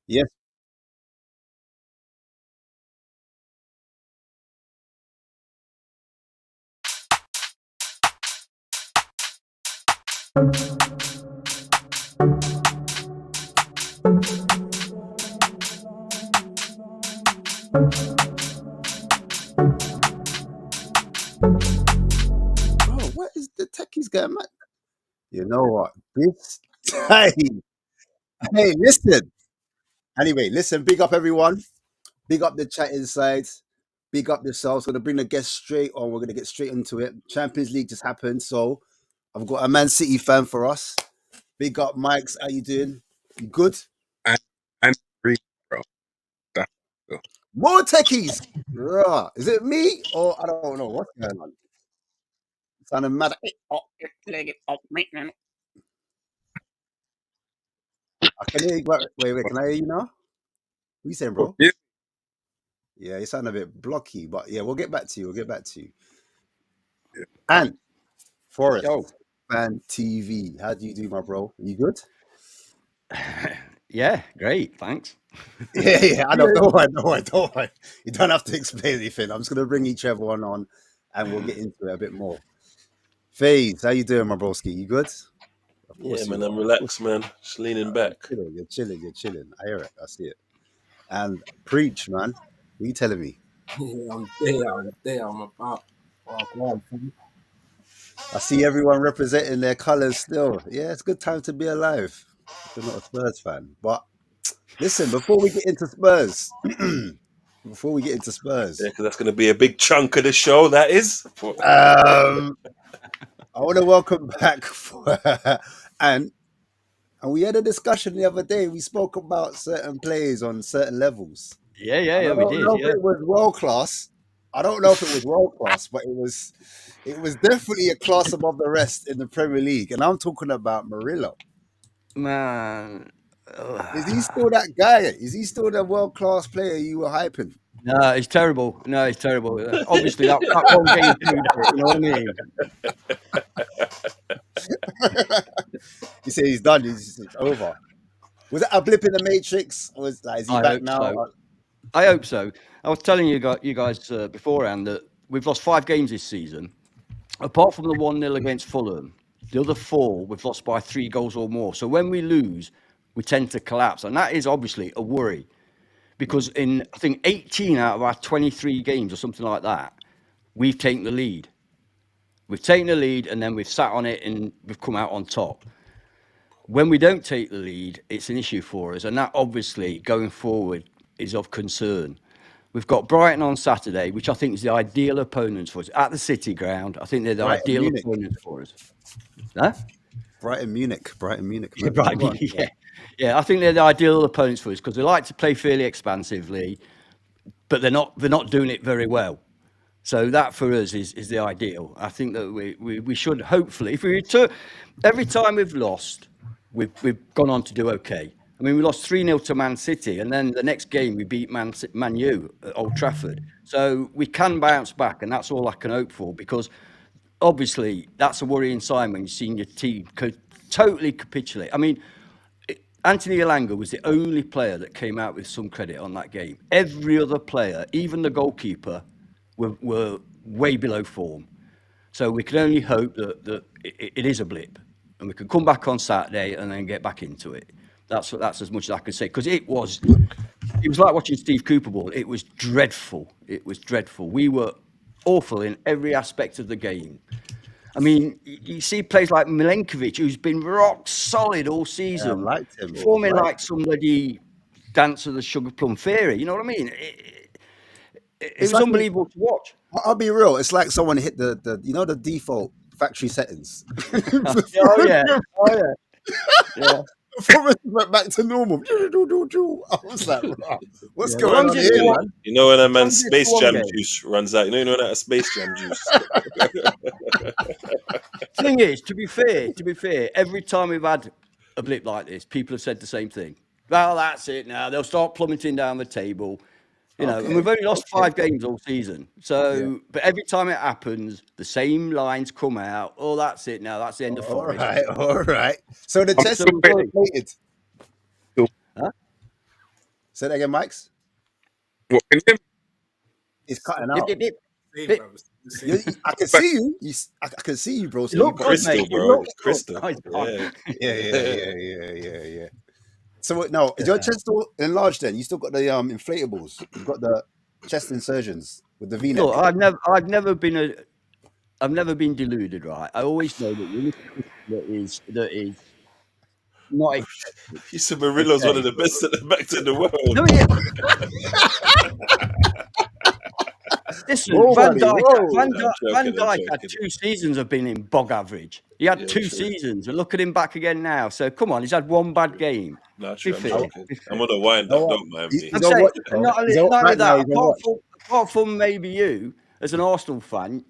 Yes. Bro, what is the techies going mad? You know what? This hey, hey, listen. Anyway, listen, big up everyone. Big up the chat inside. Big up yourselves. Gonna bring the guests straight on. We're gonna get straight into it. Champions League just happened, so I've got a Man City fan for us. Big up, Mikes. How you doing? You good? And free, bro. That's cool. More techies. Rah. Is it me or I don't know what's going on? Sounding mad. I can hear you. Wait. Can I hear you now? What you saying, bro? Yeah. Yeah, you sound a bit blocky, but yeah, we'll get back to you. We'll get back to you. Yeah. And Forest Yo. Fan TV. How do you do, my bro? You good? Yeah, great. Thanks. Yeah. I know. Don't worry. You don't have to explain anything. I'm just gonna bring each everyone on, and we'll get into it a bit more. FaZe, how you doing, my broski? You good? Of Yeah, course man, you I'm are. relaxed, man. Just leaning back. You're chilling. I hear it. I see it. And preach, man. What are you telling me? Yeah, I'm there. I'm about. Oh, God. I see everyone representing their colours still. Yeah, it's a good time to be alive. If you're not a Spurs fan. But listen, before we get into Spurs, Yeah, because that's going to be a big chunk of the show, that is. I want to welcome back and we had a discussion the other day. We spoke about certain players on certain levels. Yeah, And I we don't did. know if Yeah. it was world class. I don't know if it was world class, but it was definitely a class above the rest in the Premier League. And I'm talking about Murillo. Man. Is he still that guy? Is he still the world class player you were hyping? No, it's terrible. Obviously, that one game proved it. You know what I mean? You say he's done. It's over. Was that a blip in the matrix? Or is he back now? So. I hope so. I was telling you guys beforehand that we've lost 5 games this season. Apart from the 1-0 against Fulham, the other 4 we've lost by 3 goals or more. So when we lose, we tend to collapse. And that is obviously a worry. Because in, I think, 18 out of our 23 games or something like that, we've taken the lead. We've taken the lead and then we've sat on it and we've come out on top. When we don't take the lead, it's an issue for us. And that obviously, going forward, is of concern. We've got Brighton on Saturday, which I think is the ideal opponent for us. At the City Ground, I think they're the ideal opponent for us. Huh? Brighton Munich. Yeah, I think they're the ideal opponents for us because they like to play fairly expansively, but they're not doing it very well. So that for us is the ideal. I think that we should hopefully, if we return, every time we've lost, we've gone on to do okay. I mean, we lost 3-0 to Man City, and then the next game we beat Man U at Old Trafford. So we can bounce back, and that's all I can hope for because obviously that's a worrying sign when you've seen your team totally capitulate. I mean, Anthony Elanga was the only player that came out with some credit on that game. Every other player, even the goalkeeper, were way below form. So we can only hope that it is a blip and we can come back on Saturday and then get back into it. That's as much as I can say because it was like watching Steve Cooper ball. It was dreadful. We were awful in every aspect of the game. I mean, you see players like Milenkovic, who's been rock solid all season, I've liked him. performing like somebody dance of the Sugar Plum Fairy. You know what I mean? It was like unbelievable to watch. I'll be real. It's like someone hit the the default factory settings. Oh yeah. Yeah. Performance went back to normal. I was like, what's going on here, man? You know when a man's Space Jam juice runs out. You know that Space Jam juice. Thing is, to be fair, every time we've had a blip like this, people have said the same thing. Well, that's it now. They'll start plummeting down the table. You know, and we've only lost 5 games all season. So, but every time it happens, the same lines come out. Oh, that's it now. That's the end of Forest. All right. So the chest is inflated. Huh? Say that again, Mike's. What, can you hear me? It's cutting out. I can see you. I can see you, bro. So look crystal, mate. Bro. Crystal. Yeah. So no, is your chest still enlarged? Then you still got the inflatables. You've got the chest insertions with the V-neck. Look, I've never been deluded, right? I always know that that is not expected. You said Murillo's one of the best centre backs in the world. No, yeah. Listen, Whoa, Van buddy, Dijk, whoa. Van, I'm Dijk, Van joking, I'm Dijk had joking. 2 seasons of being in bog average. He had Yeah, 2 true. seasons, and look at him back again now. So come on, he's had 1 bad game. Nah, true, I'm fair, joking. be fair. I'm on a wind You know up, what? don't mind me. I'm on saying, watch, bro. not only, He's on, not only right now, that, he's on watch. apart from maybe you, as an Arsenal fan,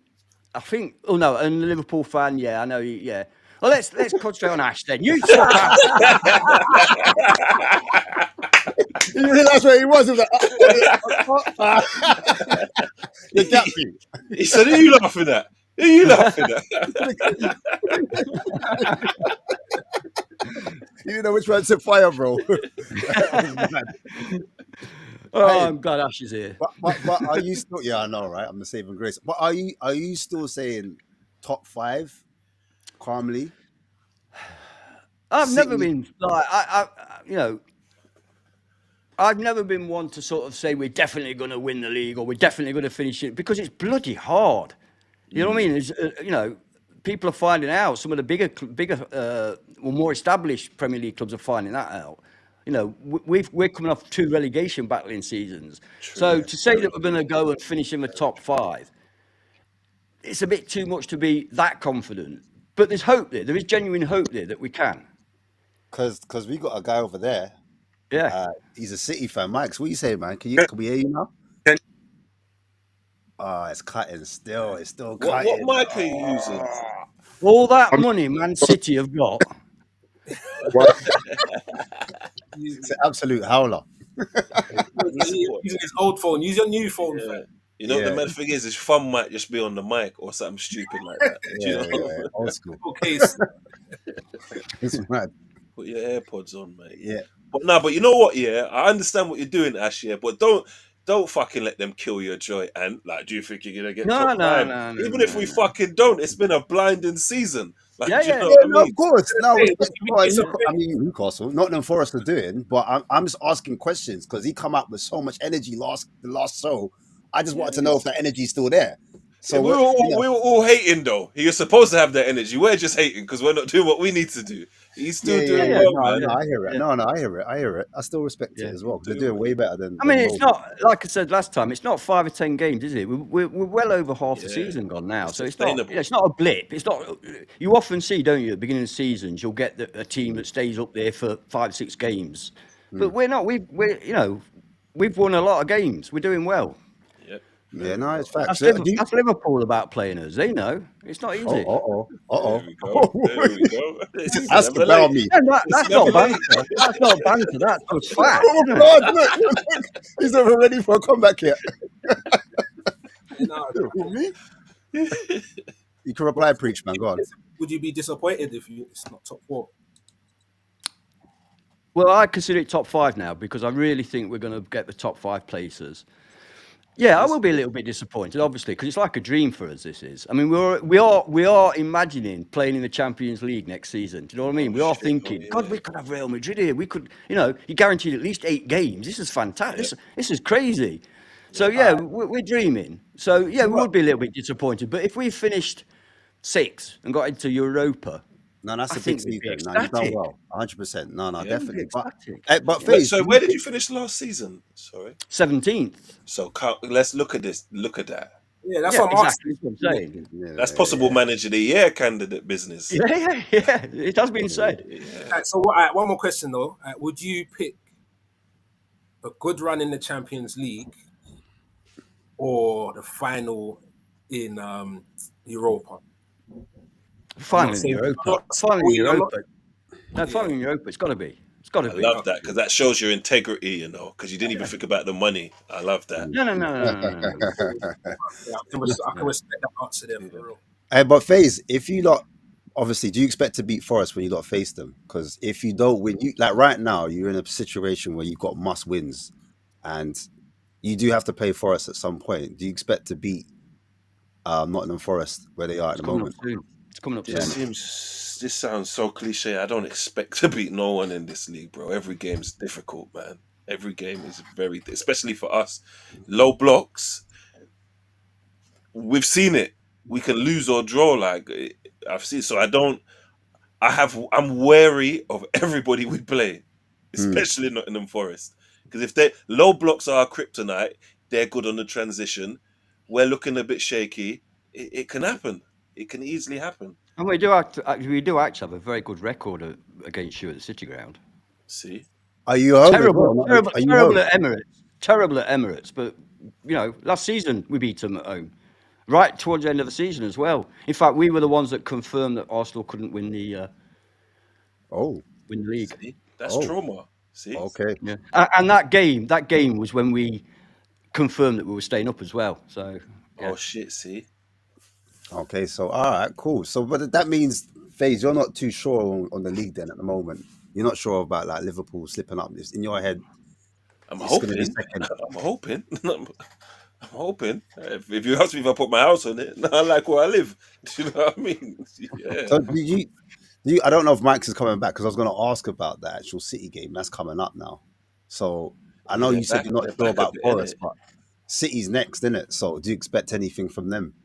I think, oh no, and a Liverpool fan, yeah, I know, yeah. Well, let's concentrate on Ash then. You sort out. You realise where he was? He was like, you got me. He said, who you laughing at? Who you laughing at? You didn't know which one to fire, bro. Oh, I'm glad Ash is here. But are you still? Yeah, I know, right? I'm the saving grace. But are you still saying top 5 calmly? I've never City- been like I've never been one to sort of say we're definitely going to win the league or we're definitely going to finish it because it's bloody hard. You know what I mean? It's, people are finding out. Some of the bigger, more established Premier League clubs are finding that out. We're coming off 2 relegation battling seasons. So to say that we're going to go and finish in the top 5, it's a bit too much to be that confident. But there's hope there. There is genuine hope there that we can. Because we got a guy over there. Yeah. He's a City fan. Mike, what you say, man? Can we hear you now? Can- It's cutting still. It's still What cutting. mic are you using? All that money Man City have got. It's an absolute howler. He's using his old phone. Use your new phone. Yeah. fam. You know what Yeah. the mad thing is? His thumb might just be on the mic or something stupid like that. Do you know? Old school. Okay. It's mad. Put your AirPods on, mate. Yeah. But you know what? Yeah, I understand what you're doing, Ash. Yeah, but don't fucking let them kill your joy. And like, do you think you're gonna get top 5? Even if we fucking don't, it's been a blinding season. Like, Yeah, do you yeah. know Yeah, what I no, mean? of course. No, Hey, respect you for mean Newcastle, Nottingham Forest are doing, but I'm just asking questions because he come up with so much energy the last show. I just wanted to know if that energy's still there. So we were all hating though. You're supposed to have that energy. We're just hating because we're not doing what we need to do. He's still doing well, man. No, I hear it. Yeah. No, I hear it. I still respect it as well. They're doing way better than. I mean, than it's Mo. not like I said last time. It's not 5 or 10 games, is it? We're well over half the Yeah. season gone now, It's so it's not. sustainable. It's not a blip. It's not. You often see, don't you, at the beginning of seasons, you'll get a team that stays up there for 5, 6 games, but we're not. We've won a lot of games. We're doing well. Yep. Yeah, no, it's facts. That's Liverpool about playing us. They know it's not easy. There we go. There we go. Ask about me. Yeah, that's not banter. That's not banter. That's just fact. Oh isn't it? God, look. He's never ready for a comeback yet. Who, me? You can reply, preach, man. Go on. Would you be disappointed if it's not top 4? Well, I consider it top 5 now because I really think we're going to get the top 5 places. Yeah, I will be a little bit disappointed, obviously, because it's like a dream for us. This is. I mean, we are imagining playing in the Champions League next season. Do you know what I mean? We are thinking, God, we could have Real Madrid here. We could, you're guaranteed at least 8 games. This is fantastic. This is crazy. So yeah, we're dreaming. So yeah, we would be a little bit disappointed. But if we finished 6th and got into Europa. No, that's I a big think we'd be season. No, you've done ecstatic. well. 100%. No, definitely. ecstatic. But Faze, So where did you finish last season? Sorry. 17th. So let's look at this. Look at that. Yeah, that's what I'm exactly what I'm saying. That's possible manager of the year candidate business. Yeah. It has been said. Right, so one more question though. Would you pick a good run in the Champions League or the final in Europa? Finally in Europa. Finally in I'm Europa. No, finally in Europa. It's got to be. It's got to I be. love that because that shows your integrity, because you didn't even think about the money. I love that. No. Yeah, I can respect that answer there for real. But Faze, if you lot, obviously, do you expect to beat Forest when you lot face them? Because if you don't win, right now, you're in a situation where you've got must wins, and you do have to play Forest at some point. Do you expect to beat Nottingham Forest where they are at the moment? It's coming up soon. This sounds so cliche. I don't expect to beat no one in this league, bro. Every game's difficult, man. Every game is especially for us. Low blocks. We've seen it. We can lose or draw. Like I've seen. So I I'm wary of everybody we play, especially Nottingham Forest, because if they low blocks are our kryptonite, they're good on the transition. We're looking a bit shaky. It can happen. It can easily happen. And we do actually have a very good record against you at the City Ground. See, Are you home as Terrible, well? terrible, Are you terrible home? at Emirates. Terrible at Emirates, but last season we beat them at home, right towards the end of the season as well. In fact, we were the ones that confirmed that Arsenal couldn't win the Oh, league. see, that's oh, trauma. See, okay. Yeah, and that game was when we confirmed that we were staying up as well. So yeah. oh shit, see, Okay, so all right, cool. So, but that means, FaZe, you're not too sure on the league then at the moment. You're not sure about like Liverpool slipping up. It's in your head, I'm it's going to be hoping. second. I'm hoping. I'm hoping. If you ask me if I put my house on it, I like where I live. Do you know what I mean? Yeah. So, did you? I don't know if Mike's is coming back because I was going to ask about the actual City game that's coming up now. So, I Oh, yeah, know they're you said back. you're not They're sure back a about bit, innit? Forest, but City's next, isn't it? So, do you expect anything from them?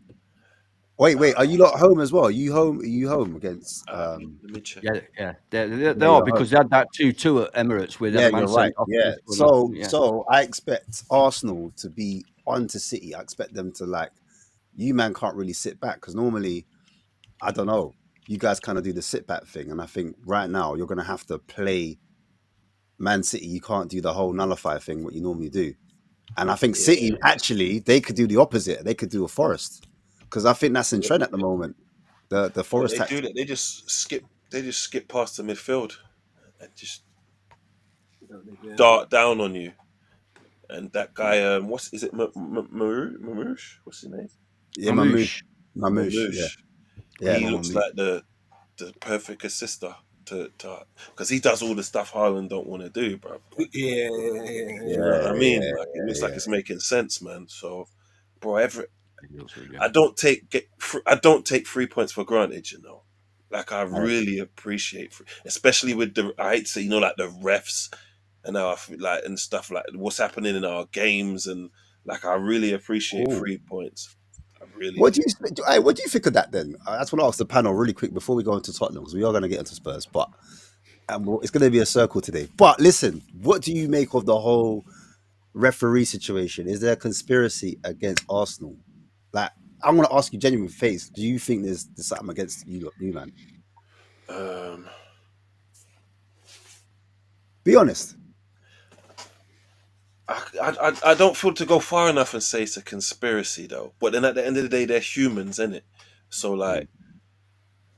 Wait, are you Uh, not home as well? Are you home? Are you home against? let me check. Yeah. They Yeah, are you're home. because they had that 2-2 at Emirates where they had Yeah, a man you're right. sent off. Yeah. Yeah. So I expect Arsenal to be on to City. I expect them to like you man can't really sit back because normally I don't know. You guys kind of do the sit back thing, and I think right now you're gonna have to play Man City. You can't do the whole nullify thing what you normally do. And I think City Yeah. actually they could do the opposite. They could do a Forest because I think that's in trend at the moment. The Yeah, Forest they do tactic. that. They just skip. They just skip past the midfield and just Yeah. dart down on you. And that guy, what's is it? Mamouche? What's his name? Yeah, Mamouche. Mamouche. Yeah, Mamouche. yeah. He Jamal looks Mamouche. like the perfect assister to because he does all the stuff Haaland don't want to do, bro. Like, Yeah. do you know what I mean? Yeah, Like it looks like yeah. it's making sense, man. So, bro, He looks really good. I don't take 3 points for granted, you know. Like I really appreciate, especially with the I hate to say, like the refs and our like and stuff like what's happening in our games and like I really appreciate Cool. 3 points. I really What do. do you what do you think of that then? I just want to ask the panel really quick before we go into Tottenham because we are going to get into Spurs, but it's going to be a circle today. But listen, what do you make of the whole referee situation? Is there a conspiracy against Arsenal? Like, I'm going to ask you genuine face. Do you think there's something against you man? Um, Be honest. I don't feel to go far enough and say it's a conspiracy though. But then at the end of the day, they're humans, innit? So like,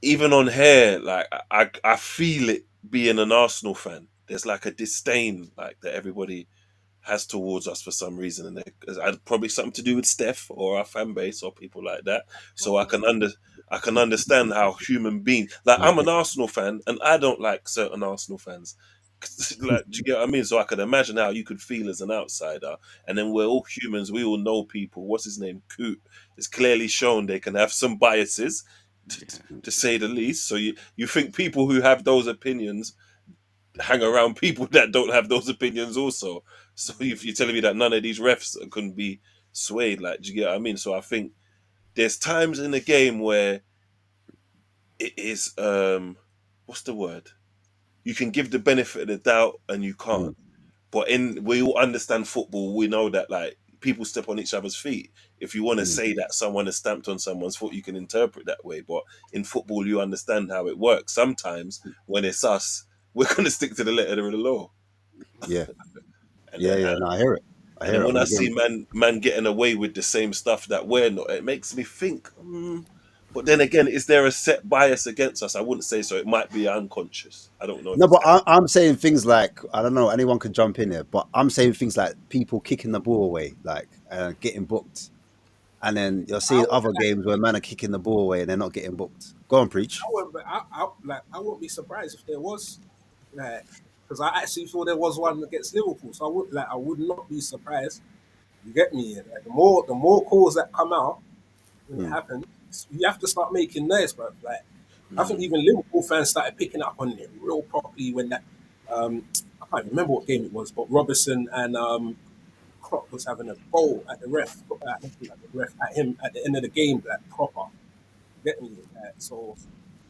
even on here, like I feel it being an Arsenal fan. There's like a disdain like that everybody has towards us for some reason, and it's probably something to do with Steph or our fan base or people like that. So I can understand how human beings like I'm an Arsenal fan and I don't like certain Arsenal fans. Like, do you get what I mean? So I could imagine how you could feel as an outsider, and then we're all humans. We all know people. What's his name? Coot. It's clearly shown they can have some biases, to say the least. So you think people who have those opinions hang around people that don't have those opinions also. So if you're telling me that none of these refs couldn't be swayed, like, do you get what I mean? So I think there's times in the game where it is what's the word? You can give the benefit of the doubt and you can't. But we all understand football, we know that like people step on each other's feet. If you want to say that someone has stamped on someone's foot, you can interpret that way. But in football, you understand how it works. Sometimes when it's us, we're going to stick to the letter of the law. Yeah, And yeah, then, yeah. No, I hear it. I and hear then it. when But I again, see man getting away with the same stuff that we're not, it makes me think. But then again, is there a set bias against us? I wouldn't say so. It might be unconscious. I don't know if no, it's but I'm saying things like I don't know. Anyone could jump in there, but I'm saying things like people kicking the ball away, like getting booked, and then you're I seeing would, other games where man are kicking the ball away and they're not getting booked. Go on, preach. I wouldn't be surprised if there was, like, because I actually thought there was one against Liverpool, so I would not be surprised. You get me? Like, the more calls that come out when it Mm, happens, you have to start making noise, bro. Like, I think even Liverpool fans started picking up on it real properly when that. I can't remember what game it was, but Robertson and Klopp was having a goal at the ref, at him at the end of the game, like proper. Get me? So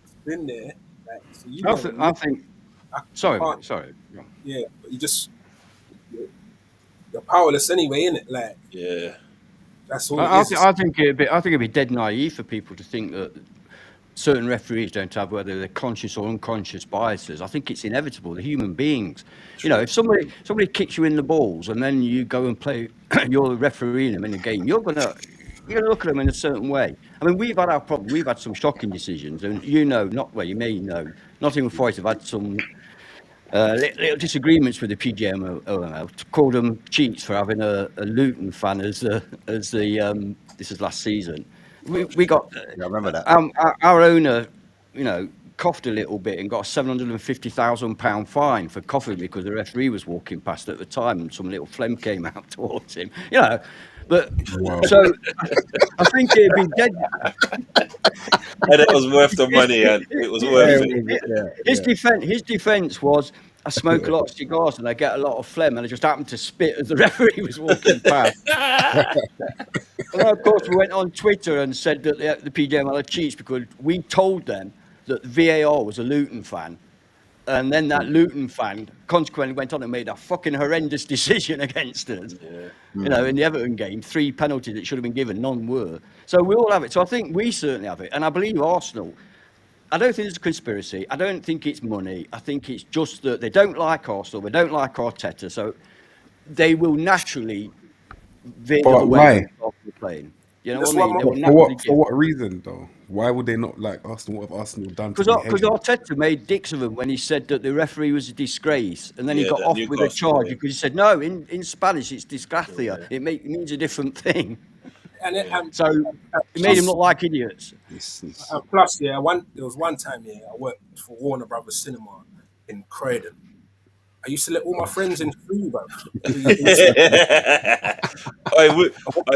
it's been there. Like, so you I, don't th- even I look. think. You Sorry, can't. mate. Sorry. Yeah, but you're powerless anyway, innit? Like Yeah. that's all it is. I think it'd be dead naive for people to think that certain referees don't have, whether they're conscious or unconscious biases. I think it's inevitable. They're human beings. You know, True. if somebody kicks you in the balls and then you go and play, you're refereeing them in a game, you're gonna look at them in a certain way. I mean, we've had our problem. We've had some shocking decisions, and you may know, Nottingham Forest have had some little disagreements with the PGMOL, called them cheats for having a Luton fan as the this is last season. We got Yeah, I remember that. our owner, you know, coughed a little bit and got a £750,000 fine for coughing because the referee was walking past at the time and some little phlegm came out towards him. You know, but Wow. so I think it'd be dead. And it was worth the money, and it was worth it. His defence was, I smoke a lot of cigars and I get a lot of phlegm, and I just happened to spit as the referee was walking past. And then, of course, we went on Twitter and said that the PGML are cheats because we told them that the VAR was a Luton fan. And then that Luton fan consequently went on and made a fucking horrendous decision against us. Yeah. You know, in the Everton game, 3 penalties that should have been given, none were. So we all have it. So I think we certainly have it. And I believe Arsenal, I don't think it's a conspiracy. I don't think it's money. I think it's just that they don't like Arsenal. They don't like Arteta. So they will naturally veer But the way why? from Arsenal playing. You know That's what I one mean? more- They will For naturally what? For what reason though? Why would they not like Arsenal? What have Arsenal done to Because behave? Arteta made dicks of him when he said that the referee was a disgrace, and then he Yeah, got that off with a Newcastle charge game. because he said no. In Spanish, it's disgracia. Yeah. It means a different thing. And So it made him look like idiots. And plus, yeah, there was one time, yeah, I worked for Warner Brothers Cinema in Croydon. I used to let all my friends in free, bro.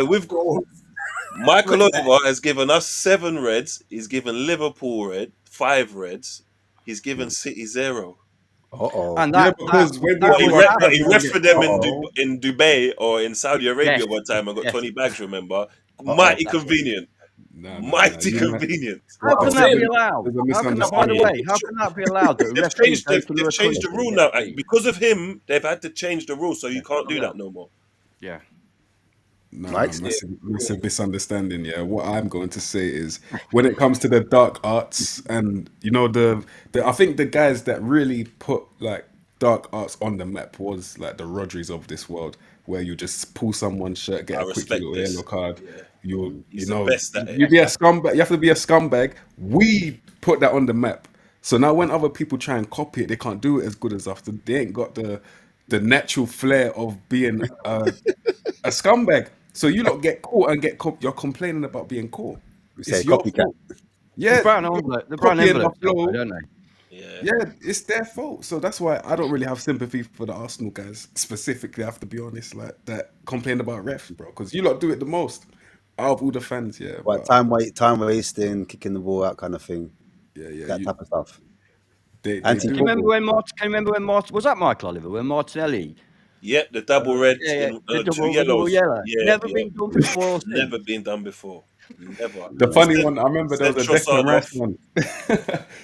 We've got Michael Oliver has given us 7 reds. He's given Liverpool red, 5 reds. He's given City 0. And Yeah, that, because that, when that But he, they was were but he happening. refereed them Uh-oh. in Dubai or in Saudi Arabia Yes. one time and got Yes. 20 bags, remember? Mighty That's convenient. Nah, Mighty you know, convenient. How I'm can that be saying- allowed? there's a How can, by the misunderstanding. way, how can that be allowed? That a They've referee changed, goes to they've another changed the country rule and now. gets paid? Because of him, they've had to change the rule, so you can't do that no more. Yeah. No, Right? massive misunderstanding. Yeah, what I'm going to say is when it comes to the dark arts, and you know I think the guys that really put like dark arts on the map was like the Rodris of this world, where you just pull someone's shirt, get I a quick respect little this. yellow card. Yeah. You He's know the best at it. you be a scumbag. You have to be a scumbag. We put that on the map. So now when other people try and copy it, they can't do it as good as us. They ain't got the natural flair of being a scumbag. So you lot get caught and you're complaining about being caught. We say It's your copycat. fault. Yeah, The brown you're envelope, the brown copying my envelope, flow. don't they? Yeah. Yeah, it's their fault. So that's why I don't really have sympathy for the Arsenal guys specifically. I have to be honest, like that complain about refs, bro, because you lot do it the most out of all the fans. Yeah, What time wasting, kicking the ball out, kind of thing. yeah, That type of stuff. they Anti- do. Can you remember when Martin was that Michael Oliver? When Martinelli? Yep, the double reds Yeah, in the 2 double yellows. yellow. Yeah, Never yeah. been done before. or since. Never been done before. Never. The funny one, I remember there was a Send Trossard Declan Rice off. one.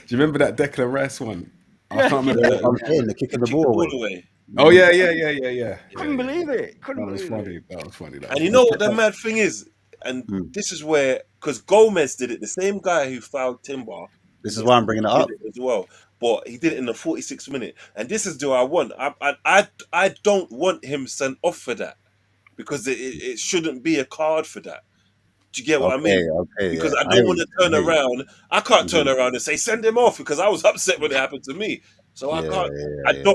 Do you remember that Declan Rice one? I Yeah, can't Yeah, remember. that's what I'm saying, they're kicking the Kick ball away. away. Oh yeah. Couldn't believe it. That Couldn't was believe funny. it. That was funny. And you know what the mad thing is? And Mm. this is where, because Gomez did it, the same guy who fouled Timber. This is why I'm bringing it up. Did it as well, but he did it in the 46th minute. And this is do I want. I don't want him sent off for that because it shouldn't be a card for that. Do you get what I mean? Okay, Because yeah. I don't want to turn hear you. around. I can't turn around and say send him off because I was upset when it happened to me. So I Yeah, can't. yeah.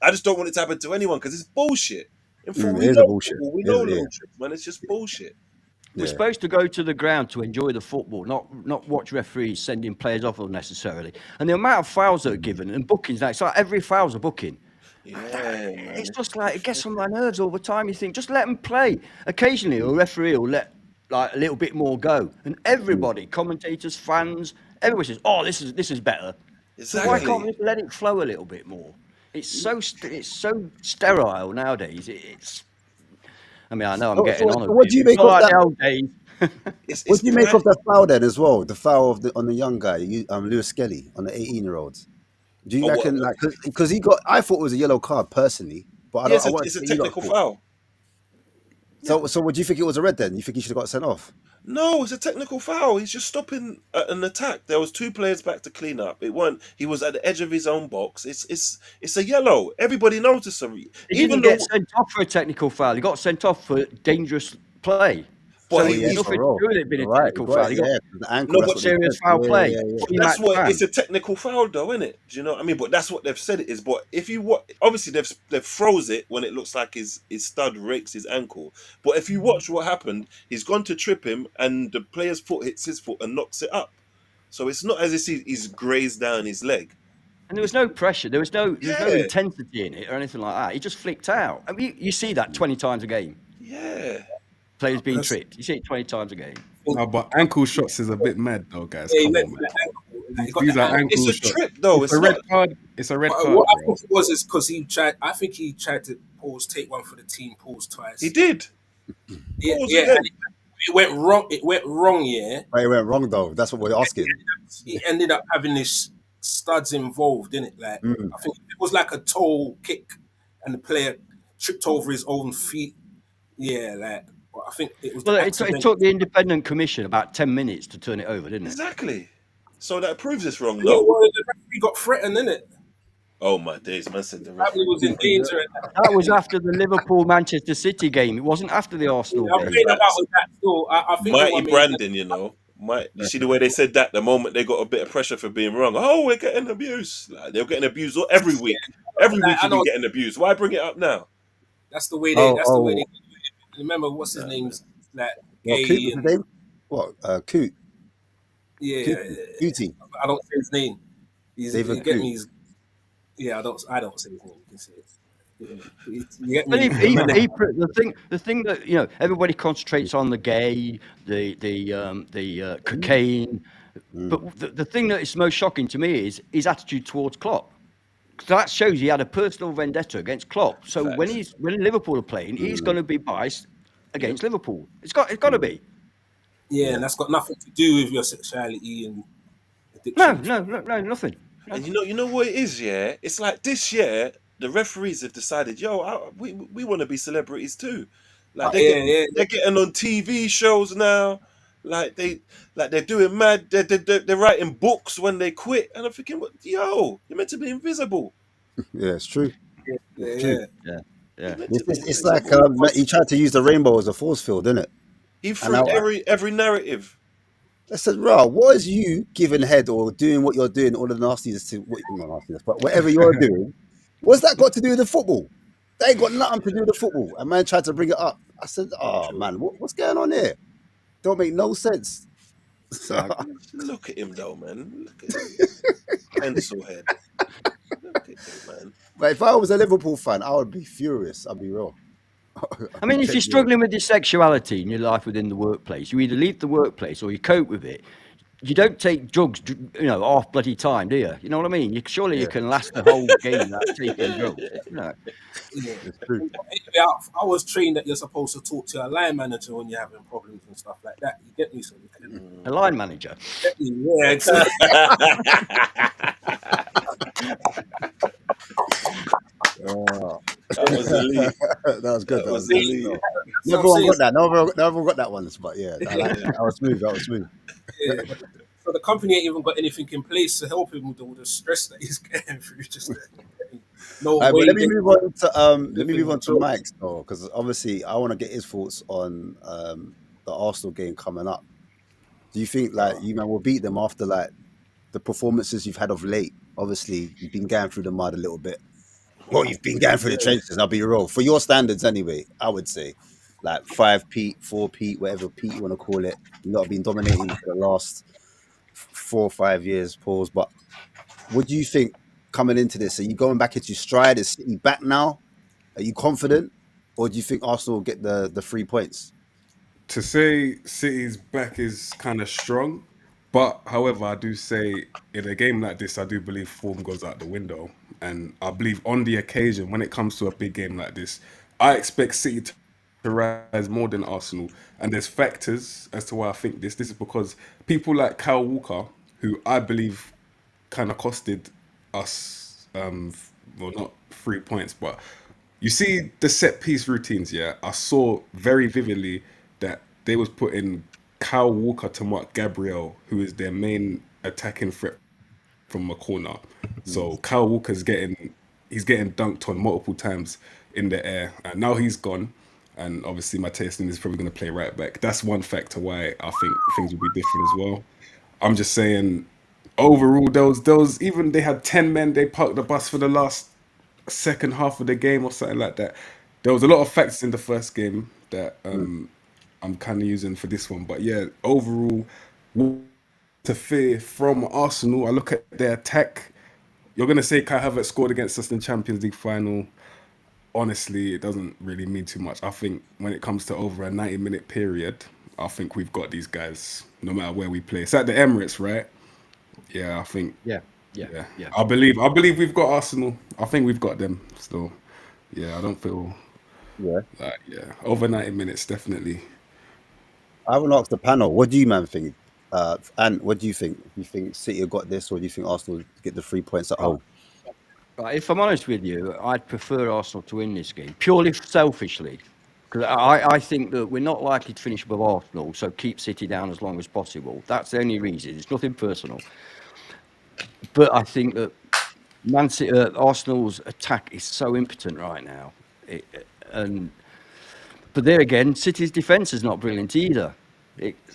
I just don't want it to happen to anyone because it's bullshit. In fact, It is a bullshit. We It know is, yeah. little tricks, man. It's just bullshit. We're Yeah. supposed to go to the ground to enjoy the football, not watch referees sending players off unnecessarily. And the amount of fouls that are given and bookings, now, it's like every foul's a booking. Yeah, man. It's just like it gets on my nerves all the time. You think just let them play. Occasionally, a referee will let like a little bit more go, and everybody, commentators, fans, everybody says, "Oh, this is better." So why can't we just let it flow a little bit more? It's so sterile nowadays. It's. I mean, I know I'm getting on. What do you make Not of like that? the old days. What do you It make might, of the foul then as well? The foul on the young guy, Lewis Skelly, on the 18-year-old. Do you oh, what? reckon like because he got? I thought it was a yellow card personally, but I Yeah, don't. I want to it's a see you lot technical thought. foul. Yeah. So would you think it was a red then? You think he should have got sent off? No, it's a technical foul. He's just stopping an attack. There was two players back to clean up. It weren't. He was at the edge of his own box. It's a yellow. Everybody noticed him. He Even didn't get though, sent off for a technical foul. He got sent off for dangerous play. but So Oh it yeah, was he's nothing for to real. do with it being You're a right. technical You're right. foul. He got Yeah, the ankle. no, That's but what they serious said. foul Yeah, play. yeah, yeah. Free that's match what ban. it's a technical foul, though, isn't it? Do you know what I mean? But that's what they've said it is. But if you obviously they've froze it when it looks like his stud rakes his ankle. But if you watch what happened, he's gone to trip him, and the player's foot hits his foot and knocks it up. So it's not as if he's grazed down his leg. And there was no pressure. There was no Yeah, intensity in it or anything like that. He just flicked out. I mean, you see that 20 times a game. yeah. Players being That's- tripped. You see it 20 times a game. No, but ankle shots is a bit mad though, guys. Yeah, he Come went on, for man. the ankle. Like, he got These the are ankle. ankle It's a shots. trip, though. It's It's a red not. card. It's a red But card, what I bro. think it was is because he tried. I think he tried to take one for the team twice. He did. Yeah, Pause yeah. again. And it went wrong. It went wrong. Yeah. But it went wrong though. That's what we're asking. He ended up having his studs involved in it. Like Mm. I think it was like a toe kick, and the player tripped over his own feet. Yeah, like but I think it was Well, the it accident. took the independent commission about 10 minutes to turn it over, didn't it? Exactly. So that proves it's wrong, Yeah, no? well, the referee got threatened, innit? Oh my days, man said the Family referee. was in danger. And That was after the Liverpool-Manchester City game. It wasn't after the Arsenal I'm game. playing about with that still. I think the Mighty one made Brandon, you know. You see the way they said that the moment they got a bit of pressure for being wrong. Oh, we're getting abused. Like, they're getting abused every week. Every Like, week I you've been know getting abused. Why bring it up now? that's the way they. Oh, That's the way oh. they. Remember what's his Nah, name's like What Coot gay was and his name? What Coot? yeah. Cootie. I don't say his name. David You get Coot. me? I don't say his name. You can say it. You get But me? the thing that everybody concentrates on the gay, the cocaine, but the thing that is most shocking to me is his attitude towards Klopp. 'Cause that shows he had a personal vendetta against Klopp. So when Liverpool are playing, he's going to be biased against Liverpool. It's got to be. Yeah, and that's got nothing to do with your sexuality and No, addiction. nothing. No. And you know what it is, yeah? It's like this year, the referees have decided, we want to be celebrities too. Like they're getting on TV shows now. They're doing mad. They're writing books when they quit, and I'm thinking, you're meant to be invisible. Yeah, it's true. Yeah, True. yeah. Yeah. You're meant to be It's like invisible. he tried to use the rainbow as a force field, didn't it? He And threw every narrative. I said, "Rah, what is you giving head or doing what you're doing, all the nastiness to what not nastiness, but whatever you're doing, what's that got to do with the football? They ain't got nothing to do with the football." A man tried to bring it up. I said, "Oh True. man, what's going on here? Don't make no sense." So, Look at him though, man. Look at him. Pencil head. Look at him, man. but if I was a Liverpool fan, I would be furious. I'll be real. I mean, if you're struggling with your sexuality in your life within the workplace, you either leave the workplace or you cope with it. You don't take drugs, half bloody time, do you? You know what I mean? Surely you can last the whole game without taking drugs. No. Yeah. It's true. I was trained that you're supposed to talk to a line manager when you're having problems and stuff like that. You get me? So you can A line manager. get me. Yeah, exactly. Oh, That was elite. that was good. That That was was good. elite. No. That's Never what I'm one saying. got that. Never one got that one. But yeah, I like that. That was smooth. That was smooth. Yeah. So the company ain't even got anything in place to help him with all the stress that he's getting through. Just no All right, way. but let me move on to Living Mike's though, because obviously I want to get his thoughts on the Arsenal game coming up. Do you think like you man will beat them after like the performances you've had of late? Obviously, you've been going through the mud a little bit. Well, you've been going through the trenches. I'll be real. For your standards, anyway, I would say like 5 Pete, 4 Pete, whatever Pete you want to call it. You lot have been dominating for the last 4 or 5 years, pause. But what do you think coming into this? Are you going back into stride? Is City back now? Are you confident, or do you think Arsenal will get the 3 points? To say City's back is kind of strong, but however, I do say in a game like this, I do believe form goes out the window, and I believe on the occasion when it comes to a big game like this, I expect City to rise more than Arsenal. And there's factors as to why I think this. This is because people like Kyle Walker, who I believe kind of costed us, well, not 3 points, but you see the set piece routines. Yeah, I saw very vividly that they was putting Kyle Walker to Mark Gabriel, who is their main attacking threat from a corner. So Kyle Walker's getting dunked on multiple times in the air, and now he's gone. And obviously, Mateus is probably going to play right back. That's one factor why I think things will be different as well. I'm just saying, overall, there was even they had 10 men. They parked the bus for the last second half of the game or something like that. There was a lot of factors in the first game that I'm kind of using for this one. But yeah, overall, to fear from Arsenal, I look at their attack. You're gonna say Kai Havertz scored against us in Champions League final. Honestly, it doesn't really mean too much. I think when it comes to over a 90-minute period, I think we've got these guys no matter where we play. It's at the Emirates, right? Yeah, I think. Yeah. Yeah. I believe we've got Arsenal. I think we've got them still. Yeah, I don't feel Yeah. like over 90 minutes definitely. I haven't asked the panel. What do you man think? And what do you think? Do you think City have got this, or do you think Arsenal get the 3 points at home? Right, if I'm honest with you, I'd prefer Arsenal to win this game, purely selfishly. Because I think that we're not likely to finish above Arsenal, so keep City down as long as possible. That's the only reason. It's nothing personal. But I think that Arsenal's attack is so impotent right now. But there again, City's defence is not brilliant either.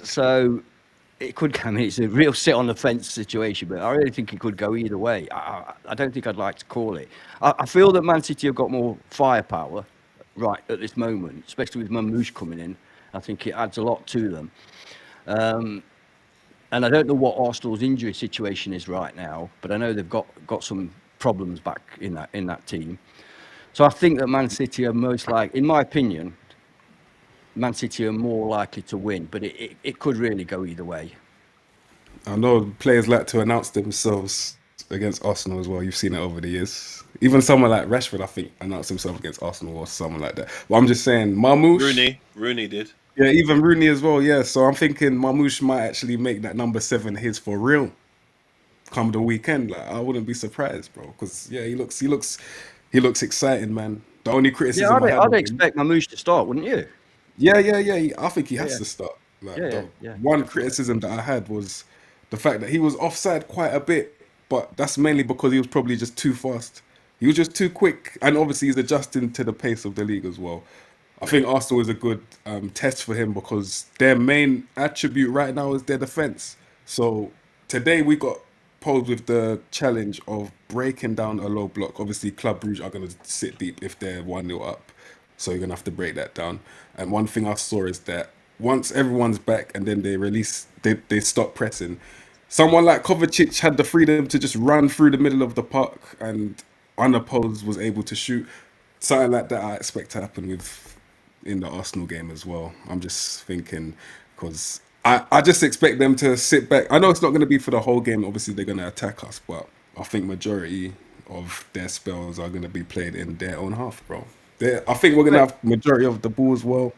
So it could, I mean, it's a real sit on the fence situation, but I really think it could go either way. I don't think I'd like to call it. I feel that Man City have got more firepower right at this moment, especially with Mamouche coming in. I think it adds a lot to them. And I don't know what Arsenal's injury situation is right now, but I know they've got some problems back in that team. So I think that Man City are most likely, in my opinion, Man City are more likely to win, but it could really go either way. I know players like to announce themselves against Arsenal as well. You've seen it over the years. Even someone like Rashford, I think, announced himself against Arsenal or someone like that. But I'm just saying, Marmouche. Rooney did. Yeah, even Rooney as well. Yeah, so I'm thinking Marmouche might actually make that number 7 his for real come the weekend. Like, I wouldn't be surprised, bro. Because yeah, he looks exciting, man. The only criticism I'd expect Mamouche to start, wouldn't you? Yeah. I think he has to start. Like, one criticism that I had was the fact that he was offside quite a bit, but that's mainly because he was probably just too fast. He was just too quick, and obviously he's adjusting to the pace of the league as well. I think Arsenal is a good test for him because their main attribute right now is their defense. So today we got posed with the challenge of breaking down a low block. Obviously, Club Brugge are going to sit deep if they're 1-0 up. So you're going to have to break that down. And one thing I saw is that once everyone's back and then they stop pressing, someone like Kovacic had the freedom to just run through the middle of the park and unopposed was able to shoot. Something like that I expect to happen in the Arsenal game as well. I'm just thinking because I just expect them to sit back. I know it's not going to be for the whole game. Obviously, they're going to attack us, but I think majority of their spells are going to be played in their own half, bro. I think we're going to have majority of the ball as well.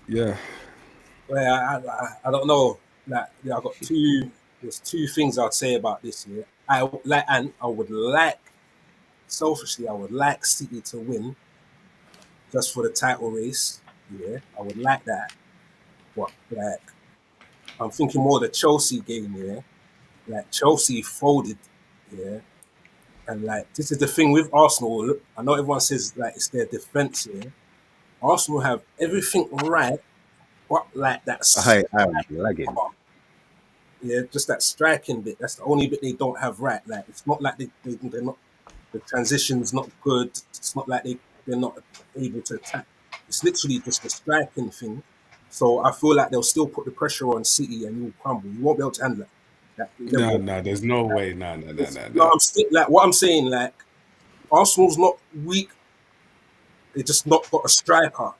Yeah. Well, I don't know. Like, yeah, there's two things I'd say about this year. Selfishly, I would like City to win just for the title race. Yeah, I would like that. But like, I'm thinking more the Chelsea game. Yeah, like Chelsea folded. Yeah, and like this is the thing with Arsenal. Look, I know everyone says like it's their defense. Yeah, Arsenal have everything right, but like that's I'm lagging. yeah, just that striking bit. That's the only bit they don't have right. Like it's not like they're not. The transition's not good. It's not like they're not able to attack. It's literally just the striking thing. So I feel like they'll still put the pressure on City and you'll crumble. You won't be able to handle that. No, there's no way. No. No, what I'm saying, like Arsenal's not weak. They just not got a striker.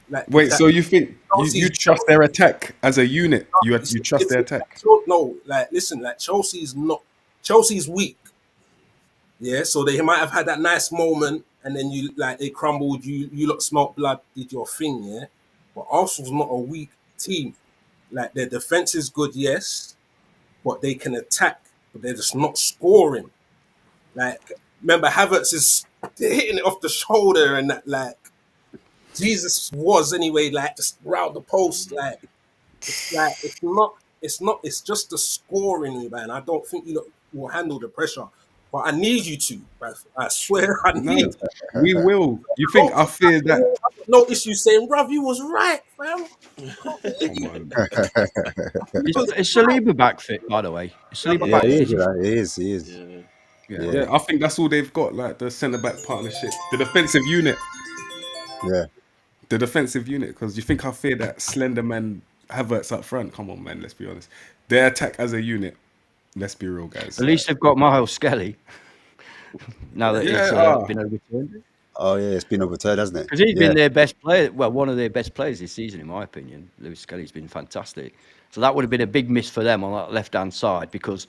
Like, wait, so you think you trust their attack as a unit? You trust their attack? No, like listen, like Chelsea's weak. Yeah, so they might have had that nice moment and then you like they crumbled. You lot smelt blood, did your thing, yeah. But Arsenal's not a weak team. Like their defense is good, yes, but they can attack, but they're just not scoring. Like remember, Havertz is hitting it off the shoulder, and that like Jesus was anyway, like just round the post, like it's just the scoring, man. I don't think you lot will handle the pressure, but I need you to, bruv. I swear, I No, need. we will. You think I fear that? No issue saying, bruv, you was right, fam. Can't believe Come you. on. Is Saliba back fit, by the way? Is Saliba Yeah, back he fit? is. You know, he is. He is. Yeah. Yeah. Yeah, I think that's all they've got, like the centre back partnership, the defensive unit, Yeah. Because you think I fear that slender man Havertz up front? Come on, man. Let's be honest. Their attack as a unit. Let's be real, guys. At least they've got Miles Skelly. Now that Yeah, it's been overturned. Oh yeah, it's been overturned, hasn't it? Because he's Yeah. been their best player. Well, one of their best players this season, in my opinion. Lewis Skelly's been fantastic. So that would have been a big miss for them on that left-hand side because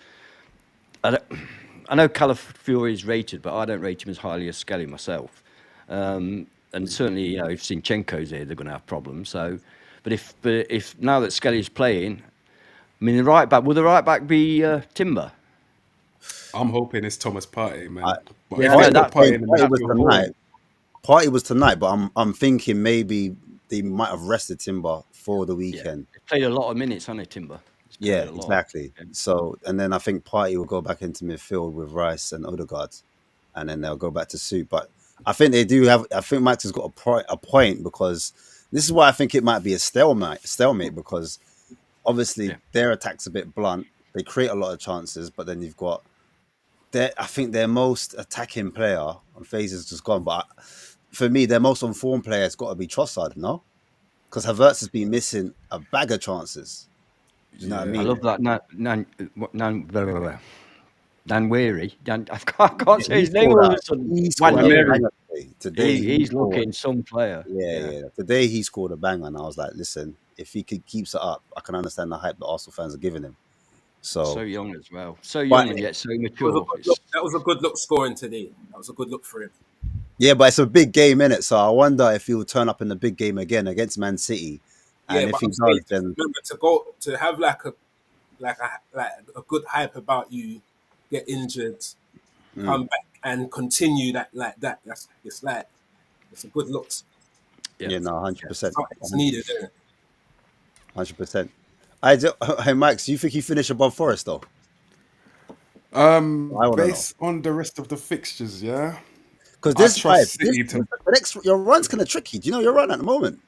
I know Calafiori is rated, but I don't rate him as highly as Skelly myself. And certainly, you know, if Zinchenko's here, they're going to have problems. So, but if now that Skelly's playing, I mean, will the right back be Timber? I'm hoping it's Thomas Partey, man. But Yeah, if they no, put Partey in the Party was midfield, tonight. Party was tonight, but I'm thinking maybe they might have rested Timber for the weekend. He's played a lot of minutes, hasn't he, Timber? He's played Yeah, a lot. exactly. Yeah. So, and then I think Party will go back into midfield with Rice and Odegaard, and then they'll go back to Soup. But I think they do have. I think Max has got a point because this is why I think it might be a stalemate because obviously their attack's a bit blunt. They create a lot of chances, but then you've got I think their most attacking player on phase is just gone. But for me, their most on-form player has got to be Trossard, no? Because Havertz has been missing a bag of chances. Do you know what I mean? I love that Dan Weary. I can't say his name all of a sudden. Today He's looking some player. Yeah. Today he scored a banger, and I was like, listen, if he keeps it up, I can understand the hype that Arsenal fans are giving him. So young as well. So young and yet so mature. That was a good look scoring today. That was a good look for him. yeah, but it's a big game, innit? So I wonder if he will turn up in the big game again against Man City. And Yeah, if but he I'm does, saying, then remember to have like a good hype about you, get injured, come back and continue that like that. It's a good look. yeah, no, 100%. It's needed, isn't it? 100%. Hey Max, do you think he finished above Forest though? based on the rest of the fixtures, yeah. Because this I trust City your run's kind of tricky. Do you know your run at the moment?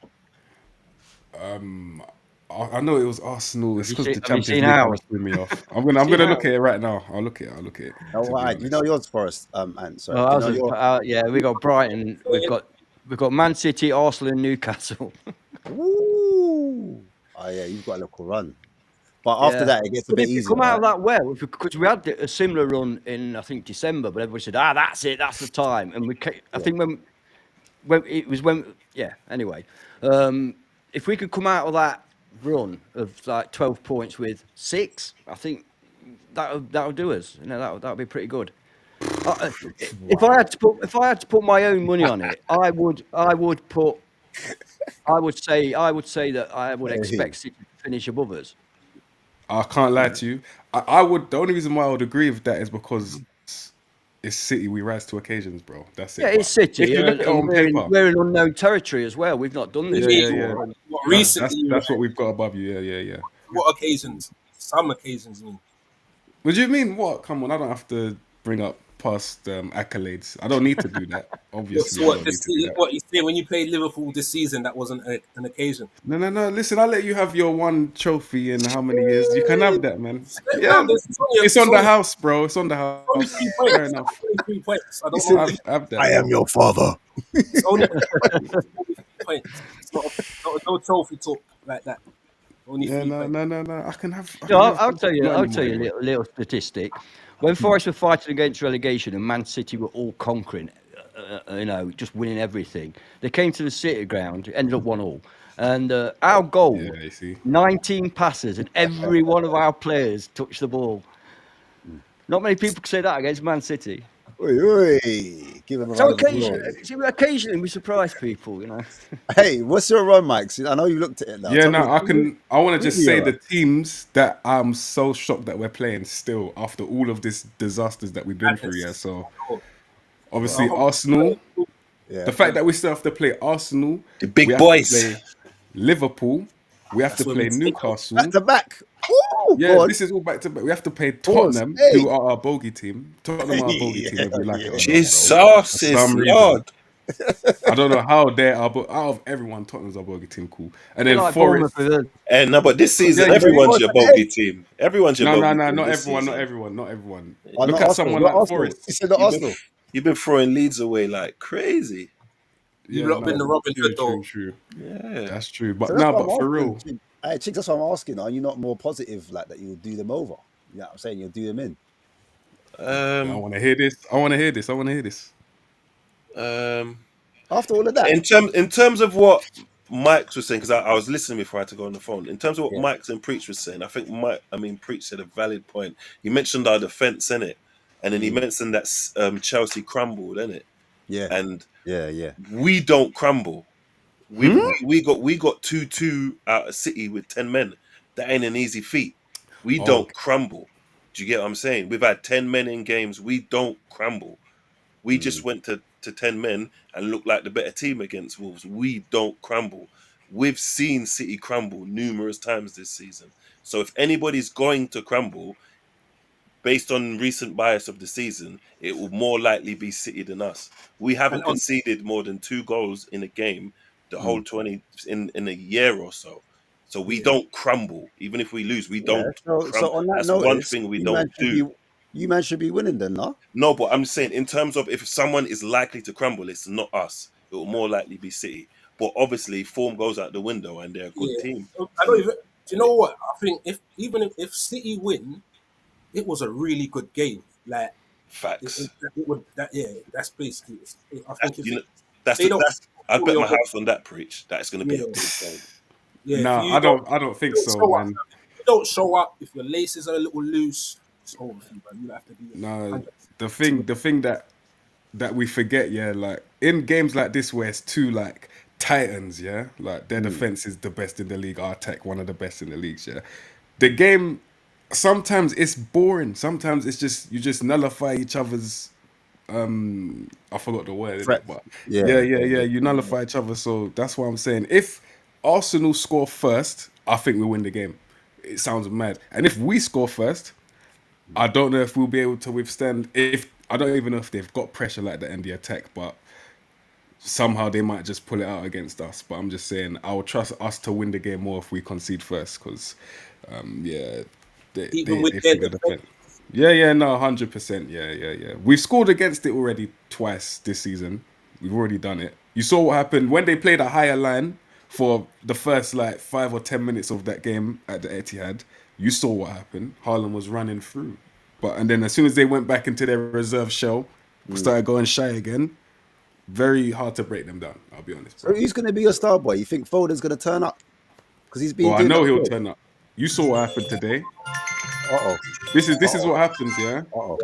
I know it was Arsenal. It's because the have you Champions seen League ours? threw me off. I'm gonna look at it right now. I'll look at it. Oh, to be right. You know honest. yours, Forest. And sorry. Well, You know yeah, we got Brighton. We've got Man City, Arsenal, and Newcastle. Ooh. Oh yeah, you've got a little run. But after that, it gets a But bit if you easier. come out of that well, because we had a similar run in I think December, but everybody said, that's it, that's the time, and I think anyway, if we could come out of that run of like 12 points with 6, I think that'll do us. You know, that'll be pretty good. If I had to put my own money on it, I would say that I would expect City to finish above us. I can't lie to you. I would. The only reason why I would agree with that is because it's City. We rise to occasions, bro. That's it. Yeah, it's City. If you look at it on paper, we're in unknown territory as well. We've not done this before. Recently, that's what we've got above you. Yeah. What occasions? Some occasions, I mean. What do you mean? What? Come on, I don't have to bring up past accolades. I don't need to do that. Obviously, So what you say when you played Liverpool this season? That wasn't an occasion. No. Listen, I'll let you have your one trophy in how many years? You can have that, man. Yeah, it's on the house, bro. It's on the house. Only 3 points. Fair enough. Only 3 points. I don't know. Have that. I am your father. It's only 3 points. It's not no trophy talk like that. Only 3 points. No. I can have. I'll tell you a little statistic. When Forest were fighting against relegation and Man City were all conquering, just winning everything, they came to the City ground, ended up 1-1. And our goal, 19 passes, and every one of our players touched the ball. Not many people could say that against Man City. Oi. Give him a So round of applause. occasionally we surprise people, you know. Hey, what's your run, Mike? I know you looked at it now. Yeah, Tell no, me, I want to read just me your say run. the teams that I'm so shocked that we're playing still after all of this disasters that we've been through. Yeah, Madness. so Oh, obviously oh, Arsenal. Yeah. The fact that we still have to play Arsenal, The we big have to boys. play Liverpool, we have to that's where we play take them. Newcastle. Back to back. Ooh, Yeah, go on. this is all back to back. We have to play Pause. Tottenham, Hey. who are our bogey team. Tottenham are our bogey team, Yeah, whether we like it or not, bro. For Jesus is some reason, Lord. I don't know how they are, but out of everyone, Tottenham's our bogey team. Cool, and They're then like Bournemouth Forest. with us. And no, but this Yeah, season, you see. everyone's Pause. your Hey. bogey team. Everyone's your No, bogey no, team not this everyone, not season. everyone, not everyone. Oh, Look not at Arsenal. someone Not like Arsenal. Forest. You said not You've been Arsenal. you've been throwing leads away like crazy. You've Yeah, not been no, the Robin Hood true, though. true. Yeah. That's true. So But that's no, what but I'm for asking. real, Hey, Chicks, that's what I'm asking. Are you not more positive, like that you'll do them over? You know what I'm saying? You'll do them in. I want to hear this. I want to hear this. I want to hear this. Um. After all of that. In terms of what Mike was saying, because I was listening before I had to go on the phone. In terms of what Yeah. Mike's and Preach was saying, I think Preach said a valid point. He mentioned our defense, in it, and then he mentioned that Chelsea crumbled, in it, Yeah. and Yeah. we don't crumble. We got 2-2 out of City with 10 men. That ain't an easy feat. We Oh, don't crumble. Do you get what I'm saying? We've had 10 men in games. We don't crumble. We just went to 10 men and looked like the better team against Wolves. We don't crumble. We've seen City crumble numerous times this season. So if anybody's going to crumble, based on recent bias of the season, it will more likely be City than us. We And haven't on, conceded more than 2 goals in a game the whole 20 in a year or so. So we yeah. don't crumble. Even if we lose, we Yeah. don't So crumble. on that That's one notice, thing we don't do. you man should be winning then, no? No, but I'm saying in terms of if someone is likely to crumble, it's not us. It will more likely be City. But obviously, form goes out the window, and they're a good Yeah. team. I don't even. Do you know what? I think if City win, it was a really good game. Like Facts. it would. That yeah. That's basically. I That's, think if you know, they don't that's. I'd pull bet your my goal, house on that. Preach. That's going to be yeah, a good game. yeah. If no, you don't, I don't think don't so, show up, man. if you don't show up, if your laces are a little loose, it's over for you, man. You have to be No, 100 the thing that we forget, yeah, like in games like this where it's two like titans, yeah, like their defense is the best in the league, our attack one of the best in the leagues, yeah. The game sometimes it's boring. Sometimes it's just you just nullify each other's I forgot the word in Threat. it, but Yeah. you nullify each other. So that's what I'm saying. If Arsenal score first, I think we win the game. It sounds mad. And if we score first, I don't know if we'll be able to withstand. If I don't even know if they've got pressure like that in the attack, but somehow they might just pull it out against us. But I'm just saying, I would trust us to win the game more if we concede first, because yeah, even with they their figure the defense. defense. Yeah, no, 100%. Yeah. We've scored against it already twice this season. We've already done it. You saw what happened when they played a higher line for the first like 5 or 10 minutes of that game at the Etihad. You saw what happened. Haaland was running through, and then as soon as they went back into their reserve shell, started going shy again. Very hard to break them down. I'll be honest, So bro. who's going to be your star boy? You think Foden's going to turn up? Because he's been Well, I doing know that he'll good. turn up. You saw what happened today. Uh-oh. This is what happens, yeah. Uh-oh.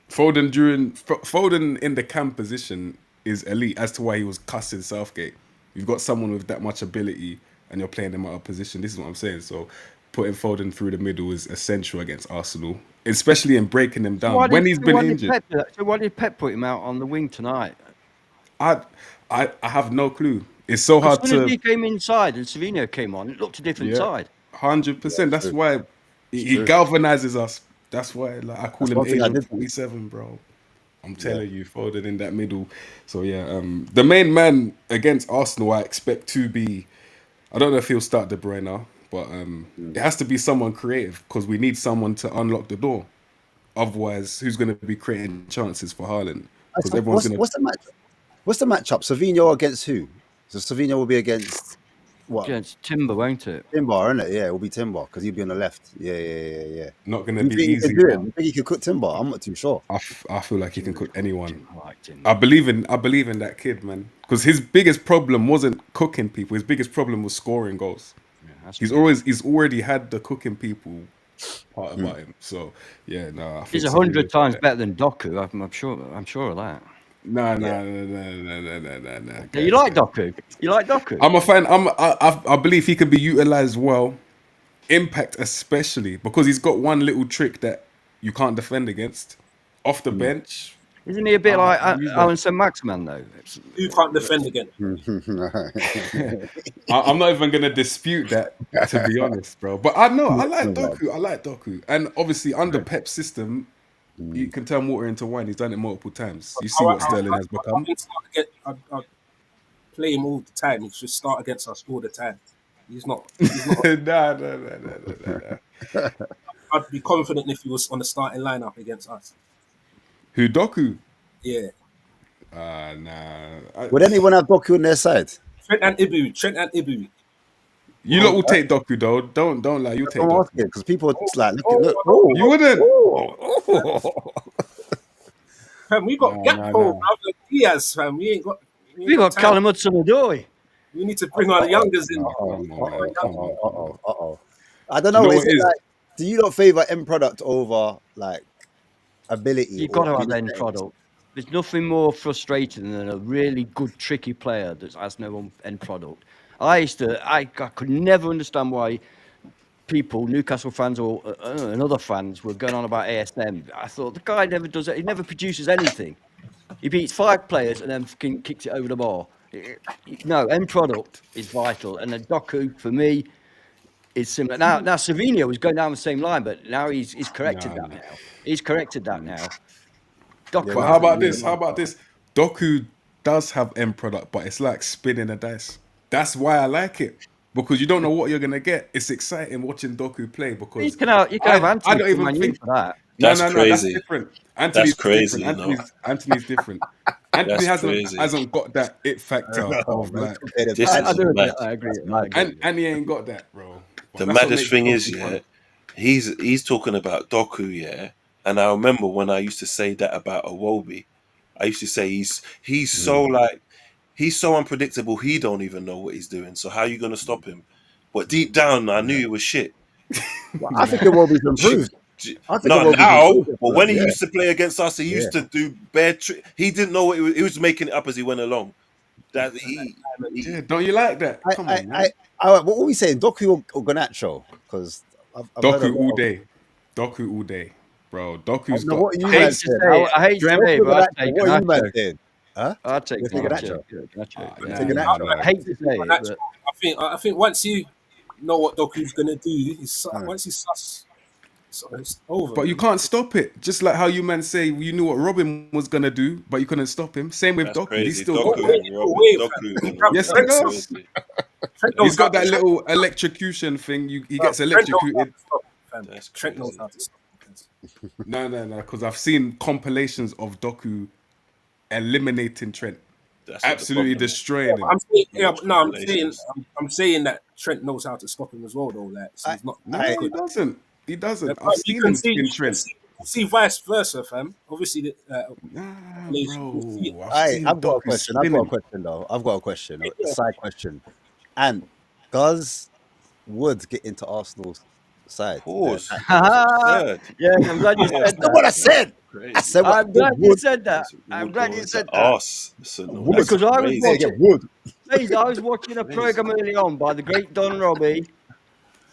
Foden in the cam position is elite as to why he was cussing Southgate. You've got someone with that much ability and you're playing him out of position. This is what I'm saying. So putting Foden through the middle is essential against Arsenal, especially in breaking them down when he's been injured. So why did Pep put him out on the wing tonight? I have no clue. It's so As hard soon as to he came inside and Savino came on, it looked a different side. 100%. That's true. why he true. galvanizes us. That's why I call That's him one thing I Agent did. 47, bro. I'm telling you, Foden in that middle. So yeah, the main man against Arsenal, I expect to be. I don't know if he'll start De Bruyne, but it has to be someone creative because we need someone to unlock the door. Otherwise, who's going to be creating chances for Haaland? Because everyone's going to. What's the match? What's the matchup? Savinho against who? So Savinho will be against what? Against Timber, won't it? Timber, isn't it? Yeah, it will be Timber because he'll be on the left. Yeah. Not going Do to you be think he easy, can do it? but You think he could cook Timber? I'm not too sure. I feel like he can cook anyone. I like Timber. I believe in that kid, man. Because his biggest problem wasn't cooking people. His biggest problem was scoring goals. Yeah, that's He's true. already had the cooking people part about him. So yeah, no, I think He's Sevilla 100 got times that. better than Doku. I'm sure of that. Nah, Yeah. Do you guys, like guys. Doku? You like Doku? I'm a fan. I believe he can be utilized well. Impact especially because he's got one little trick that you can't defend against. Off the bench, Isn't he a bit like use that. Alan Saint-Maximin though? Who can't defend again? I'm not even gonna dispute that, to be honest, bro. But I know I like Doku, and obviously under Pep's system, you can turn water into wine. He's done it multiple times. You see what Sterling has become. I'd play him all the time. He should start against us all the time. He's not. Nah. I'd be confident if he was on the starting lineup against us. Who Doku? Yeah. Nah. Would anyone have Doku on their side? Trent and Ibu. You lot will take Doku though. Don't lie. You take I'm Doku. asking because people are just like, look. Oh, You wouldn't. Fam, we got Gakpo, brother. Diaz, fam. We ain't We got time. Callum Hudson-Odoi. We need to bring our youngers in. I don't know. You know Is what it it is? like, do you not favor end product over like ability? You've or got to have finish end rates? product. There's nothing more frustrating than a really good, tricky player that has no end product. I could never understand why people, Newcastle fans or and other fans, were going on about ASM. I thought the guy never does it. He never produces anything. He beats 5 players and then fucking kicks it over the bar. No, end product is vital. And the Doku, for me, is similar. Now Savinho was going down the same line, but now he's corrected that now. He's corrected that now. Doku, But how about this? Doku does have end product, but it's like spinning a dice. That's why I like it. Because you don't know what you're gonna get. It's exciting watching Doku play because You can have Anthony I don't even Man U think for that. No, That's that's crazy. different. That's Anthony's crazy, different. you know. Anthony's different. Anthony That's crazy. hasn't got that it factor of like, This I is do. mad. I agree. and he ain't got that, bro. The That's what maddest makes thing Doku is, fun. he's talking about Doku, yeah. And I remember when I used to say that about Iwobi. I used to say he's so like he's so unpredictable. He don't even know what he's doing. So how are you gonna stop him? But deep down, I knew he was shit. Well, I think it will be improved. I think Not it will be now, improved. but when he Yeah. used to play against us, he used to do bare he didn't know what he was making it up as he went along. That Yeah, don't you like that? Come on, man. What were we saying? Doku or Garnacho? Because I've heard a Doku lot all of- day. Doku all day, bro. Doku's No, got. what are you I man hate to saying? say it. I hate to Doku say it, or but I'd Garnacho? take What are you man Garnacho. saying? Huh? I'd take You think Garnacho. Nah. I hate to say it, but I think once you know what Doku's gonna do, once he's sus, it's over. But you can't stop it. Just like how you man say you knew what Robin was gonna do, but you couldn't stop him. Same with that's Doku. crazy. He's still Doku, got that. Doku and Robin, Yes, he that's does. crazy. He's got that little electrocution thing. He gets electrocuted. That's Trent knows crazy. how to stop. No. Because I've seen compilations of Doku eliminating Trent, That's what the absolutely problem is. destroying him. I'm saying that Trent knows how to stop him as well, though. Like, so he's not. No, he doesn't. He doesn't. I've You seen can him see, spin Trent. see vice versa, fam. Obviously, Nah, see it. bro. I've seen I've got a Doku question. I've got a question though. I've got a question. A side question. And does Wood get into Arsenal's side? Pause. yeah, I'm glad you said That's that. what I said. I said what I'm glad you Wood. said that. I'm Would glad go you into said that. arse. Wood. Because I was crazy. watching. Wood. Please, I was watching a program early on by the great Don Robbie,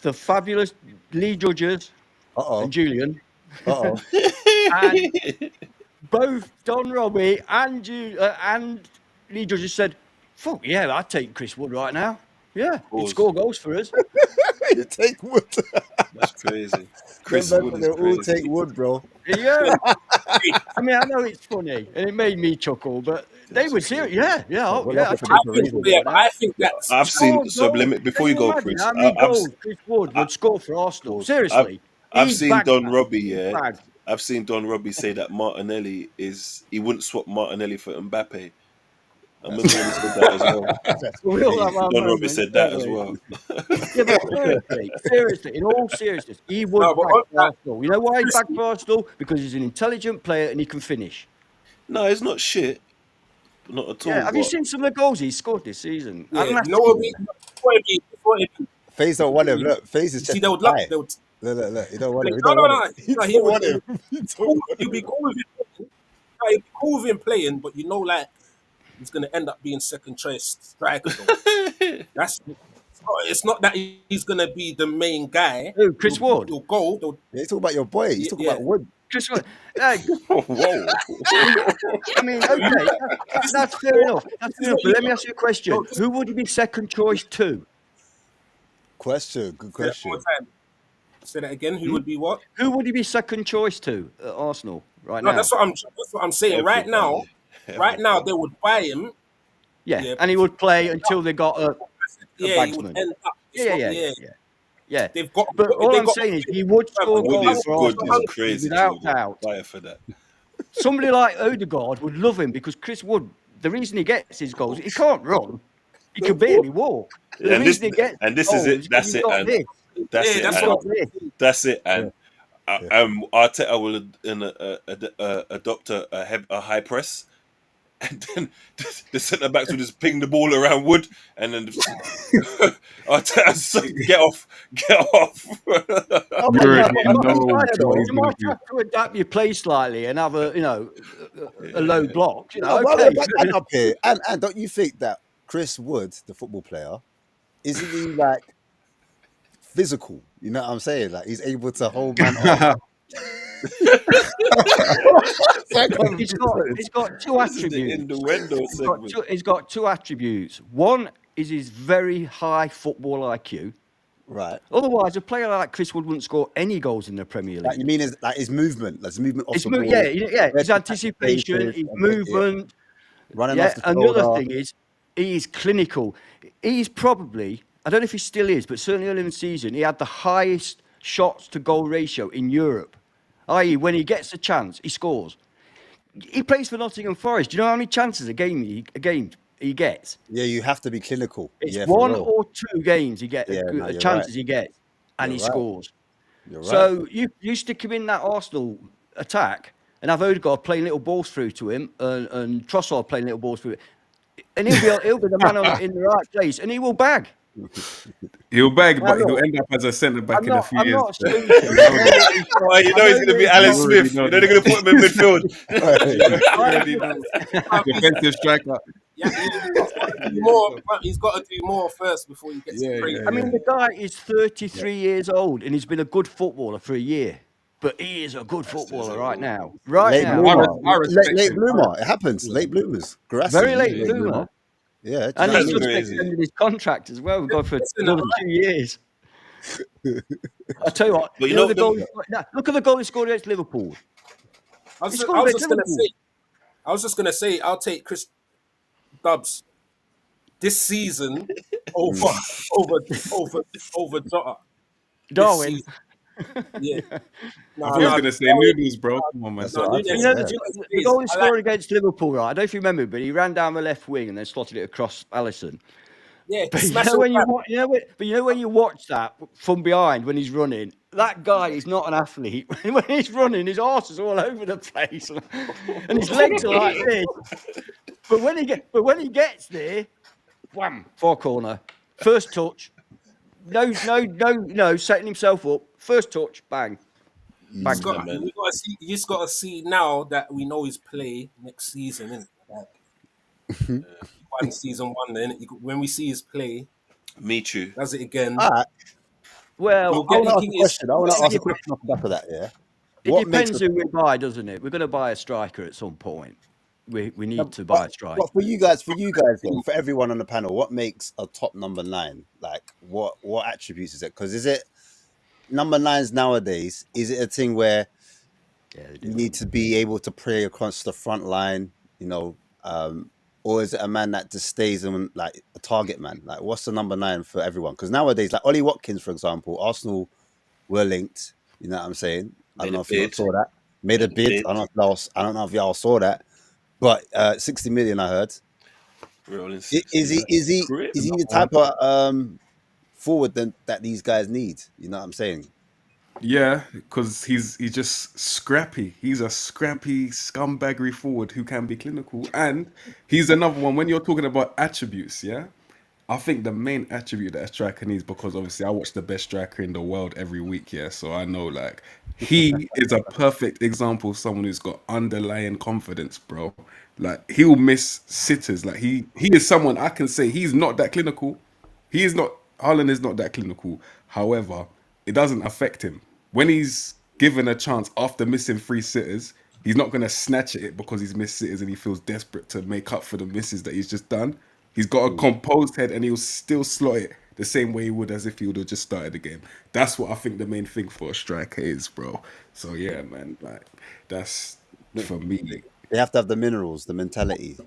the fabulous Lee Judges, and Julian. And both Don Robbie and Lee Judges said, "Fuck yeah, I'd take Chris Wood right now. Yeah, he'd Pause. score goals for us." You take Wood. That's crazy. Chris Chris Wood Wood is all crazy. take Wood, bro. Yeah. I mean, I know it's funny, and it made me chuckle, but they were serious. Yeah. We're Yeah, looking for different reasons. I think that's. I've seen goals. sublimit before you Can go, imagine Chris. how many I've goals Chris Wood would score for Arsenal? Pause. Seriously, I've He's seen bagged Don that. Robbie. He's Yeah, bagged. I've seen Don Robbie say that Martinelli he wouldn't swap Martinelli for Mbappe. I remember when he said that as well. We all have our Don Robbie moments, said that don't as we? well. Yeah, but seriously, in all seriousness, he would No, but back on that- Arsenal. You know why he backed Arsenal? Because he's an intelligent player and he can finish. No, it's not shit. Not at all. Yeah, have you but- seen some of the goals he's scored this season? Yeah, And that's you know what? Before it be, FaZe don't want him. Look, FaZe is see, just they would love. high. Look. You don't want him. You No, don't no, want no. him. You No, he don't would. want him. You don't want You'd be him. cool with him. No, he'd be cool with him playing, but you know, like he's gonna end up being second choice striker though. That's it's not that he's gonna be the main guy. Who, Chris Wood? He'll go. He'll, Yeah, he's talking about your boy. He's talking yeah. about Wood. Chris Wood. Whoa. I mean, okay, that's fair enough. That's fair enough. But let me ask you a question: No, who would you be second choice to? Question. Good Say that question. one more time. Say that again. Who would be what? Who would you be second choice to at Arsenal right No, now? that's what I'm saying. Right now, they would buy him. Yeah, and he would play until they got a Yeah, he would bagsman. end up. Yeah. They've got. But all they I'm got- saying is he would score Wood goals is for good. Arsenal Is crazy. without doubt. Fire for that. Somebody like Odegaard would love him because Chris Wood, the reason he gets his goals, he can't run. He can barely walk. The And this reason he gets is goals it. is That's he's it. got And this. that's Yeah, it. that's and what- That's it. And Arteta will adopt a high press, and then the centre backs will just ping the ball around Wood, and then Arteta get off. You already know what he's You gonna might do. have to adapt your play slightly and have a low block. You know, No, okay. back and up here. And don't you think that Chris Wood, the football player, isn't he like physical? You know what I'm saying? Like he's able to hold man off. He's got two This is the attributes. innuendo segment. He's got two attributes. One is his very high football IQ. Right. Otherwise, a player like Chris Wood wouldn't score any goals in the Premier League. Like you mean his movement, like his movement off His the mo- ball. yeah, his anticipation, his movement. Running Yeah, off the and the other shoulder. thing is, he is clinical. He's probably, I don't know if he still is, but certainly early in the season, he had the highest shots to goal ratio in Europe. I.e., when he gets a chance, he scores. He plays for Nottingham Forest. Do you know how many chances a game he gets? Yeah, you have to be clinical. It's yeah, for one real. or two games he gets, Yeah, no, you're chances right. he gets, and You're he right. scores. You're right. So you stick him in that Arsenal attack and have Odegaard playing little balls through to him and Trossard playing little balls through, and he'll be the man in the right place, and he will bag. He'll bag, Now, but look, he'll end up as a centre back in a few I'm years. not stupid. Oh, you know he's going to be Alan Smith. You know they're going to put him in midfield. You already know. Defensive striker. Yeah, he's got to do more first before he gets crazy. I mean, the guy is 33 years old and he's been a good footballer for a year. But he is a good footballer right now. Late bloomer. I respect Late him. bloomer. It happens. Late bloomers. Grassi, Very late bloomer. Yeah. And That's he's just crazy. extended his contract as well. We've gone for Listen, another 2 years. I tell you what, But you know the goal. Look at the goal he scored against Liverpool. I was He just scored against gonna say, I'll take Chris Dubs this season over Jota. Darwin. Yeah. No, I thought he was going to say noodles, bro. Come on, man. No, You know, the goal he scored against Liverpool, right? I don't know if you remember, but he ran down the left wing and then slotted it across Alisson. yeah, But smash when it you watch that from behind when he's running, that guy is not an athlete. When he's running, his arse is all over the place, and his legs are like this. But when he gets there, wham, far corner, first touch, no, setting himself up, first touch, bang, bang. You just got to see now that we know his play next season. Innit? Like, season one, then when we see his play, Me too. does it again. All right. Well, I want to ask a question off the back of that, yeah? it What depends makes who we buy, doesn't it? We're going to buy a striker at some point. We need to buy a striker. But for you guys, then, for everyone on the panel, what makes a top number 9? Like, what attributes is it? Because is it number 9s nowadays? Is it a thing where you need to be able to play across the front line, or is it a man that just stays in like a target man? Like, what's the number 9 for everyone? Because nowadays, like Ollie Watkins, for example, Arsenal were linked. You know what I'm saying? I don't know if you saw that. Made a bid. I don't know if y'all saw that. But 60 million, I heard. Is he the type of forward that these guys need? You know what I'm saying? Yeah, because he's just scrappy. He's a scrappy scumbaggery forward who can be clinical. And he's another one, when you're talking about attributes, yeah? I think the main attribute that a striker needs, because obviously I watch the best striker in the world every week, yeah. So I know like he is a perfect example of someone who's got underlying confidence, bro. Like he'll miss sitters. Like he is someone I can say he's not that clinical. He is not. Haaland is not that clinical. However, it doesn't affect him when he's given a chance after missing 3 sitters. He's not going to snatch at it because he's missed sitters and he feels desperate to make up for the misses that he's just done. He's got a composed head and he'll still slot it the same way he would as if he would have just started the game. That's what I think the main thing for a striker is, bro. So yeah, man, like that's for me. They have to have the minerals, the mentality.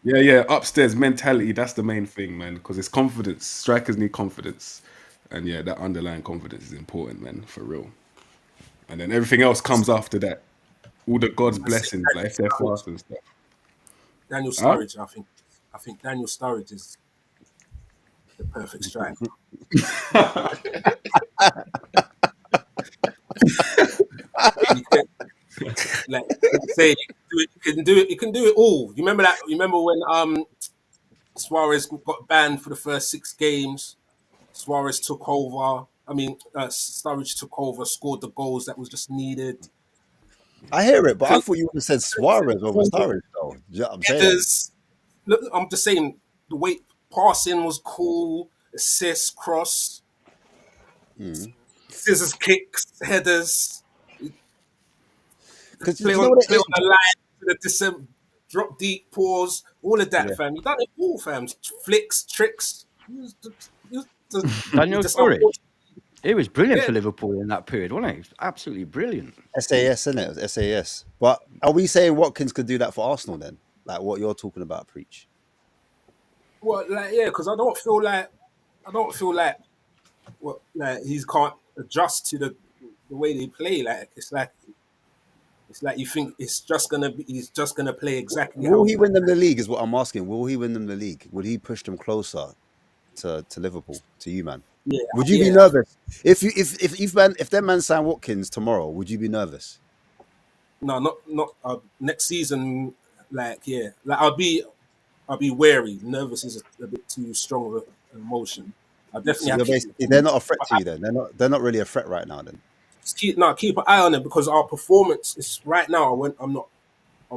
Yeah, upstairs mentality. That's the main thing, man. Because it's confidence. Strikers need confidence, and yeah, that underlying confidence is important, man, for real. And then everything else comes after that. All the God's blessings, like if they're fast and stuff. Daniel Huh? Sturridge, I think Daniel Sturridge is the perfect striker. You can, like say, you can do it. You can do it all. You remember that? You remember when Suarez got banned for the first 6 games? Suarez took over. I mean, Sturridge took over, scored the goals that was just needed. I hear it, but I thought you would have said Suarez over Sturridge, though. You know what I'm saying? Look, I'm just saying the way passing was cool, assists, cross, scissors, kicks, headers, Because play you know on what it is? the line, the drop deep, pause, all of that, Yeah. fam. You done it all, fam. Flicks, tricks. Daniel just Sturridge. He was brilliant Yeah. for Liverpool in that period, wasn't he? He was absolutely brilliant. SAS, isn't it? It was SAS. But are we saying Watkins could do that for Arsenal then? Like what you're talking about, Preach? Well, like yeah, because I don't feel like like he can't adjust to the way they play. Like it's like you think he's just gonna play exactly how Will he win them the league? Is what I'm asking. Will he win them the league? Would he push them closer to Liverpool? To you, man? Yeah, Would you be nervous if that man signed Watkins tomorrow? Would you be nervous? No, not next season. Like yeah, like I'll be wary. Nervous is a bit too strong of an emotion. I definitely have to They're not a threat to you then. They're not really a threat right now then. keep an eye on them because our performance is right now. I'm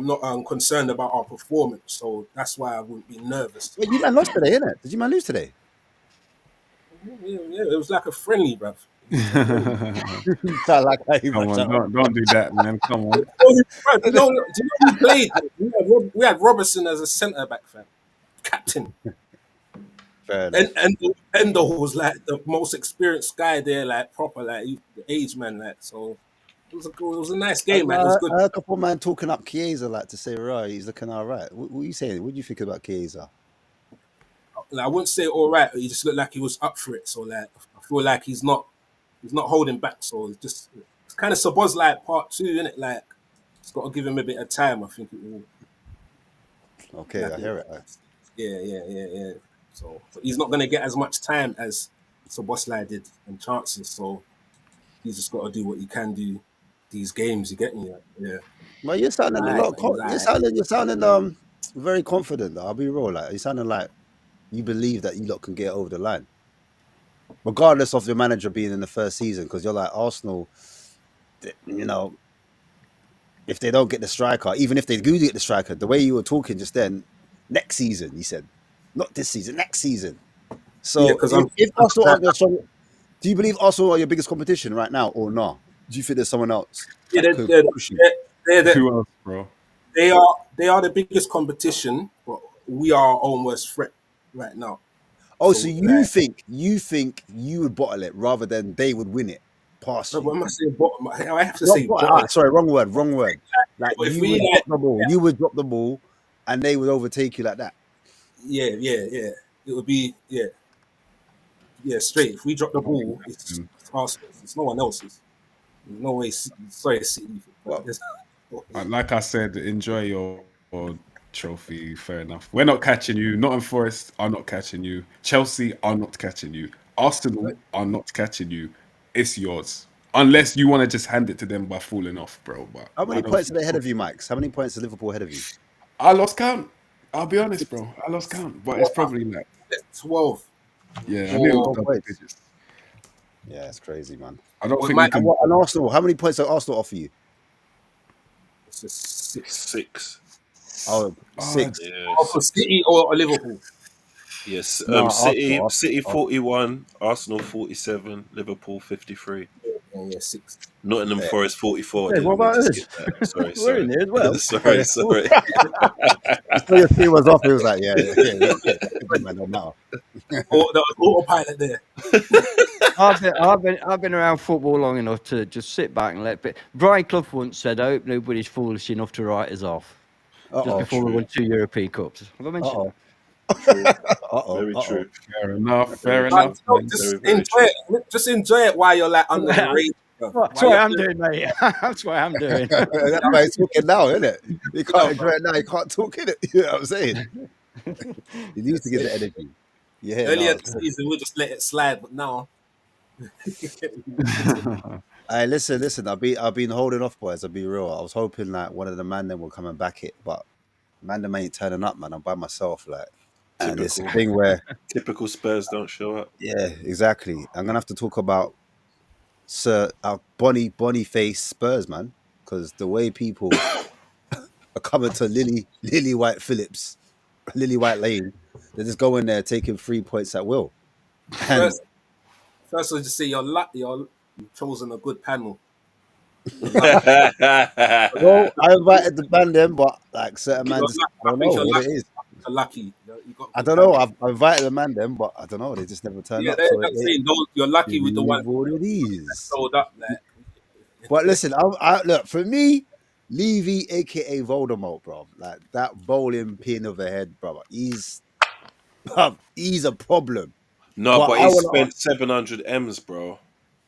not concerned about our performance, so that's why I wouldn't be nervous. Wait, you man lost today, innit? Did you man lose today? Yeah, it was like a friendly, bruv. Sound like Come on, don't do that, man. Come on. Do you know who played? We had Robertson as a centre back, fam, captain. Fair enough. And Endo was like the most experienced guy there, like proper, like the age man, like so. It was a nice game, man. It was good. I heard a couple of man talking up Chiesa, like to say, right, he's looking all right. What are you saying? What do you think about Chiesa? Like, I wouldn't say all right, but he just looked like he was up for it. So like, I feel like he's not holding back. So it's kind of Saboz's like part 2, isn't it? Like, it's got to give him a bit of time. I think it will. Okay, I hear it. Yeah. So but he's not going to get as much time as Szoboszlai did and chances. So he's just got to do what he can do these games. You get me? Yeah. Well, you're sounding a lot. You're sounding very confident. Though. I'll be real. Like you're sounding like you believe that you lot can get over the line, regardless of your manager being in the first season. Because you're like Arsenal. You know, if they don't get the striker, even if they do get the striker, the way you were talking just then, next season, you said, not this season, next season. So Yeah, if Arsenal aren't your strong, do you believe Arsenal are your biggest competition right now or not? Do you think there's someone else? Yeah, that could push you? Who else, bro? They are the biggest competition, but we are our own worst threat right now. Oh, so you think you would bottle it rather than they would win it past you? But am I saying bottom? I have to say bottom. Sorry, wrong word. Like But if you we would like- drop the ball, you would drop the ball, and they would overtake you like that. Yeah. It would be straight. If we drop the ball, it's Arsenal. It's no one else's. There's no way. Sorry, City. Like I said, enjoy your trophy. Fair enough. We're not catching you. Nottingham Forest are not catching you. Chelsea are not catching you. Arsenal are not catching you. It's yours. Unless you want to just hand it to them by falling off, bro. But How many points are they ahead of you, Mike? How many points is Liverpool ahead of you? I lost count. I'll be honest, bro. I lost count. But it's probably like 12. Yeah, I knew it was Four double points. digits. Yeah, it's crazy, man. I don't Well, think my- we And can. what? And Arsenal? How many points did Arsenal offer you? It's a 6. 6. Oh, 6. Yeah, Oh, for 6. City or Liverpool? Yes. No, City Arsenal. 41, Arsenal 47, Liverpool 53. Yeah, 6. Nottingham Yeah. Forest 44. Hey, what Didn't mean about to us? skip that. Sorry, We're in there as well. sorry, sorry. You saw your team was off. He was like, yeah. Man, don't matter. Or there was autopilot there. I've been around football long enough to just sit back and let. Brian Clough once said, "I hope nobody's foolish enough to write us off." Just Uh-oh. before we won 2 European Cups. Have I mentioned Uh-oh. True. Uh-oh. Very Uh-oh. true. Fair enough. Very Fair true. enough. Man. Just Very enjoy it. Just enjoy it while you're like under the that? radar. That's what I'm doing, mate. That's what I'm doing. That's why he's talking now, isn't it? You can't enjoy it now. You can't talk in it. You know what I'm saying? He needs to get the energy. Yeah. Earlier No. this season, we'll just let it slide, but now. Hey, listen. I've been holding off, boys. I'll be real. I was hoping like one of the man them will come and back it, but man them ain't turning up, man. I'm by myself, like. And it's a Typical. thing where, Typical Spurs don't show up. yeah, exactly. I'm gonna have to talk about our Bonnie face Spurs, man, because the way people are coming to Lily White Phillips, Lily White Lane, they're just going there taking 3 points at will. And First, I'll just say you've chosen a good panel. well, I invited the band them, but like certain man, just, I I don't think know you're what it is. lucky. You got I good don't know. panel. I've invited the man them, but I don't know. They just never turn Yeah, up. they're So not saying those. You're lucky it with the is ones what it that is. sold up. Like, But listen, I look for me, Levy, aka Voldemort, bro. Like that bowling pin of a head, bro. He's a problem. No, But but I he want to spent 700 M's, bro.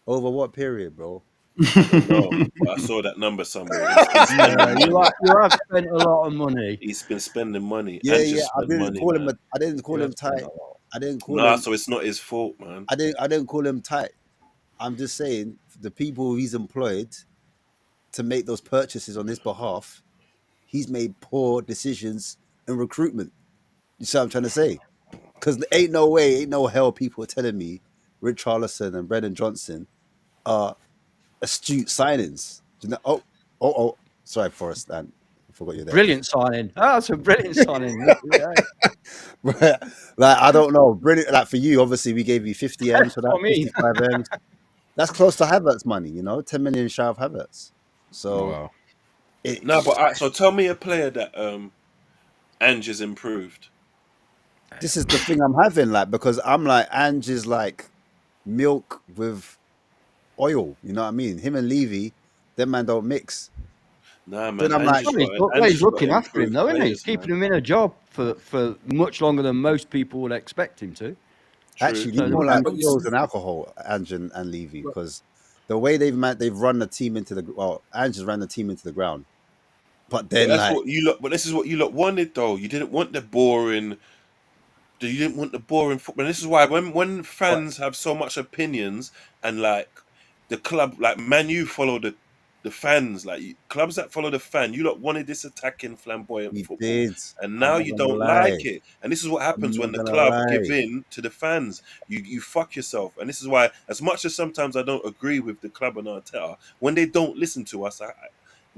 over what period, bro? I don't know, but I saw that number somewhere. He's been spending You money. have spent a lot of money. He's been spending money. Yeah, And yeah. just spend money, man. I didn't call You him have spent tight. a lot. I didn't call Nah, him. so it's not his fault, man. I didn't call him tight. I'm just saying the people he's employed to make those purchases on his behalf, he's made poor decisions in recruitment. You see what I'm trying to say? Because ain't no hell people are telling me Rich Charlison and Brendan Johnson are astute signings. Do you know? Oh, sorry, Forrest, I forgot you're there. Brilliant signing. Oh, that's a brilliant signing. Yeah. Like, I don't know. Brilliant. Like for you, obviously, we gave you 50 M's for That's what that, I mean. 55 M's. That's close to Havertz money, 10 million shy of Havertz. So Wow. No, but so tell me a player that Ange has improved. this is the thing I'm having, like, because I'm like, Ange is like milk with oil. You know what I mean? Him and Levy, them man don't mix. Nah, Then man, I'm like, He's Ange's got looking to after him, improve though, isn't he? players, He's keeping man. him in a job for much longer than most people would expect him to. actually, So he's more like but you Rose and alcohol, Ange and Levy, because the way they've run the team into Ange has ran the team into the ground. But But then, that's like, what you look. But this is what you lot wanted, though. You didn't want the boring. You didn't want the boring football. And this is why when fans have so much opinions and like the club, like Man U follow the fans, like clubs that follow the fan. You lot wanted this attacking, flamboyant he football, did. and I'm now not you gonna don't lie. like it. And this is what I'm happens not when the gonna club give lie. in to the fans. You fuck yourself. And this is why, as much as sometimes I don't agree with the club and Arteta, when they don't listen to us,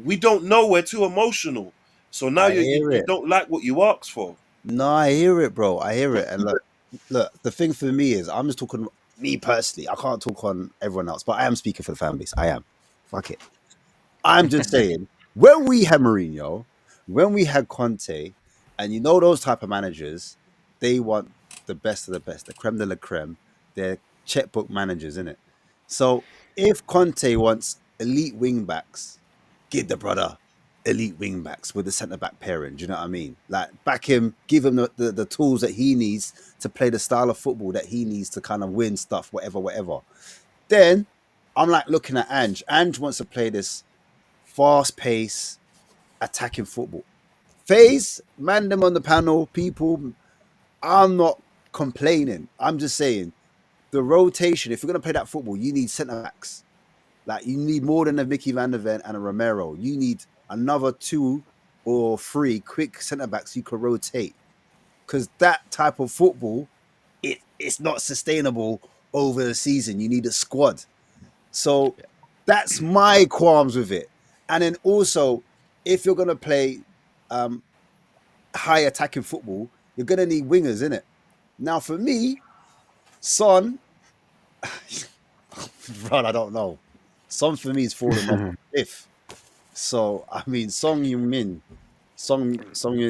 we don't know. We're too emotional. So now I you hear you it. don't like what you asked for. No, I hear it, bro. I hear it. And look, the thing for me is I'm just talking me personally. I can't talk on everyone else, but I am speaking for the fan base. I am. Fuck it. I'm just saying, when we had Mourinho, when we had Conte, and those type of managers, they want the best of the best, the creme de la creme. They're checkbook managers, innit? So if Conte wants elite wing backs, give the brother elite wing backs with the centre back pairing. Do you know what I mean? Like back him, give him the tools that he needs to play the style of football that he needs to kind of win stuff, whatever. Then I'm like looking at Ange. Ange wants to play this fast pace attacking football. Phase, man, them on the panel, people. I'm not complaining. I'm just saying the rotation. If you're gonna play that football, you need centre backs. Like you need more than a Mickey Van der Ven and a Romero. You need another 2 or 3 quick centre backs you could rotate. Because that type of football, it it's not sustainable over the season. You need a squad. So that's my qualms with it. And then also, if you're gonna play high attacking football, you're gonna need wingers, innit? Now, for me, Son, Run, I don't know. Son for me is falling off a cliff. So I mean, Song Heung-min,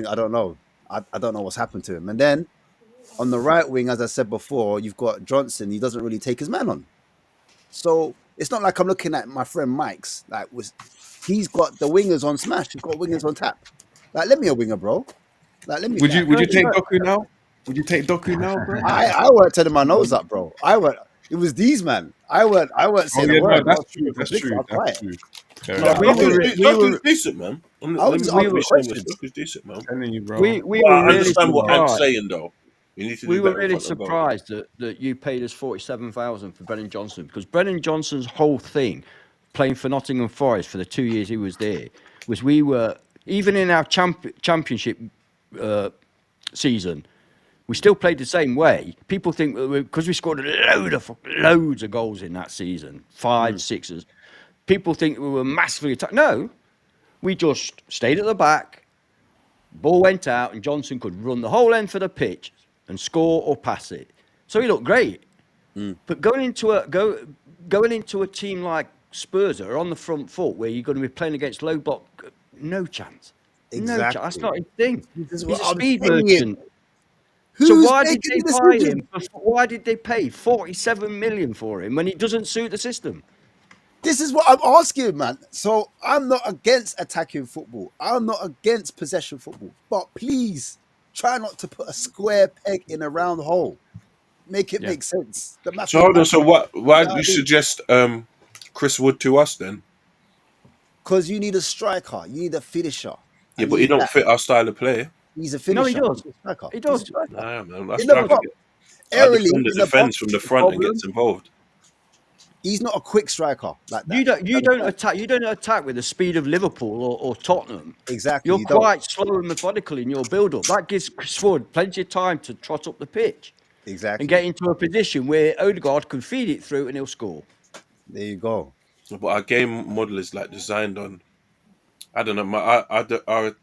I don't know. I don't know what's happened to him. And then on the right wing, as I said before, you've got Johnson. He doesn't really take his man on. So it's not like I'm looking at my friend Mike's. Like, he's got the wingers on smash. He's got wingers on tap. Like, let me a winger, bro. Like, let me. Would you take Doku now? Would you take Doku now, bro? I weren't turning my nose up, bro. It was these man. I weren't saying a word. That's true. That's true. That's true. No, Doku's decent, man. Doku's decent, man. I'm telling you, bro. I understand what I'm saying, though. We were really surprised that you paid us 47,000 for Brennan Johnson, because Brennan Johnson's whole thing, playing for Nottingham Forest for the 2 years he was there, was we were, even in our championship season, we still played the same way. People think because we scored loads of goals in that season, 5, 6s. People think we were massively attacked. No, we just stayed at the back. Ball went out, and Johnson could run the whole length of the pitch and score or pass it. So he looked great. But going into a team like Spurs that are on the front foot, where you're going to be playing against low block, no chance. Exactly. No chance. That's not his thing. He's a I'm speed saying. merchant. So why did they buy him? Why did they pay 47 million for him when it doesn't suit the system? This is what I'm asking, man. So I'm not against attacking football. I'm not against possession football. But please try not to put a square peg in a round hole. Make it make sense. So hold on. So why do you suggest Chris Wood to us then? Because you need a striker. You need a finisher. Yeah, but he don't fit our style of play. He's a finisher. No, he does. He does. Nah, man. Our defense from the front and gets involved. He's not a quick striker like that. You don't attack with the speed of Liverpool or Tottenham. Exactly. You're quite slow and methodical in your build-up. That gives Chris Wood plenty of time to trot up the pitch. Exactly. And get into a position where Odegaard can feed it through and he'll score. There you go. But our game model is like designed on, I don't know,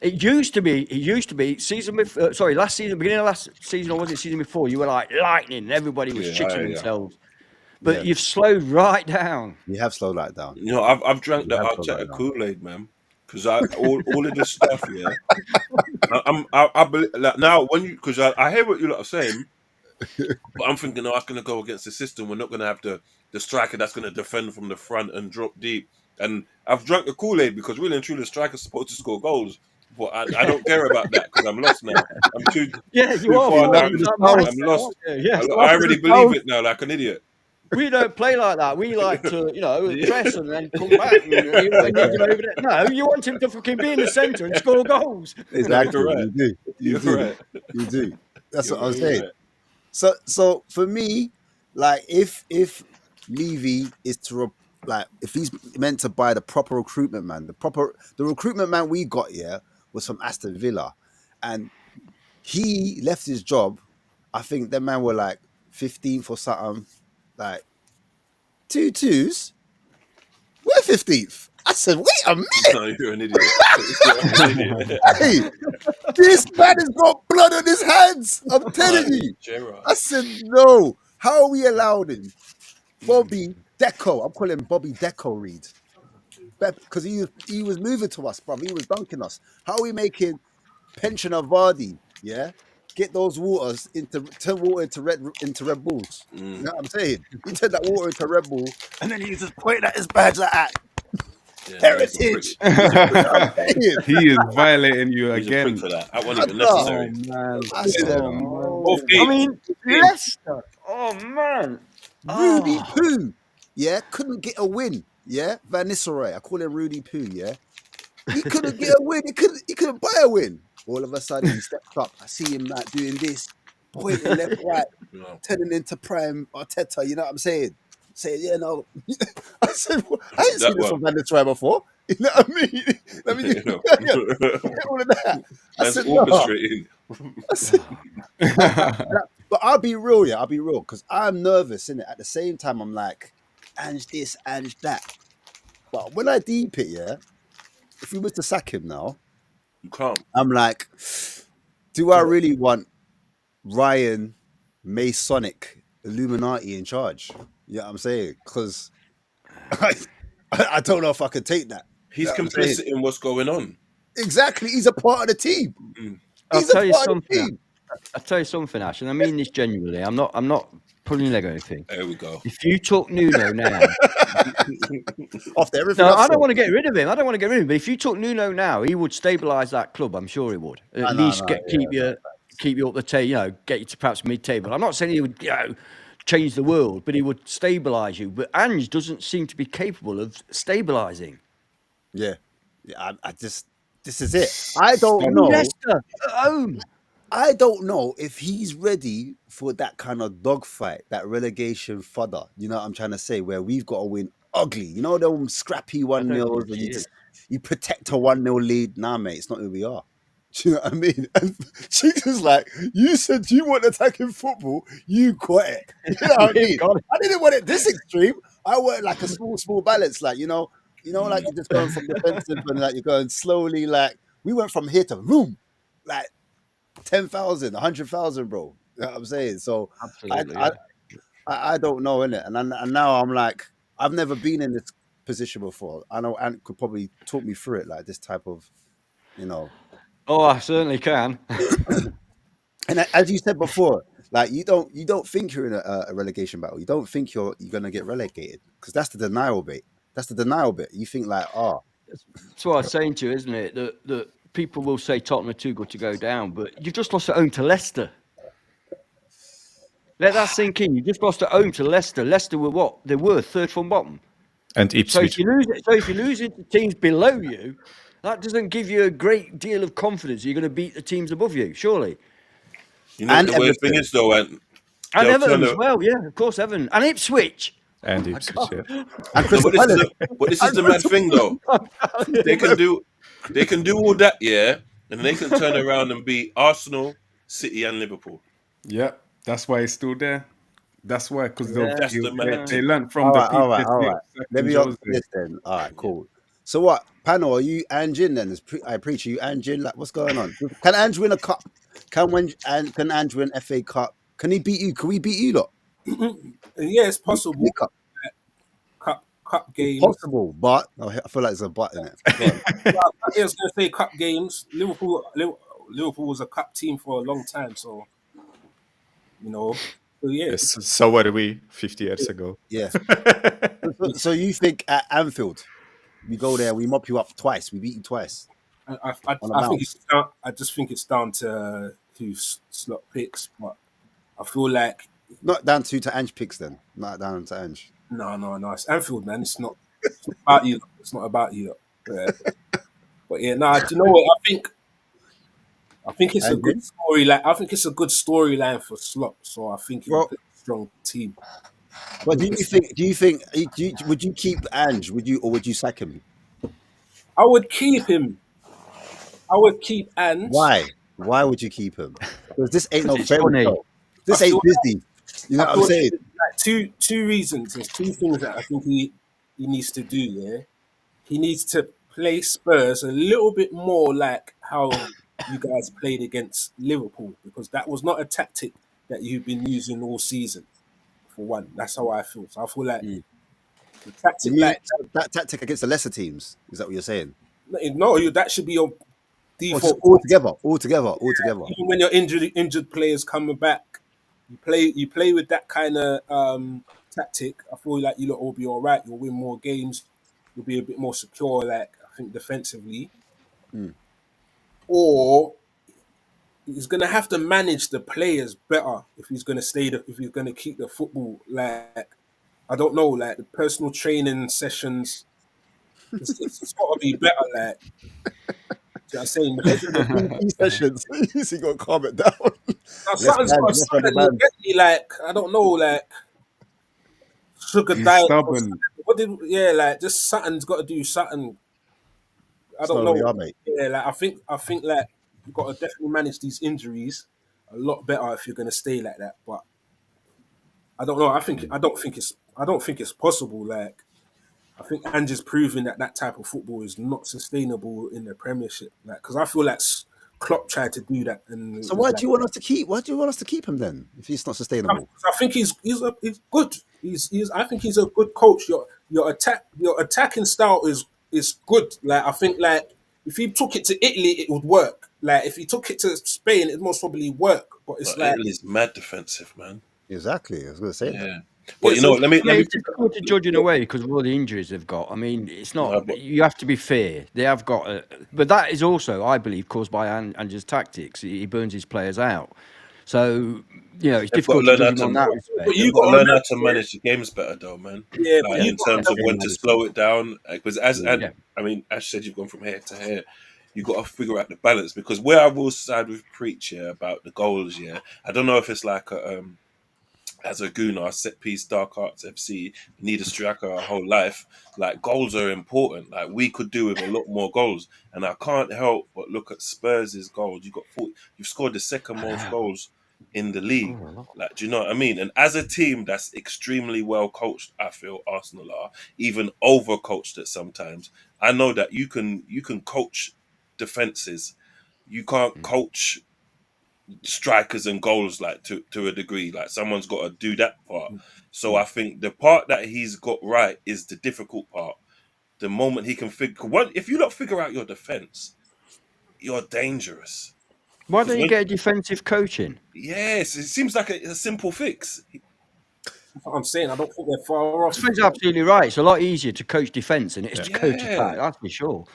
It used to be last season, beginning of last season, or was it season before? You were like lightning, and everybody was shitting themselves. But you've slowed right down. You have slowed right down. You know, I've drank the Arteta Kool-Aid, man, because all of this stuff, I believe like, now because I hear what you lot are saying, but I'm thinking, I'm going to go against the system. We're not going to have the striker that's going to defend from the front and drop deep. And I've drunk the Kool-Aid because really and truly the striker's supposed to score goals. But I don't care about that because I'm lost now. I'm too far down. I'm lost. Yeah. I already believe it now, like an idiot. We don't play like that. We like to, press and then come back. No, you want him to fucking be in the centre and score goals. Exactly. Right. You do. That's what I was saying. Right. So for me, like if Levy is to if he's meant to buy the proper recruitment man, the recruitment man we got was from Aston Villa, and he left his job. I think that man were like 15th or something. Like 2 2s. We're 15th. I said, wait a minute. No, you're an idiot. Hey, this man has got blood on his hands. I'm telling you. Gerard. I said, no. How are we allowed him? Bobby Deco. I'm calling him Bobby Deco Reed. Because he was moving to us, bruv. He was dunking us. How are we making Pensioner Vardy, get those waters turn water into Red Bulls? You know what I'm saying? He turned that water into Red Bull, and then he just pointed at his badge like that. Heritage. He is violating you again. For that. That wasn't even necessary. I mean, Leicester. Oh man. Rudy Poo. Couldn't get a win. Van Nistelrooy. I call him Rudy Poo. He couldn't get a win. He couldn't buy a win. All of a sudden, he stepped up. I see him like doing this, pointing left, right, turning into prime Arteta. You know what I'm saying? Saying, I said, I ain't seen this from Van Nistelrooy before. You know what I mean? Let me get all of that. I That's said, orchestrating. But I'll be real, yeah. I'll be real because I'm nervous, innit? At the same time, I'm like, Ange this, Ange that. But when I deep it, yeah, if we were to sack him now, You can't. I'm like, do I really want Ryan Masonic Illuminati in charge? You know what I'm saying? Because I don't know if I could take that. You He's know what I'm saying? complicit in what's going on. Exactly. He's a part of the team. Mm. I'll He's a tell you part of the something. team. I'll tell you something, Ash, and I mean this genuinely. I'm not pulling your leg or anything. There we go. If you took Nuno now, After everything no, I've I said. don't want to get rid of him. I don't want to get rid of him. But if you took Nuno now, he would stabilise that club. I'm sure he would. At least keep you up the table. Get you to perhaps mid-table. I'm not saying he would, change the world, but he would stabilise you. But Ange doesn't seem to be capable of stabilising. Yeah. I just, this is it. I don't know. Leicester at home. I don't know if he's ready for that kind of dogfight, that relegation fodder. You know what I'm trying to say? Where we've got to win ugly. You know, them scrappy 1-0s where you protect a 1-0 lead. Nah, mate, it's not who we are. Do you know what I mean? And Cheeks was like, you said you want attacking football, you got it. You know what I mean? I didn't want it this extreme. I want like a small balance, like, like you're just going from defensive and like you're going slowly, like we went from here to room, like 10,000, 100,000, bro. You know what I'm saying? So Absolutely, I don't know, innit? And now I'm like, I've never been in this position before. I know Ant could probably talk me through it, like this type of, Oh, I certainly can. And as you said before, like you don't think you're in a relegation battle. You don't think you're gonna get relegated because that's the denial bit. That's the denial bit. You think like, That's what I was saying to you, isn't it? That people will say Tottenham are too good to go down, but you've just lost at home to Leicester. Let that sink in. You just lost at home to Leicester. Leicester were what? They were third from bottom. And So Ipswich. if you lose it to teams below you, that doesn't give you a great deal of confidence you're going to beat the teams above you, surely. You know And what the weird thing Everton. is though, And Everton as well, yeah, of course, Everton. And Ipswich. And Ipswich, yeah. And Crystal this Palace. is the mad thing though. They can do all that, yeah, and they can turn around and beat Arsenal, City, and Liverpool. Yeah, that's why it's still there. That's why, because That's the mad they thing. learned from All the right, people. all right. Let me ask this then. All right, cool. So what, panel? Are you Ange then? I preach. Are you Ange? Like, what's going on? Can Ange win a cup? Can Ange win FA Cup? Can he beat you? Can we beat you lot? Yeah, it's possible. Cup games. Possible, but I feel like there's a but in it. I was going to say cup games. Liverpool was a cup team for a long time, so So yeah. Yes, so were we 50 years ago. Yeah. So you think at Anfield, we go there, we mop you up twice, we beat you twice? I think I just think it's down to who slot picks, but I feel like not down to Ange picks then, not down to Ange. No, it's Anfield, man. It's not about you. It's not about you. But yeah, do you know what? I think it's a good storyline. I think it's a good storyline for Slot. So I think it's a strong team. But would you keep Ange? Would you sack him? I would keep him. I would keep Ange. Why? Why would you keep him? Because this ain't no fairy tale. This ain't Disney. You know what I'm saying? Like two reasons. There's two things that I think he needs to do. Yeah, he needs to play Spurs a little bit more like how you guys played against Liverpool, because that was not a tactic that you've been using all season. For one, that's how I feel. So I feel like the tactic, that tactic against the lesser teams. Is that what you're saying? No, that should be your default. All together. Even when your injured players coming back, you play with that kind of tactic. I feel like you lot will be all right. You'll win more games. You'll be a bit more secure, like I think defensively. Or he's gonna have to manage the players better if he's gonna if he's gonna keep the football. Like I don't know, like the personal training sessions. It's got to be better. Like I'm saying, sessions. You got to calm it down. Something's got to get me. Like I don't know, like sugar diet. Stubborn. Like just something's got to do something. I don't know. Yeah, like I think like you've got to definitely manage these injuries. a lot better if you're going to stay like that. But I don't know. I don't think it's possible. Like, I think Ange's proving that that type of football is not sustainable in the Premiership. Like, because I feel like Klopp tried to do that, and So it was why like, do you want us to keep? Why do you want us to keep him then if he's not sustainable? I think he's good. I think he's a good coach. Your attacking style is good. Like, I think, like, if he took it to Italy, it would work. Like, if he took it to Spain, it most probably work. But it's But like, Italy's mad defensive, man. Exactly. I was going to say that. Yeah. yeah, But you so know what? Let I mean, me it's difficult to judge in a way because of all the injuries they've got. I mean, it's No, not. but You have to be fair. They have got, but that is also, I believe, caused by Ange's tactics. He burns his players out. So it's they've got to difficult to learn judge how him on to. that but respect. They've you got got to to learn how remember, to manage the games better, though, man. yeah. But Like Yeah, you in got to terms of definitely when to manage slow it down, because Yeah. I mean, Ash said you've gone from here to here. You got to figure out the balance because where I will side with Preach about the goals. Yeah, I don't know if it's like as a gooner, set piece, Dark Arts FC, need a striker our whole life. Like goals are important. Like we could do with a lot more goals, and I can't help but look at Spurs' goals. You got 40, you've scored the second most goals in the league. Score a lot. Like, do you know what I mean? And as a team that's extremely well coached, I feel Arsenal are even over coached at sometimes. I know that you can coach defenses. You can't coach strikers and goals like to a degree. Like someone's got to do that part. So I think the part that he's got right is the difficult part. The moment he can figure one, if you don't figure out your defense, you're dangerous. Why Because don't you when get a defensive coach in? yes, it seems like a simple fix. That's what I'm saying. I don't think they're far off. Sven's absolutely right. It's a lot easier to coach defence than it is to coach Yeah, attack. That's for sure.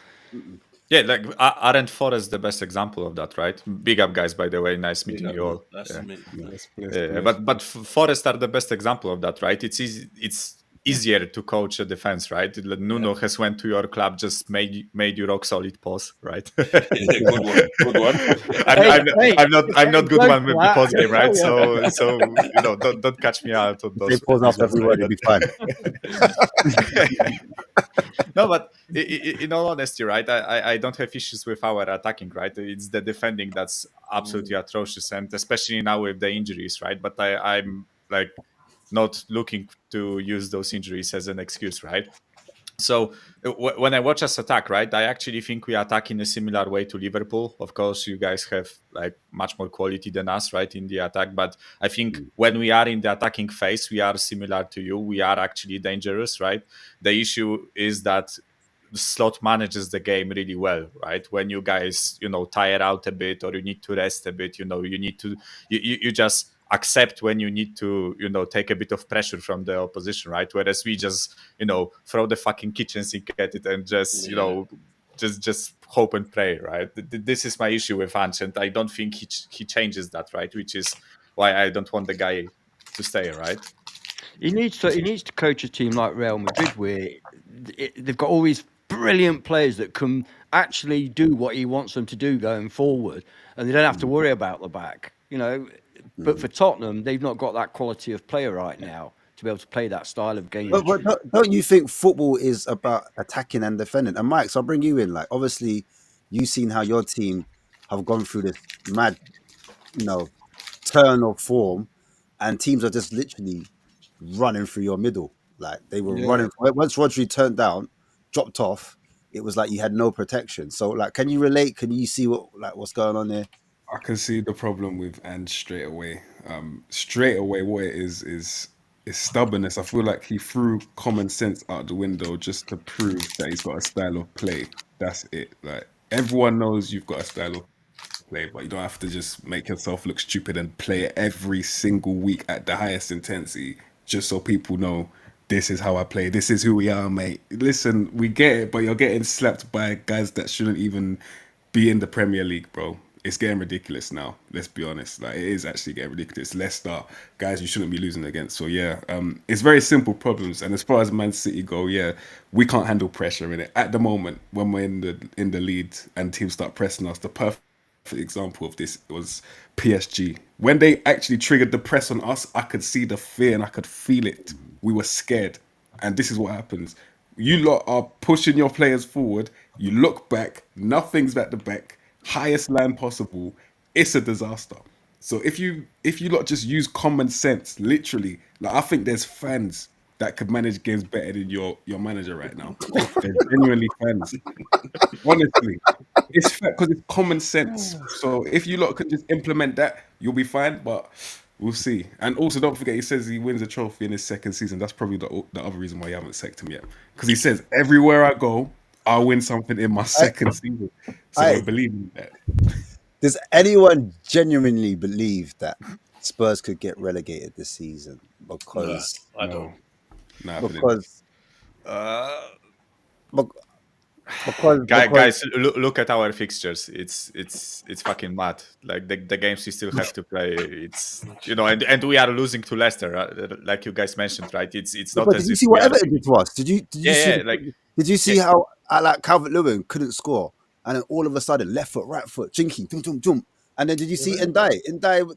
Yeah, like aren't Forest the best example of that, right? Big up, guys. By the way, nice meeting you all. that's Yeah. me. Yes, But Forest are the best example of that, right? It's easy. It's easier to coach a defense, right? Nuno has went to your club, just made you rock solid pause, right? Yeah, good one, good one. I'm not good close one to with the that. post game, right? Oh, yeah. So don't catch me out on They those pause after episodes, every word, right? it'll be fine. No, but in all honesty, right? I don't have issues with our attacking, right? It's the defending that's absolutely atrocious, and especially now with the injuries, right? But I'm like not looking to use those injuries as an excuse, right? So when I watch us attack, right, I actually think we attack in a similar way to Liverpool. Of course, you guys have like much more quality than us, right, in the attack. But I think when we are in the attacking phase, we are similar to you. We are actually dangerous, right? The issue is that Slot manages the game really well, right? When you guys, tire out a bit or you need to rest a bit, you need to, you just accept when you need to, take a bit of pressure from the opposition, right? Whereas we just, throw the fucking kitchen sink at it and just, Yeah. just hope and pray, right? This is my issue with Ange, and I don't think he changes that, right? Which is why I don't want the guy to stay, right? He needs to coach a team like Real Madrid where they've got all these brilliant players that can actually do what he wants them to do going forward, and they don't have to worry about the back. But for Tottenham, they've not got that quality of player right now to be able to play that style of game. But don't you think football is about attacking and defending? And Mike, so I'll bring you in. Like, obviously, you've seen how your team have gone through this mad, turn of form, and teams are just literally running through your middle. Like they were running. Once Rodri turned down, dropped off, it was like you had no protection. So, like, can you relate? Can you see what's going on there? I can see the problem with Ange straight away. Straight away, what it is stubbornness. I feel like he threw common sense out the window just to prove that he's got a style of play. That's it. Like everyone knows you've got a style of play, but you don't have to just make yourself look stupid and play every single week at the highest intensity just so people know this is how I play. This is who we are, mate. Listen, we get it, but you're getting slapped by guys that shouldn't even be in the Premier League, bro. It's getting ridiculous now. Let's be honest. Like it is actually getting ridiculous. Leicester, guys, you shouldn't be losing against. So yeah, it's very simple problems. And as far as Man City go, yeah, we can't handle pressure in it at the moment when we're in the lead and teams start pressing us. The perfect example of this was PSG. When they actually triggered the press on us, I could see the fear and I could feel it. We were scared. And this is what happens. You lot are pushing your players forward. You look back, nothing's at the back, highest line possible. It's a disaster. So if you lot just use common sense, literally, like I think there's fans that could manage games better than your manager right now. There's genuinely fans. Honestly, it's because it's common sense. So if you lot could just implement that, you'll be fine. But we'll see. And also, don't forget, he says he wins a trophy in his second season. That's probably the other reason why you haven't sacked him yet. Because he says everywhere I go, I'll win something in my second season. So Aye. I believe in that. Does anyone genuinely believe that Spurs could get relegated this season? Because I don't. Nah, because Uh, because guys, look at our fixtures. It's fucking mad. Like the games we still have to play. It's and we are losing to Leicester, like you guys mentioned, right? It's not But as did you if see we what are. Everton did to us? Did you Yeah, see? like Did you see how like Calvert-Lewin couldn't score, and then all of a sudden left foot, right foot, jinky, dum dum dum, and then did you see Ndai? Ndai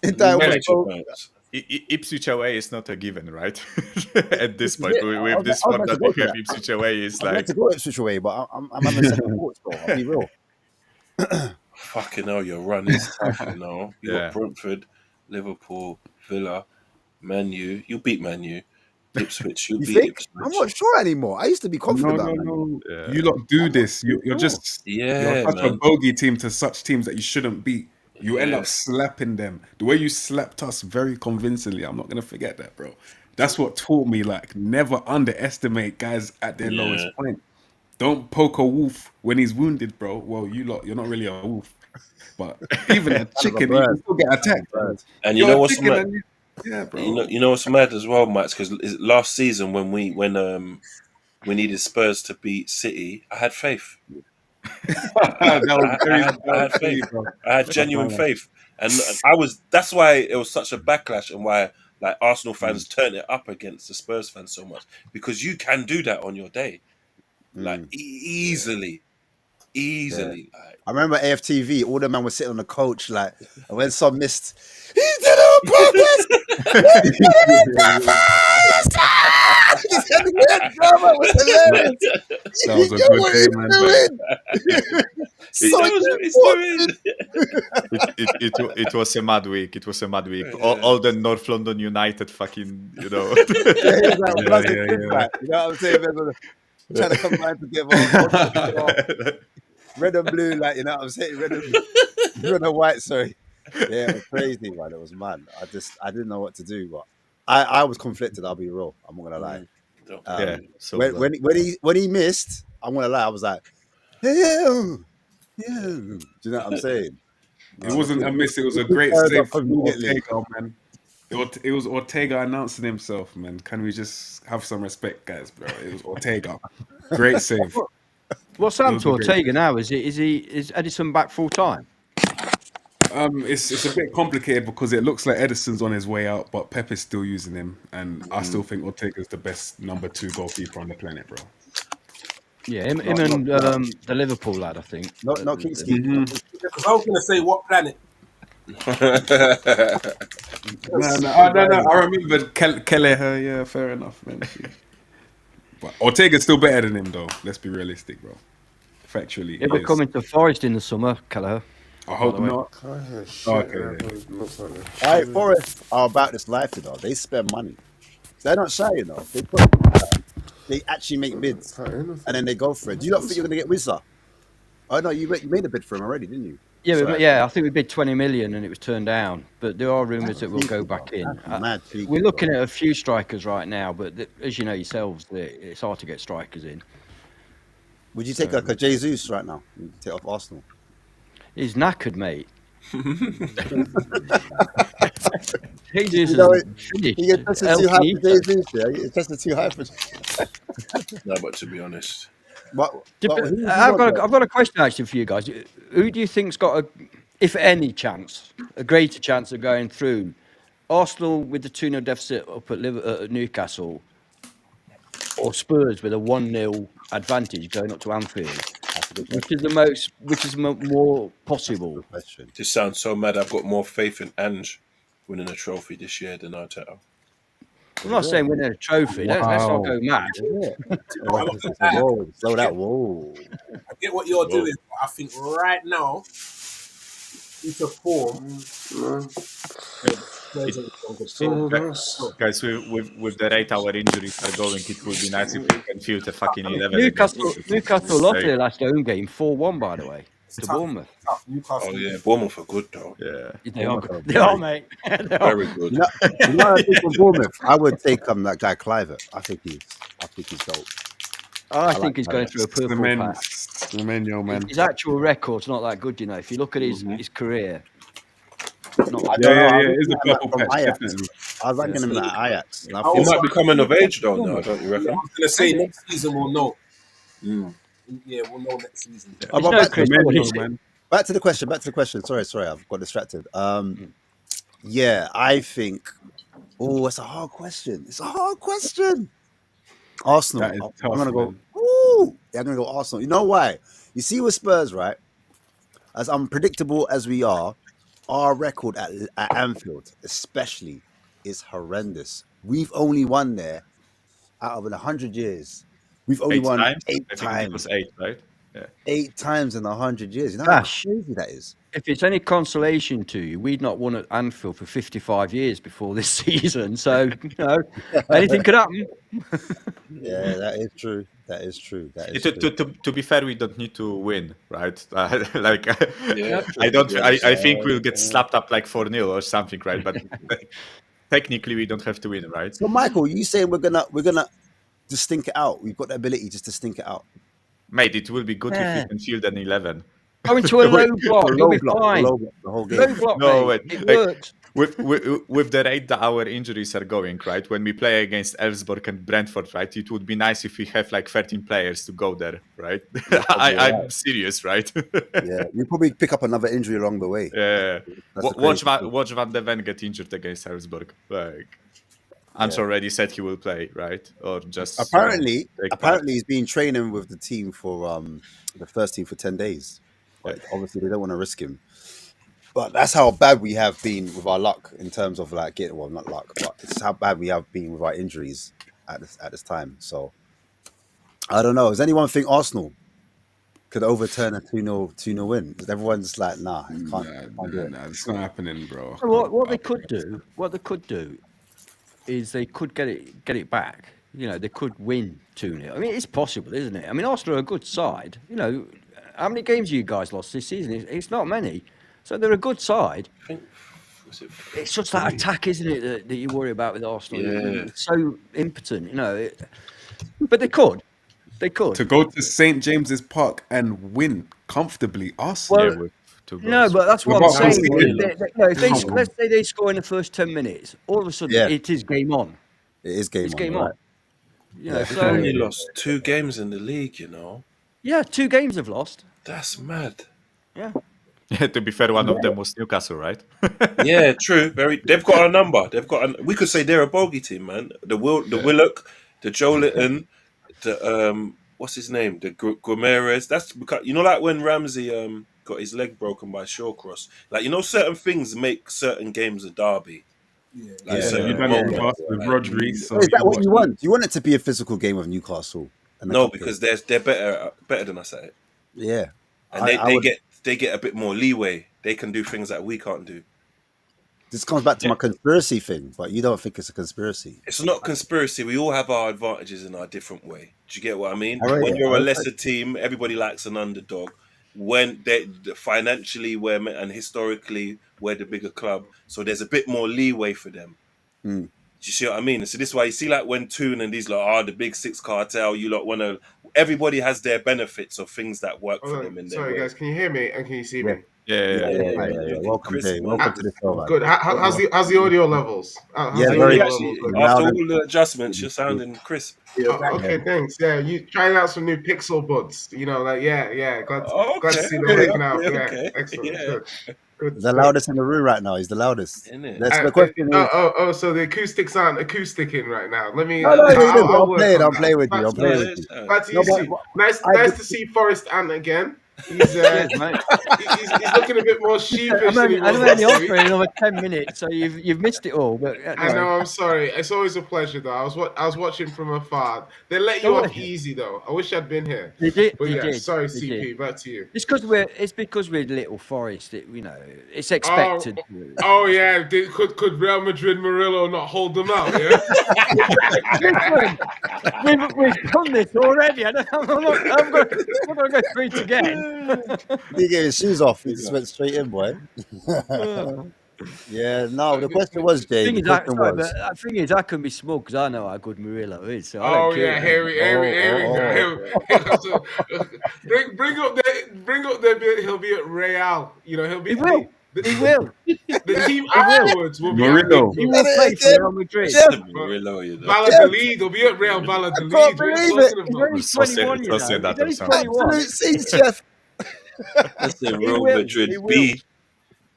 Major was points. Ipswich away is not a given, right? At this point, with this form that we have, Ipswich away is I'd like like to go Ipswich away, but I'm having second thoughts, bro. I'll be real. Fucking hell, your run is tough, you know. You Yeah. got Brentford, Liverpool, Villa, Man U. You beat Man U. Ipswich, you You beat think? Ipswich. I'm not sure anymore. I used to be confident about Man U. No. You lot do this. You're just Yeah, such a man. bogey team to such teams that you shouldn't beat. You end Yeah. up slapping them. The way you slapped us very convincingly, I'm not gonna forget that, bro. That's what taught me, like, never underestimate guys at their lowest point. Don't poke a wolf when he's wounded, bro. Well, you're not really a wolf. But even a chicken, you can still get attacked, bro. And you You're know a what's chicken mad? and yeah, bro. You know what's mad as well, Max? Because last season when we needed Spurs to beat City, I had faith. That was very I had faith. silly, bro. I had genuine faith, and that's why it was such a backlash, and why like Arsenal fans turned it up against the Spurs fans so much, because you can do that on your day, like easily. Like, I remember AFTV, all the men were sitting on the coach, like, and when some missed, he did it on purpose! He did it on purpose! He said the word drama was hilarious. That was a good day, man. It was a mad week. It was a mad week. All the North London United fucking, You know what I'm saying? Trying to combine together. Red and blue, like, you know what I'm saying? Red and white, sorry. Yeah, it was crazy, man. It was mad. I didn't know what to do, but I was conflicted, I'll be real. I'm not gonna lie. When he missed, I'm gonna lie, I was like, yeah. Do you know what I'm saying? It wasn't a miss, it was a great save from Ortega, man. It was Ortega announcing himself, man. Can we just have some respect, guys, bro? It was Ortega. Great save. What's happened to Ortega now? Is Edison back full time? It's a bit complicated because it looks like Edison's on his way out, but Pep is still using him, and I still think Ortega's the best number 2 goalkeeper on the planet, bro. Yeah, him and the Liverpool lad, I think. Not Kingsley. Because I was going to say, what planet? No. I remember Kelleher. Yeah, fair enough, man. But Ortega's still better than him, though. Let's be realistic, bro. Factually, He'll be coming to Forest in the summer, Kelleher. I hope not. Okay. All right, Forest are about this life, you know. They spend money. They're not shy, you know. They actually make bids, and then they go for it. Do you not think you're going to get Wizza? Oh no, you made a bid for him already, didn't you? Yeah, I think we bid 20 million and it was turned down. But there are rumours that we'll go back in. We're looking at a few strikers right now, but as you know yourselves, it's hard to get strikers in. Would you take like a Jesus right now? Take off Arsenal. He's knackered, mate. Jesus He gets tested too high for Jesus. Yeah, he gets tested too high for. No, but to be honest, I've got a question actually for you guys. Who do you think's got if any chance, a greater chance of going through? Arsenal with the 2-0 deficit up at Newcastle, or Spurs with a 1-0 advantage going up to Anfield? Which is more possible? This sounds so mad. I've got more faith in Ange winning a trophy this year than Arteta. I'm not saying winning a trophy. Let's not go mad. Slow that. Whoa. I get what you're doing, but I think right now, It's a form. No. Spurs ain't on good Still form. hold us. So, Guys, with the rate our injuries are going, it would be nice if we can field a fucking 11 Newcastle lost Like, their last home game 4-1, by the way, it's to tough. Bournemouth. Tough. Newcastle. Oh yeah, Bournemouth are good though. yeah. They are Bournemouth good. are They are, very- mate. They are. Very good. You know what I think of Bournemouth? I would take that guy Clivert. I think he's dope. I I think like he's going through a purple Semenyo, patch. Semenyo, man. His actual record's not that good, you know. If you look at his career, not I that don't know. I Yeah, was it's a looking at him, purple from patch, Ajax. definitely. I was ranking him at Ajax. And I I feel He also- might be coming of age though now, don't you I reckon? was gonna say next season we'll know. Mm. Yeah, we'll know next season. Oh, It's but no back, Chris Semenyo, Wallace. man. back to the question. Sorry, I've got distracted. Yeah, I think. Oh, it's a hard question. Arsenal. That is I'm tough, gonna go. man. Ooh, yeah, I'm gonna go Arsenal. You know why? You see with Spurs, right? As unpredictable as we are, our record at Anfield, especially, is horrendous. We've only won there out of 100 years. We've only 8 won times? 8 I think it was times. 8, right? Yeah. 8 times in 100 years. You know how Dash. crazy that is. If it's any consolation to you, we'd not won at Anfield for 55 years before this season. So, you know, anything could happen. Yeah, that is true. That is true. To be fair, we don't need to win, right? Like, Yeah, I think we'll get slapped up like 4-0 or something, right? But technically, we don't have to win, right? So, Michael, you saying we're gonna just stink it out? We've got the ability just to stink it out. Mate, it will be good if Yeah. we can field an 11. Go into a low block, The you'll low be block, fine. the whole game. Low block, No, mate. wait, It like- works. With the rate that our injuries are going, right? When we play against Elfsborg and Brentford, right? It would be nice if we have like 13 players to go there, right? I'm serious, right? Yeah, you probably pick up another injury along the way. Yeah. That's the Watch crazy thing. Van de Ven get injured against Elfsborg. Like, Ange already said he will play, right? Or just Apparently, take part. he's been training with the team for the first team for 10 days. But obviously, they don't want to risk him. But that's how bad we have been with our luck in terms of like getting, well, not luck, but it's how bad we have been with our injuries at this time. So I don't know. Does anyone think Arsenal could overturn a 2-0 win? Because everyone's like, nah, you can't do it. Nah, it's not happening, bro. What they could do is they could get it back. You know, they could win 2-0. I mean, it's possible, isn't it? I mean, Arsenal are a good side. You know, how many games you guys lost this season? It's not many. So they're a good side. It's just that attack, isn't it, that you worry about with Arsenal? Yeah. It's so impotent, you know. But they could. To go to St. James's Park and win comfortably, Arsenal. Well, Yeah, with 2 goals. No, but that's what I'm Without saying. conceding. If let's say they score in the first 10 minutes, all of a sudden it is game on. It is game It's on. game right? on. You know, Yeah. We've so only lost 2 games in the league, you know. yeah, 2 games have lost. That's mad. Yeah. Yeah, to be fair, one of them was Newcastle, right? Yeah, true. They've got a number. We could say they're a bogey team, man. The Willock, the Joe Litton, the what's his name? The Guimarães. That's because, you know, like when Ramsey got his leg broken by Shawcross. Like, you know, certain things make certain games a derby. Yeah. Like Yeah, certain you've done it in the moments, past with like, Rodri. So Is that you what watch you want? You want it to be a physical game of Newcastle? and a No, cup game? because they're better than us at it, Yeah. and they get a bit more leeway. They can do things that we can't do. This comes back to my conspiracy thing, but you don't think it's a conspiracy. It's not conspiracy. We all have our advantages in our different way. Do you get what I mean? I read When it. you're I a read lesser team, everybody likes an underdog. When they financially and historically we're the bigger club, so there's a bit more leeway for them. Mm. Do you see what I mean? So this is why you see, like, when Toon and these like, the big 6 cartel, you lot want to. Everybody has their benefits of things that work for them in their Sorry, way. guys, can you hear me and can you see me? Yeah. Yeah. Welcome, Chris, Dave. man. Welcome to the show, man. Good. How's the audio levels? How's Yeah, the very audio Actually, levels? after loud all the adjustments, you're sounding crisp. Okay, thanks. Yeah, you trying out some new Pixel buds. You know, like yeah. Glad to see them Okay, working out. okay. Yeah, excellent. Yeah. Good. He's the loudest in the room right now. He's the loudest. Isn't it? The question is. So the acoustics aren't acousticing right now. Let me. No, I'll I'm work playing. on I'm that. playing with you. I'm That's playing nice. with you. Glad to No, see. but Nice to see Forrest Ant again. He's Cheers, mate. he's looking a bit more sheepish than he was I'm last only week. offering another 10 minutes, so you've missed it all. But I know. I'm sorry. It's always a pleasure, though. I was watching from afar. They let you Oh, off easy, though. I wish I'd been here. They did. But They yeah, did. sorry, They CP. did. Back to you. It's because we're Little Forest. It's expected. Oh yeah. Could Real Madrid Murillo not hold them out? Yeah. Listen, we've done this already. I'm not going to go through it again. He get his shoes off. He just went straight in, boy. Yeah, no, the question was, Jay. Thing The is, I, question sorry, was. but the thing is, I can be small because I know how good Murillo is. So I Oh don't care. yeah, here we go. Bring up the he'll be at Real. You know, he'll be. He will. He will. The team afterwards will be at Murillo. He will play for Real Madrid. Jeff, Murillo, you know. Valladolid. He'll be at Real Valladolid. can't What are believe you it. talking He's about? only So 21 years say old. that He's only himself. 21. absolute scenes, Jeff. That's the He Real will, Madrid he will. B.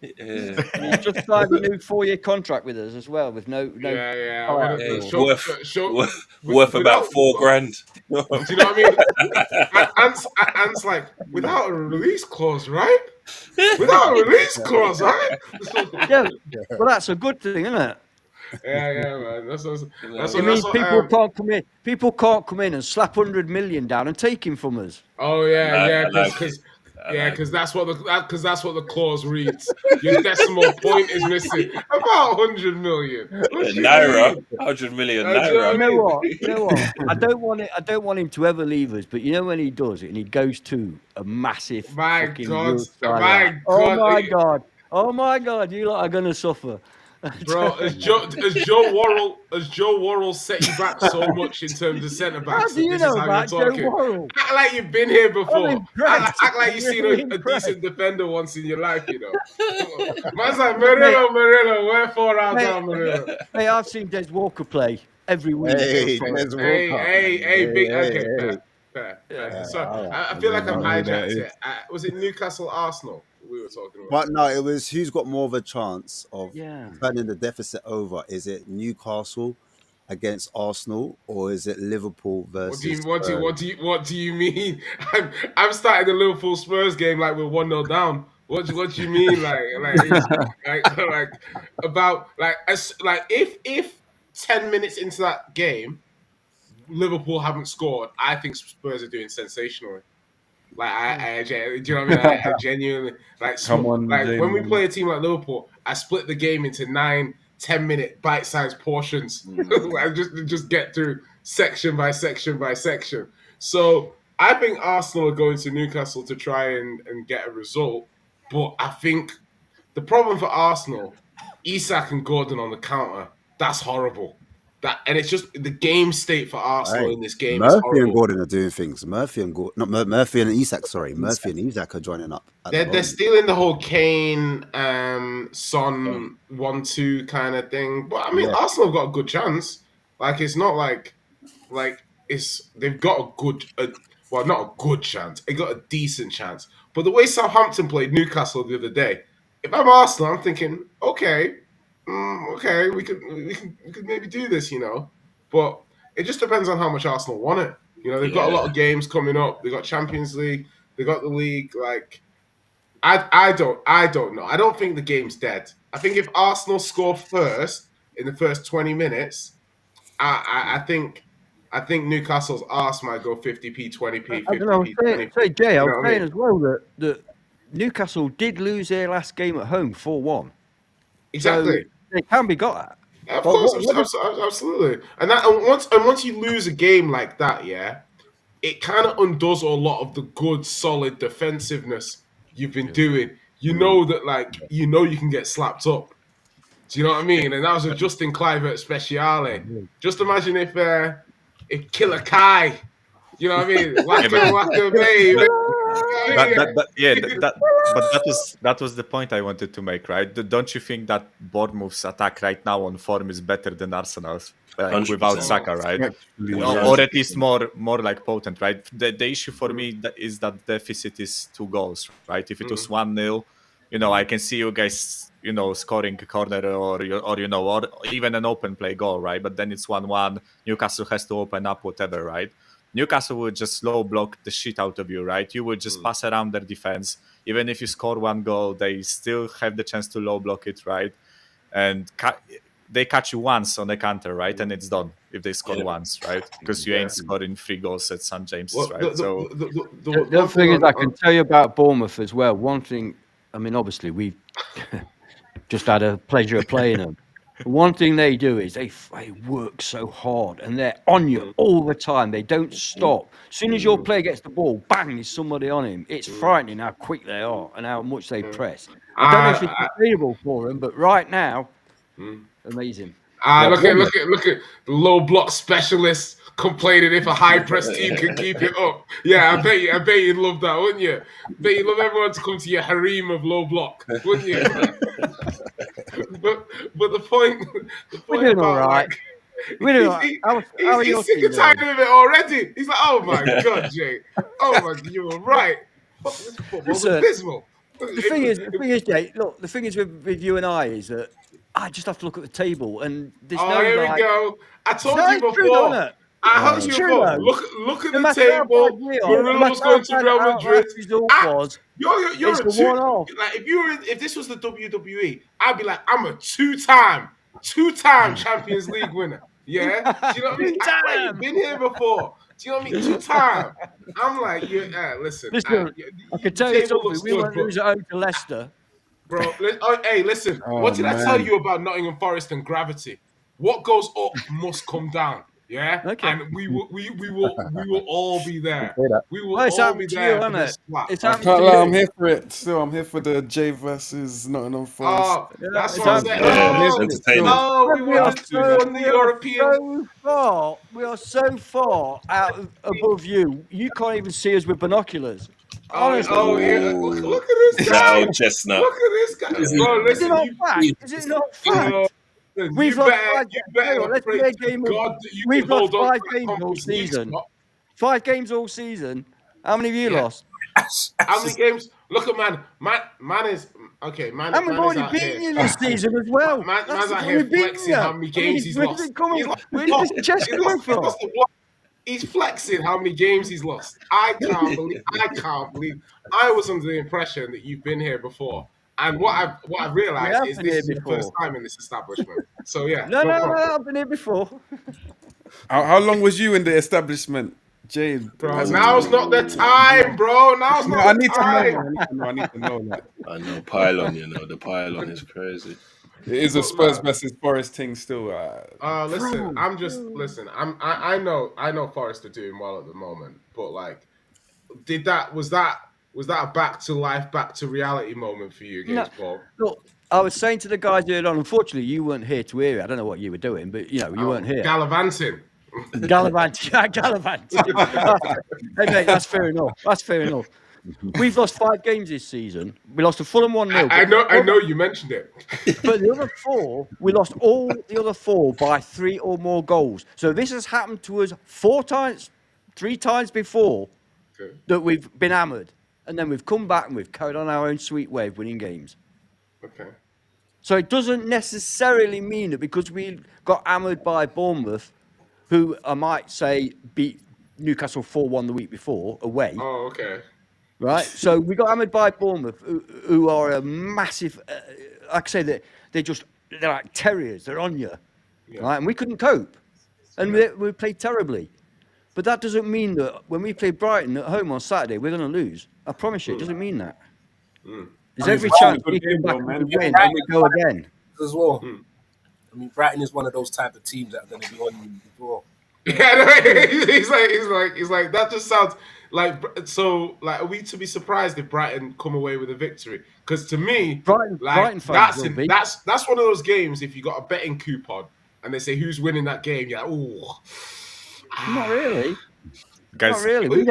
Yeah. He's just signed a new 4-year contract with us as well, with no. Yeah. buyout Hey, clause. worth about $4,000. Do you know what I mean? Ant's like, without a release clause, right? Without a release clause, right? Yeah, well, that's a good thing, isn't it? Yeah, man. That's It means people can't come in. People can't come in and slap 100 million down and take him from us. Oh yeah, I because that's what the clause reads. Your decimal point is missing. About 100 million. What you Naira, mean? 100 million Do you know what I naira. You know what? I don't want him to ever leave us. But you know when he does it and he goes to a massive My fucking God, world star my like, God. oh my God, you lot are gonna suffer. Bro, has Joe Worrell set you back so much in terms of centre backs? How do you know about Joe Worrell? Act like you've been here before. impressed. Act like you've I'm seen really a impressed. decent defender once in your life, you know. Man's like, Murillo, wherefore art thou, Murillo? Hey, I've seen Des Walker play every week. Hey, So- Des Walker. Hey, big. Okay, hey. fair. So all right. I feel like I've I know who that hijacked is. it. Was it Newcastle Arsenal we were talking about? But no, it was who's got more of a chance of Yeah. turning the deficit over? Is it Newcastle against Arsenal, or is it Liverpool versus? What do you mean? I'm starting the Liverpool Spurs game like we're 1-0 down. What do you mean? If 10 minutes into that game Liverpool haven't scored, I think Spurs are doing sensationally. Do you know what I mean? I genuinely Come on, when we Jamie. play a team like Liverpool, I split the game into 9-10 minute bite-sized portions. I just get through section by section by section. So I think Arsenal are going to Newcastle to try and get a result. But I think the problem for Arsenal, Isak and Gordon on the counter, that's horrible. And it's just the game state for Arsenal in this game is Murphy horrible. and Gordon are doing things. Murphy and Isak. Sorry, Murphy and Isak are joining up. They're stealing the whole Kane, Son 1-2 kind of thing. But I mean, Arsenal have got a good chance. It's not like they've got a good, not a good chance. They got a decent chance. But the way Southampton played Newcastle the other day, if I'm Arsenal, I'm thinking, okay, we could maybe do this, you know. But it just depends on how much Arsenal want it. You know, they've got a lot of games coming up. They got Champions League. They got the league. I don't know. I don't think the game's dead. I think if Arsenal score first in the first 20 minutes, I think Newcastle's arse might go 50p, 20p, 50p, 20p. Jay, I was saying I mean? as well that Newcastle did lose their last game at home 4-1. Exactly. So they can be got at. Of course, absolutely. And once you lose a game like that, it kind of undoes a lot of the good, solid defensiveness you've been doing. You know that, you can get slapped up. Do you know what I mean? And that was a Justin Kluivert speciale. Just imagine if Killer Kai, you know what I mean? Wacka, baby. But that was the point I wanted to make, right? Don't you think that Bournemouth's attack right now on form is better than Arsenal's, 100%. without Saka, right? Or at least more potent, right? The issue for me is that deficit is 2 goals, right? If it was 1-0, I can see you guys, scoring a corner or even an open play goal, right? But then it's 1-1. Newcastle has to open up, whatever, right? Newcastle would just low block the shit out of you, right? You would just pass around their defense. Even if you score 1 goal, they still have the chance to low block it, right? And they catch you once on the counter, right? And it's done if they score once, right? Because you ain't scoring 3 goals at St. James's, right? The other thing is, I can tell you about Bournemouth as well. One thing, I mean, obviously, we've just had a pleasure of playing them. One thing they do is they work so hard and they're on you all the time. They don't stop. As soon as your player gets the ball, bang, there's somebody on him. It's frightening how quick they are and how much they press. I don't know if it's sustainable for them, but right now, amazing. Look at the low block specialists complaining if a high press team can keep it up. Yeah, I bet you'd love that, wouldn't you? I bet you'd love everyone to come to your harem of low block, wouldn't you? but the point We're doing all right. We're doing all right. He's sick and tired of it already. He's like, oh my God, Jay. Oh my God, you were right. This football's abysmal. The thing is, Jay, look, the thing is with you and I is that I just have to look at the table and there's here we go. I told you before. I told you before. Look at the table. Mourinho's going to Real Madrid. You're a two. Like if this was the WWE, I'd be like, I'm a two-time Champions League winner. Yeah, do you know what I mean? I've been here before. Do you know what I mean? 2 times. I'm like, listen. I can tell you something. We won't lose at home to Leicester. Bro, listen. What did I tell you about Nottingham Forest and gravity? What goes up must come down. Yeah, okay. And we will all be there. We will all be there. I'm here for it. Still, I'm here for the J versus Nottingham Forest. That's what I'm saying. We are so far out above you. You can't even see us with binoculars. Honestly. Look at this guy. Chestnut. Look at this guy. Bro, listen, is it not fact? We've lost 5 games. We've lost 5 games all season. 5 games all season. How many have you lost? How many games? Look at man is okay. Man, and we've already beaten you this season as well. Man's out here flexing how many games he's lost. Where did this chest come from? He's flexing how many games he's lost. I can't believe. I was under the impression that you've been here before. And what I've realised is this is your first time in this establishment. So yeah. No, I've been here before. How long was you in the establishment, Jay? Bro, now's not the time, bro. Now's not the time. I need to know that. I know pylon. The pylon is crazy. It is a Spurs versus Forest thing still. Listen, I know Forest are doing well at the moment, but like, was that a back to life, back to reality moment for you against Bob? Look, I was saying to the guys earlier on, unfortunately, you weren't here to hear it. I don't know what you were doing, but you weren't here. Gallivanting. Gallivanting. Hey, mate, that's fair enough. We've lost 5 games this season. We lost to Fulham 1-0. I know you mentioned it. But the other 4, we lost all the other 4 by 3 or more goals. So this has happened to us 3 times before that we've been hammered. And then we've come back and we've carried on our own sweet way of winning games. Okay. So it doesn't necessarily mean that because we got hammered by Bournemouth, who I might say beat Newcastle 4-1 the week before away. Oh, okay. Right? So we got hammered by Bournemouth, who are a massive, like I say, they're like terriers. They're on you. Yeah. Right? And we couldn't cope. And we played terribly. But that doesn't mean that when we play Brighton at home on Saturday, we're going to lose. I promise you, it doesn't mean that. There's every chance we can back and win and we go again. As well. I mean, Brighton is one of those type of teams that are going to be on you as well. Yeah, he's like that just sounds like so. Like, are we to be surprised if Brighton come away with a victory? Because to me, Brighton that's one of those games. If you got a betting coupon and they say who's winning that game, you're like, ooh. Not really. Guys, not really.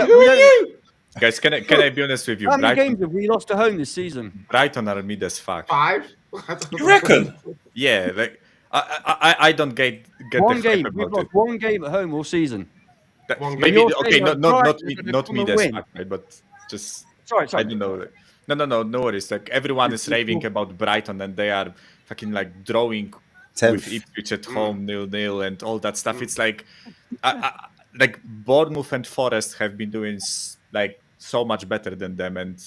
Guys, can I be honest with you? How many games have we lost at home this season? Brighton are mid as fuck. 5? You reckon? Yeah, like I don't get one the game. hype We've about lost it. one game at home all season. Maybe okay, not mid as fuck, right? But just sorry. I don't know. No worries. Like everyone is raving about Brighton and they are fucking like drawing with Ipswich at home 0-0 and all that stuff. It's like like Bournemouth and Forest have been doing like so much better than them, and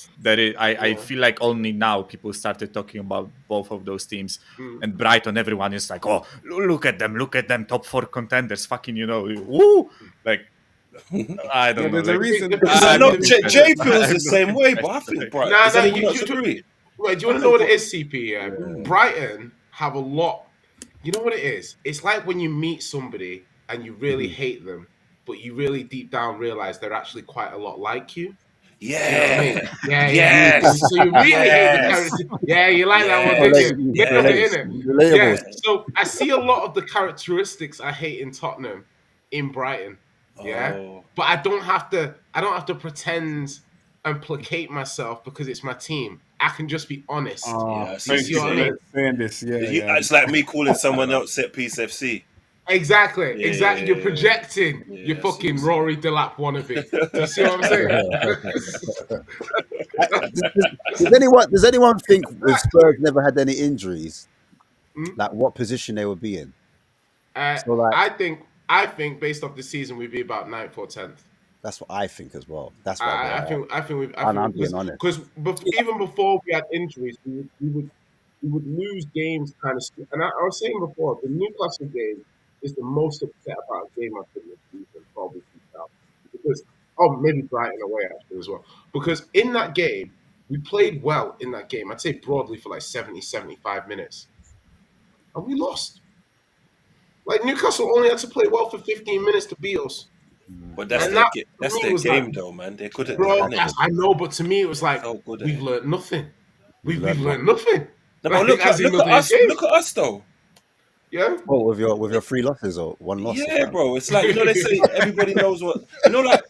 I feel like only now people started talking about both of those teams. And Brighton, everyone is like, oh, look at them, top 4 contenders, fucking, woo, like. I don't know. there's a reason. I know Jay feels I'm the same not way, but I impressed. think Brighton. Nah, Does nah, anyone you- else you- agree? Wait, do you want to know what it is, CP? Yeah. Brighton have a lot. You know what it is? It's like when you meet somebody and you really hate them, but you really deep down realize they're actually quite a lot like you. Yeah. You know what I mean? Yeah, Yes. So you really hate the Yes. character. Yeah, you like that one, Yes. didn't you? Yes. Nailed it, innit? Relatables. Yeah. So I see a lot of the characteristics I hate in Tottenham in Brighton. Yeah. Oh. But I don't have to pretend and placate myself because it's my team. I can just be honest. Yeah, I see You what see you're what I saying. mean? Saying this, yeah. It's like me calling someone else Set Piece FC. Exactly. Yeah. You're projecting. Yeah, You're I see fucking what you're Rory Delap wannabe. Do you see what I'm saying? Does anyone think if Spurs never had any injuries, Hmm? like what position they would be in? Uh, So like I think based off the season we'd be about 9th or 10th. that's what I think as well. That's what I think I'm being honest. because even before we had injuries, we would lose games kind of. And I was saying before, the Newcastle game is the most upset about a game I've been this season, probably because maybe Brighton away actually as well. Because in that game, we played well in that game. I'd say broadly for like 70, 75 minutes, and we lost. Like Newcastle only had to play well for 15 minutes to beat us. But that's And their, that, ga- to that's me, their was game, like, though, man. They're good at bro, that. I know, but to me it was like So good at we've it. learned nothing. We've learned learned nothing. No, but Like, look as in at nothing us. again. Look at us, though. Yeah. Oh, with your 3 losses or 1 loss. Yeah, bro. It's like, they say everybody knows what, like,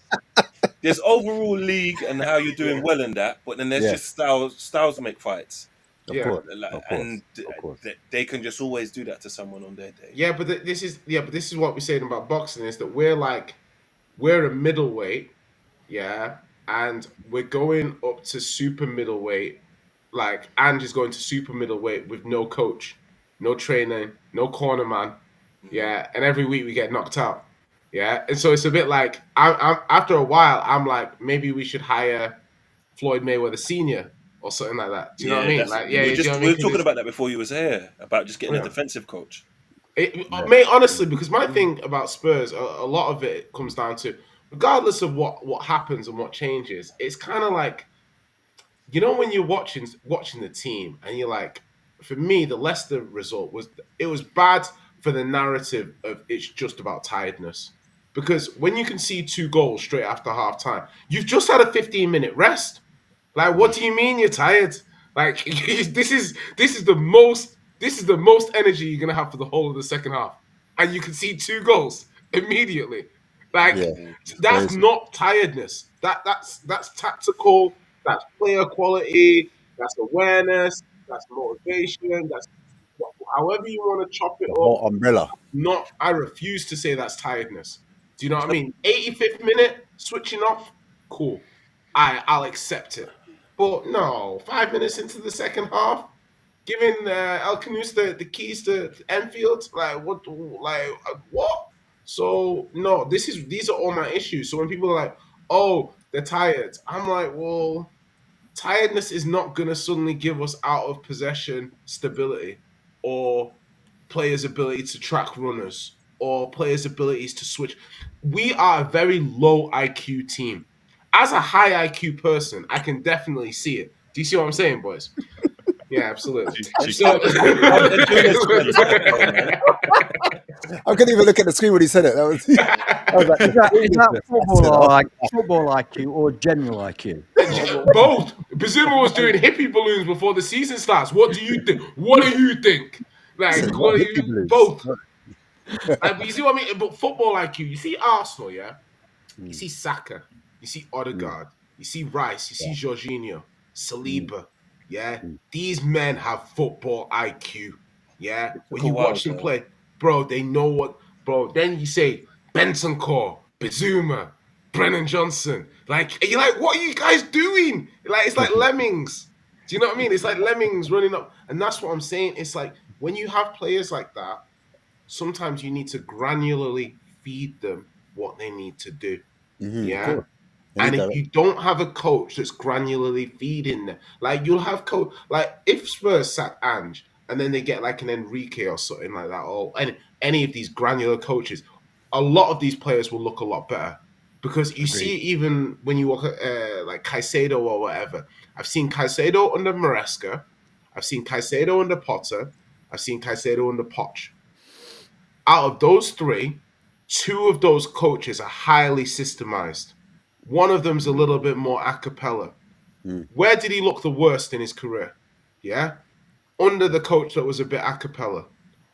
there's overall league and how you're doing well in that, but then there's Yeah. just styles make fights. Of Yeah. course. Like, Of course. and Of course. they can just always do that to someone on their day. Yeah, but this is what we're saying about boxing is that we're a middleweight, yeah, and we're going up to super middleweight. Like Ange is going to super middleweight with no coach, no training, no corner man, yeah, and every week we get knocked out, yeah, and so it's a bit like I'm after a while I'm like maybe we should hire Floyd Mayweather Senior or something like that. Do you know what I mean? Like, yeah, we do you know what I were mean? 'Cause talking it's- about that before you was here about just getting Yeah. a defensive coach. Mate, honestly, because my thing about Spurs, a lot of it comes down to, regardless of what happens and what changes, it's kind of like, when you're watching the team and you're like, for me, the Leicester result was bad for the narrative of it's just about tiredness. Because when you can see 2 goals straight after half time, you've just had a 15-minute rest. Like, what do you mean you're tired? Like, this is the most energy you're gonna have for the whole of the second half, and you can see 2 goals immediately. Like, Yeah, that's crazy. not tiredness. That's tactical. That's player quality. That's awareness. That's motivation. That's however you want to chop it The up. whole umbrella. I refuse to say that's tiredness. Do you know what I mean? 85th minute, switching off, cool. I'll accept it. But no, 5 minutes into the second half, giving El Canus the keys to Enfield, like what? So no, these are all my issues. So when people are like, "Oh, they're tired," I'm like, well, tiredness is not gonna suddenly give us out of possession stability, or players' ability to track runners, or players' abilities to switch. We are a very low IQ team. As a high IQ person, I can definitely see it. Do you see what I'm saying, boys? Yeah, absolutely. So, I couldn't even look at the screen when he said it. That was, I was like, Is that football IQ or general IQ? both. Bazuma was doing hippie balloons before the season starts. What do you think? What do you think? Like, Listen, what do hippie you, blues. both. Like, but you see what I mean? But football IQ, you see Arsenal, yeah? You see Saka, you see Odegaard, you see Rice, you see Jorginho, Saliba, yeah? These men have football IQ, yeah? When you watch them play, bro, they know what, bro. Then you say Benson Core, Bazuma, Brennan Johnson. Like, you're like, what are you guys doing? Like, it's like lemmings. Do you know what I mean? It's like lemmings running up. And that's what I'm saying. It's like, when you have players like that, sometimes you need to granularly feed them what they need to do. Of Yeah. course. They And need if direct- you don't have a coach that's granularly feeding them, like you'll have coach, like if Spurs sack Ange and then they get like an Enrique or something like that, or any of these granular coaches, a lot of these players will look a lot better. Because you see, even when you look at like Caicedo or whatever, I've seen Caicedo under Maresca, I've seen Caicedo under Potter, I've seen Caicedo under Poch. Out of those three, two of those coaches are highly systemized. One of them's a little bit more a cappella. Where did he look the worst in his career? Yeah, under the coach that was a bit a cappella.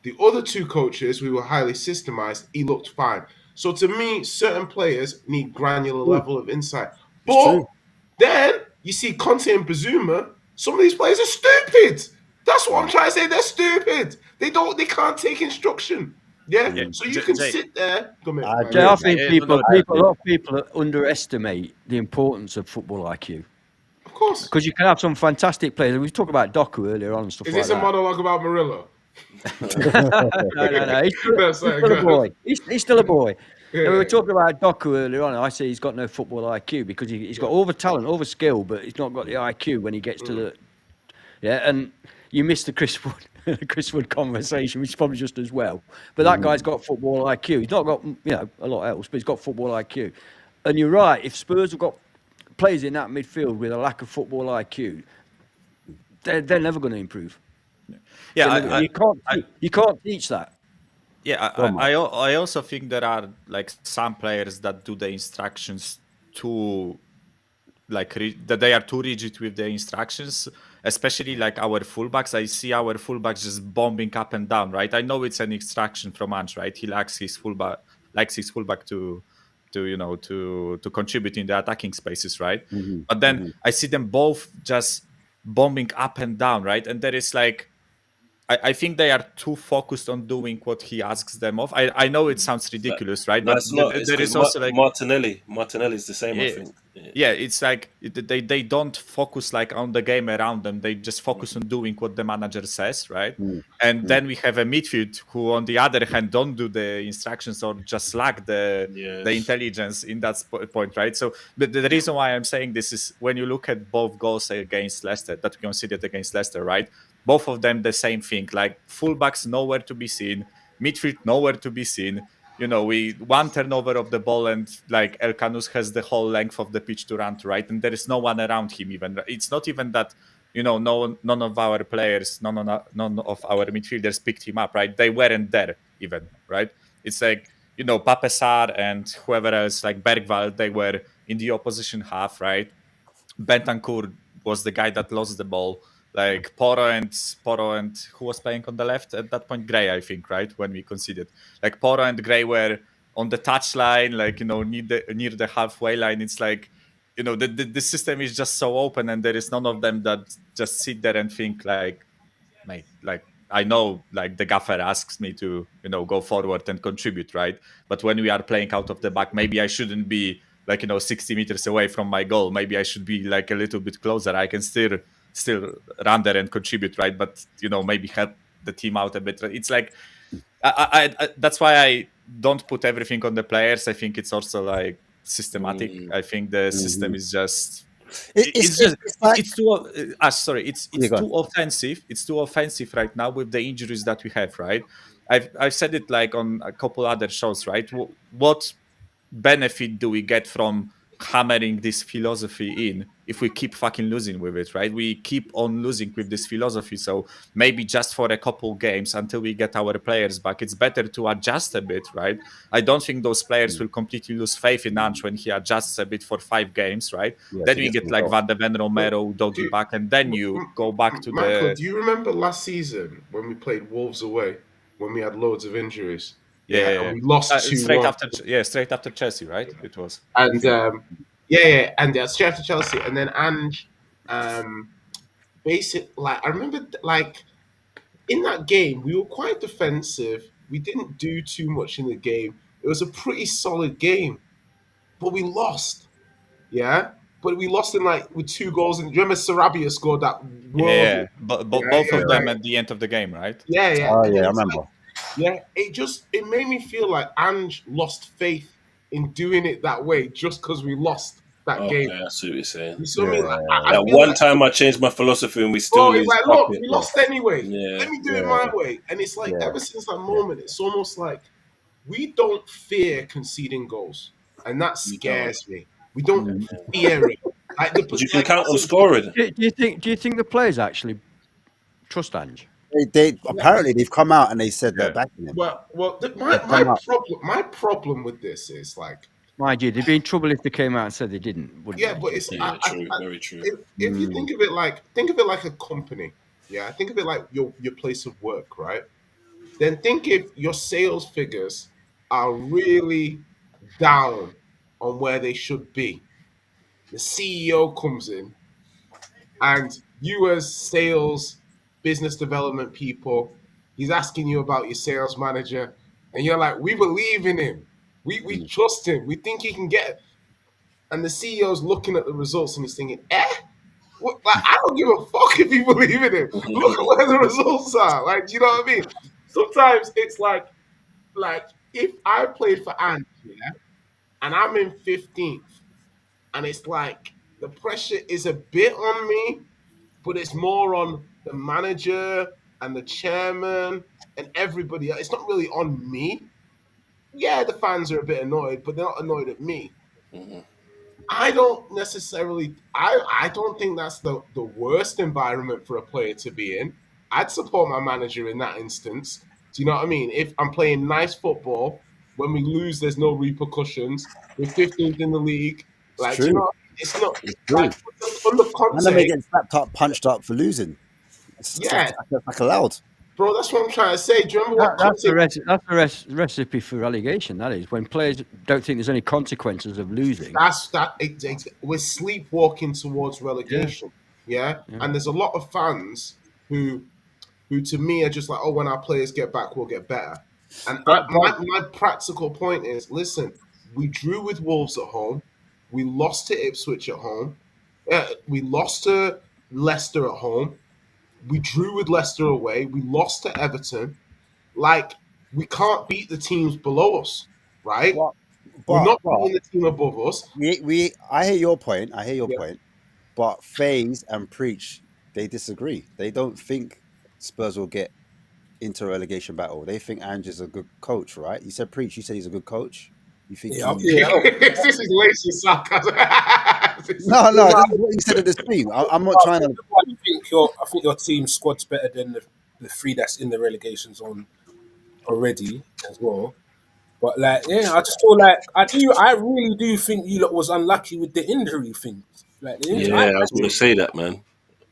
The other two coaches, who were highly systemized, he looked fine. So to me, certain players need granular level of insight. It's But true. then you see Conte and Bazuma. Some of these players are stupid. That's what I'm trying to say. They're stupid. They can't take instruction. Yeah. So you can Jay, sit there. Come here, I man. agree. I Yeah, think no, no, a lot of people underestimate the importance of football IQ. Of course. Because you can have some fantastic players. We talked about Doku earlier on and stuff Is like this a that. monologue about Murillo? No. He's still, That's he's still a boy. He's still a boy. Yeah. And we were talking about Doku earlier on. I say he's got no football IQ because he's got all the talent, all the skill, but he's not got the IQ when he gets to the. Yeah, and you missed the Chris Wood, Chris Wood conversation, which is probably just as well. But that guy's got football IQ. He's not got a lot else, but he's got football IQ. And you're right. If Spurs have got players in that midfield with a lack of football IQ, they're never going to improve. yeah, You can't teach that. Yeah, I also think there are like some players that do the instructions too, like that they are too rigid with the instructions, especially like our fullbacks. I see our fullbacks just bombing up and down, right? I know it's an instruction from Ange, right? He likes his fullback to to contribute in the attacking spaces, right? But then I see them both just bombing up and down, right? And there is like I think they are too focused on doing what he asks them of. I know it sounds ridiculous, right? No, But it's not. It's there 'cause is also like Martinelli. Martinelli's the same, I think. yeah, it's like they don't focus like on the game around them. They just focus on doing what the manager says, right? And then we have a midfield who, on the other hand, don't do the instructions or just lack the intelligence in that point, right? So the reason why I'm saying this is when you look at both goals against Leicester that we considered against Leicester, right? Both of them the same thing, like fullbacks nowhere to be seen, midfield nowhere to be seen. We one turnover of the ball and like El Canus has the whole length of the pitch to run to, right? And there is no one around him even. It's not even that, none of our players, none of our midfielders picked him up, right? They weren't there even, right? It's like, Pape Sarr and whoever else, like Bergwald, they were in the opposition half, right? Bentancur was the guy that lost the ball. Like Porro and who was playing on the left at that point? Gray, I think, right? When we conceded, like Porro and Gray were on the touchline, like near the halfway line. It's like the system is just so open, and there is none of them that just sit there and think like, mate, like I know, like the gaffer asks me to go forward and contribute, right? But when we are playing out of the back, maybe I shouldn't be like 60 meters away from my goal. Maybe I should be like a little bit closer. I can still run there and contribute, right? But maybe help the team out a bit. It's like I that's why I don't put everything on the players. I think it's also like systematic. I think the system is just it's too offensive. It's too offensive right now with the injuries that we have, right? I've said it like on a couple other shows, right? What benefit do we get from hammering this philosophy in if we keep fucking losing with it, right? We keep on losing with this philosophy. So maybe just for a couple games until we get our players back, it's better to adjust a bit, right? I don't think those players will completely lose faith in Ange when he adjusts a bit for 5 games, right? Then we get like Van de Ven, Romero, Doggy back, and then you go back to Michael, do you remember last season when we played Wolves away, when we had loads of injuries? Yeah. And we lost 2-1. straight after Chelsea, right? It was. And straight after Chelsea, and then Ange, like I remember, like in that game, we were quite defensive. We didn't do too much in the game. It was a pretty solid game, but we lost. Yeah, but we lost in like with 2 goals. And remember, Sarabia scored that. But both of them at the end of the game, right? Yeah. Oh yeah, I remember. It made me feel like Ange lost faith in doing it that way just because we lost that game. Okay, I see what you're saying. You see what I mean? I That feel one like, time I changed my philosophy and we still bro, lose. it's like, Fuck look, it, we bro. lost anyway. Yeah. Let me do it my way. And it's like, ever since that moment, it's almost like we don't fear conceding goals. And that scares me. We don't fear it. Like But you can count on scoring. Do you think the players actually trust Ange? They apparently they've come out and they said they're Yeah. backing him. my problem with this is like, Mind you, they'd be in trouble if they came out and said they didn't, wouldn't yeah, they? but it's Yeah, true, very true. If you think of it like a company, yeah, think of it like your place of work, right? Then think if your sales figures are really down on where they should be. The CEO comes in, and you as sales business development people, he's asking you about your sales manager, and you're like, we believe in him, we trust him, we think he can get it. And the CEO's looking at the results and he's thinking, what, like, I don't give a fuck if you believe in him. Look at where the results are. Like, do you know what I mean? Sometimes it's like if I played for Ant, yeah, and I'm in 15th, and it's like the pressure is a bit on me, but it's more on the manager and the chairman and everybody else. It's not really on me. Yeah, the fans are a bit annoyed, but they're not annoyed at me. I don't necessarily. I don't think that's the worst environment for a player to be in. I'd support my manager in that instance. Do you know what I mean? If I'm playing nice football, when we lose, there's no repercussions. We're 15th in the league. Like, do you know what I mean? It's not like under And then they Conte. get slapped up, punched up for losing. It's Yeah, like allowed. bro, that's what I'm trying to say. Do you remember what That's Conte? the recipe for relegation. That is when players don't think there's any consequences of losing. We're sleepwalking towards relegation. Yeah? And there's a lot of fans who to me are just like, oh, when our players get back, we'll get better. And my practical point is, listen, we drew with Wolves at home, we lost to Ipswich at home, we lost to Leicester at home, we drew with Leicester away, we lost to Everton. Like, we can't beat the teams below us, right? We're not beating the team above us. I hear your point. But FaZe and Preach, they disagree. They don't think Spurs will get into a relegation battle. They think Ange is a good coach, right? You said Preach. You said he's a good coach. You think? This is lazy sarcasm. No, this is what you said in the stream. I'm not trying to. I think your team squad's better than the three that's in the relegation zone already as well. But like, yeah, I just feel like I really do think you lot was unlucky with the injury thing. Like, the injury, Yeah, I was going to say that, man.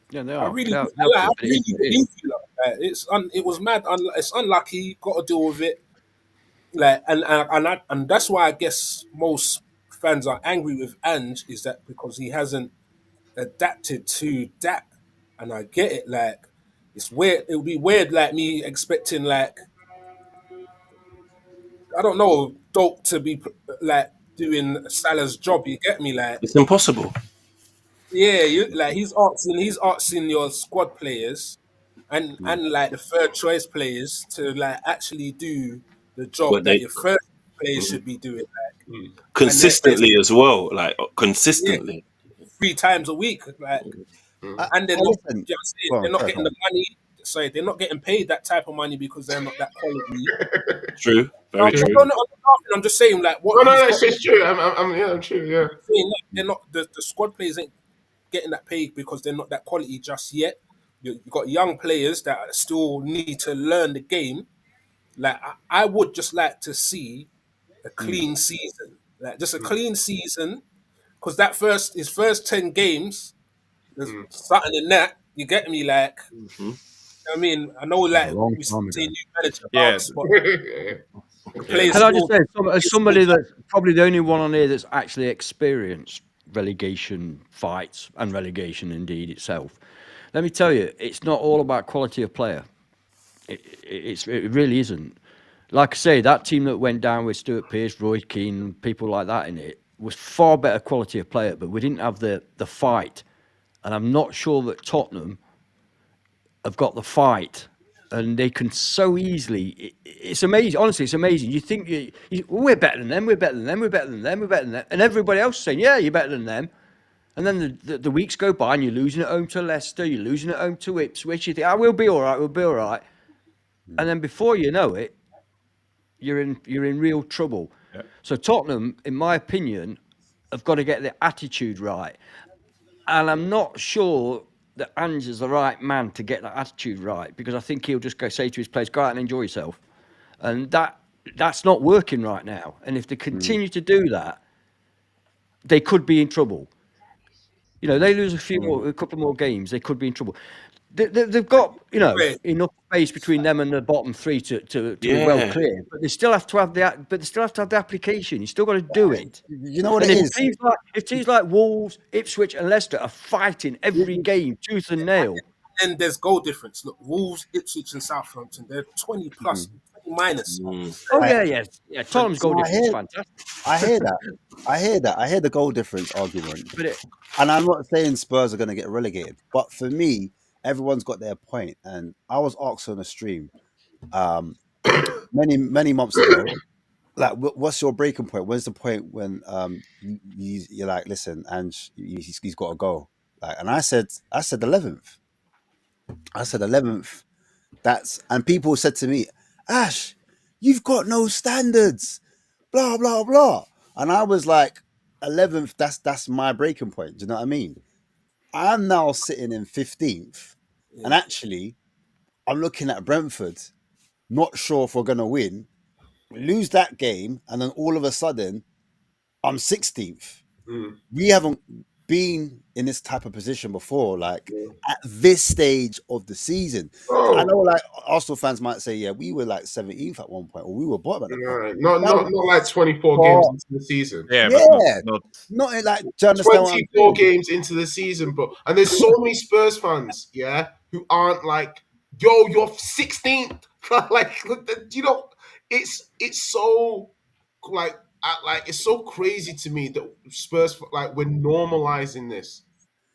Yeah, they I are. really, They're I good, but really it believe is. you lot. Like, it was mad. It's unlucky. Got to deal with it. Like, and that's why I guess most fans are angry with Ange, is that because he hasn't adapted to that. And I get it. Like, it's weird. It would be weird, like me expecting, like, I don't know, Dope to be like doing Salah's job. You get me? Like, It's impossible. yeah, like he's asking your squad players and like the third choice players to like actually do the job But that they your first players should be doing. Like, and consistently as well, like yeah, consistently. 3 times a week. Like, and they're not. Listen. You know what I'm saying? Go on, They're not sorry, getting the money. Sorry, they're not getting paid that type of money because they're not that quality. True, very true. I'm just saying, like, what No, he's got. it's true. I'm true. Yeah. Saying, like, they're not the squad players ain't getting that paid because they're not that quality just yet. You got young players that still need to learn the game. Like, I would just like to see a clean season, like just a clean season, because his first 10 games, there's something in that. You get me? Like, I mean, I know, like, long we time say ago. new manager, Yeah. but the players Can I still. just say, as somebody that's probably the only one on here that's actually experienced relegation fights and relegation indeed itself, let me tell you, it's not all about quality of player. It really isn't. Like I say, that team that went down with Stuart Pearce, Roy Keane, people like that in it was far better quality of player, but we didn't have the fight. And I'm not sure that Tottenham have got the fight and they can so easily. It's amazing. Honestly, it's amazing. You think we're better than them. We're better than them. We're better than them. We're better than them. And everybody else is saying, yeah, you're better than them. And then the weeks go by, and you're losing at home to Leicester. You're losing at home to Ipswich. You think, we'll be all right. We'll be all right. And then before you know it, you're in real trouble. Yeah. So Tottenham, in my opinion, have got to get their attitude right. And I'm not sure that Ange is the right man to get that attitude right, because I think he'll just go say to his players, go out and enjoy yourself. And that's not working right now. And if they continue to do that, they could be in trouble. You know, they lose a couple more games, they could be in trouble. They've got, enough space between them and the bottom three to be well clear, but they still have to have the application. You still got to do it. You know what And it if is? teams like Wolves, Ipswich, and Leicester are fighting every game tooth and nail, And there's goal difference. Look, Wolves, Ipswich, and Southampton, they're 20 plus, 20 minus. Oh yeah. Tottenham's goal I difference is hear- fantastic. I hear the goal difference argument. And I'm not saying Spurs are going to get relegated, but for me, everyone's got their point. And I was asked on a stream many months ago, like, what's your breaking point? Where's the point when you're like, listen, and he's got to go? Like, and I said 11th. I said 11th. And people said to me, Ash, you've got no standards, blah blah blah. And I was like, 11th. That's my breaking point. Do you know what I mean? I'm now sitting in 15th, and actually, I'm looking at Brentford, not sure if we're gonna win. We lose that game, and then all of a sudden, I'm 16th. We haven't been in this type of position before, like at this stage of the season. I know, like, Arsenal fans might say, yeah, we were like 17th at one point, or we were bottom at that point. Not like 24 games into the season. Yeah, but not in, like, do you understand 24 games into the season, but and there's so many Spurs fans, who aren't like, yo, you're 16th. Like, you know, it's so like it's so crazy to me that Spurs, like, we're normalizing this.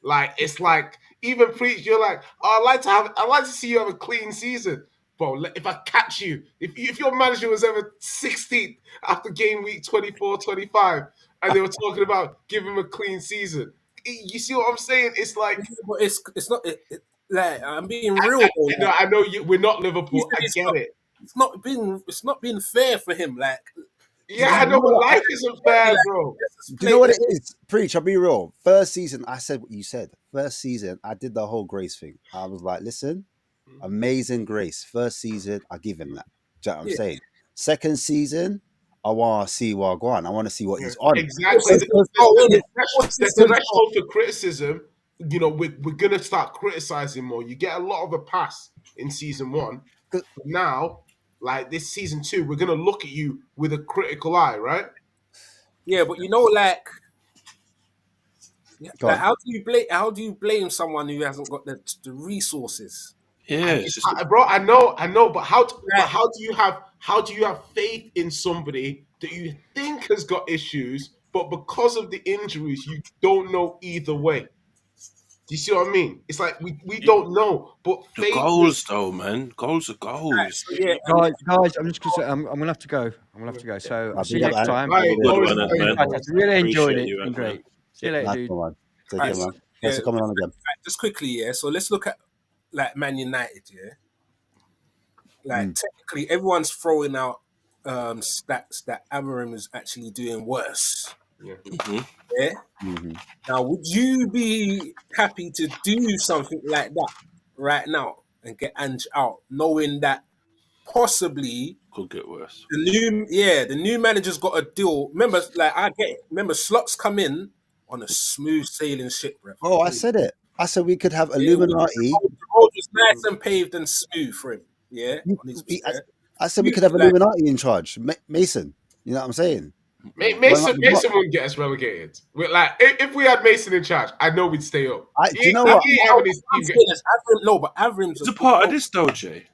Like, it's like, even Preach, you're like, I'd like to see you have a clean season. Bro, if I catch you, if your manager was ever 16th after game week 24, 25, and they were talking about giving him a clean season, you see what I'm saying? It's like, but it's not. Like, I'm being real. I know we're not Liverpool. I get it. It's not been fair for him. Like, I know, but life isn't fair, bro. Do you know what it is? Preach, I'll be real. First season, I said what you said. First season, I did the whole Grace thing. I was like, listen, amazing Grace. First season, I give him that. Do you know what I'm saying? Second season, I want to see Wagwan. I want to see what he's on. Exactly. The threshold for criticism, you know, we're going to start criticizing more. You get a lot of a pass in season one. But now, like, this season 2, we're going to look at you with a critical eye, right? Yeah, but you know, like how do you blame someone who hasn't got the resources? Yeah, bro, I know, but how do you have faith in somebody that you think has got issues, but because of the injuries, you don't know either way? Do you see what I mean? It's like we don't know, but the goals though, man. Goals are goals. Yeah, guys, I'm just gonna say I'm gonna have to go. So I'll see you next time. Right, I really enjoyed it. You, It's been great. See you later, dude. Take care, man. Thanks for coming on again. Just quickly, so let's look at, like, Man United, Like, technically, everyone's throwing out stats that Amorim is actually doing worse. Now, would you be happy to do something like that right now and get Ange out, knowing that possibly could get worse? The new manager's got a deal. Remember, Slot's come in on a smooth sailing ship, bro. Oh, I said it. I said we could have Illuminati. The road was nice and paved and smooth for him. I said we could have Illuminati in charge. Mason, you know what I'm saying? Mason wouldn't get us relegated. We're like, if we had Mason in charge, I know we'd stay up. You know what? Avrim's a part of this, though, Jay.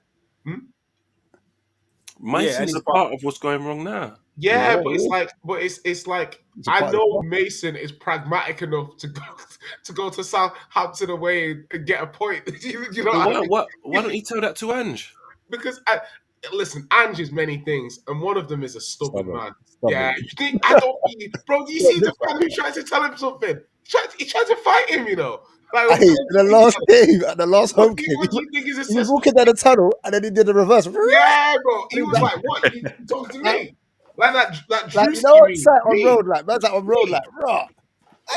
Mason's a part of what's going wrong now. Yeah, but it's like I know Mason is pragmatic enough to go to Southampton away and get a point. You know why don't you tell that to Ange? because listen, Ange is many things, and one of them is a stubborn Stubborn. man. Stubborn. Yeah, you think I don't think bro, do you see the fan who tries to tell him something? He tried to fight him, you know. Like Hey, in the last game, at the last home game, what do you think his he was assessment? walking down the tunnel and then he did the reverse. Yeah, bro. He was like, "What? You talking to me?" Like that Like, Drewski you know what? meme. Sat on Me. road, like, man's out on road, Me. like, raw.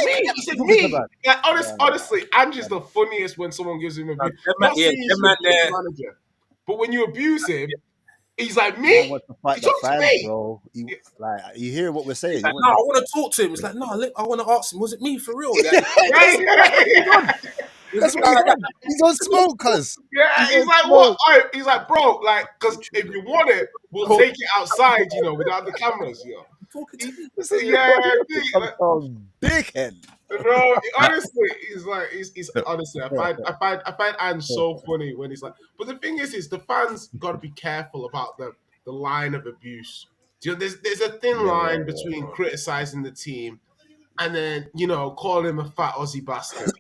Me, he said me. Like, honestly, Ange is the funniest when someone gives him abuse. Not saying he's a good manager, but when you abuse him, he's like me. Man wants to fight You the talk to fans, me. bro. Like, you hear what we're saying? He's like, no, I want to talk to him. It's like, no, I want to ask him, was it me for real? Like, That's what he's on. He's on smoke, cuz. Yeah, he's like, what? He's like, bro, like, because if you want it, we'll take it outside, you know, without the cameras, you know. talking to me. Yeah, Big head. bro. Honestly, he's like, he's honestly, I find Ange so funny when he's like. But the thing is the fans got to be careful about the line of abuse. You know, there's a thin line between criticizing the team and then calling him a fat Aussie bastard.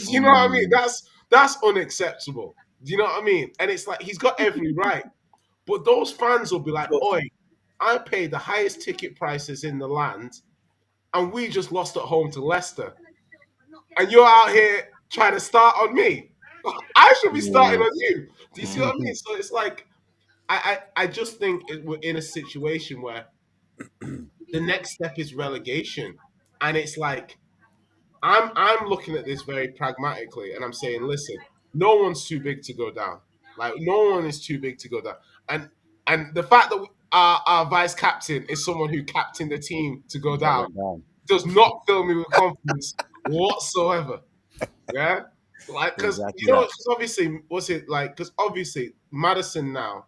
You know what I mean? That's unacceptable. Do you know what I mean? And it's like he's got every right, but those fans will be like, "Oi, I paid the highest ticket prices in the land, and we just lost at home to Leicester, and you're out here trying to start on me. I should be starting on you." Do you see what I mean? So it's like, I just think we're in a situation where the next step is relegation, and it's like I'm looking at this very pragmatically, and I'm saying, listen, no one's too big to go down. Like no one is too big to go down, and the fact that our vice captain is someone who captained the team to go down does not fill me with confidence whatsoever. Yeah, like because obviously, what's it like? Because obviously, Maddison now,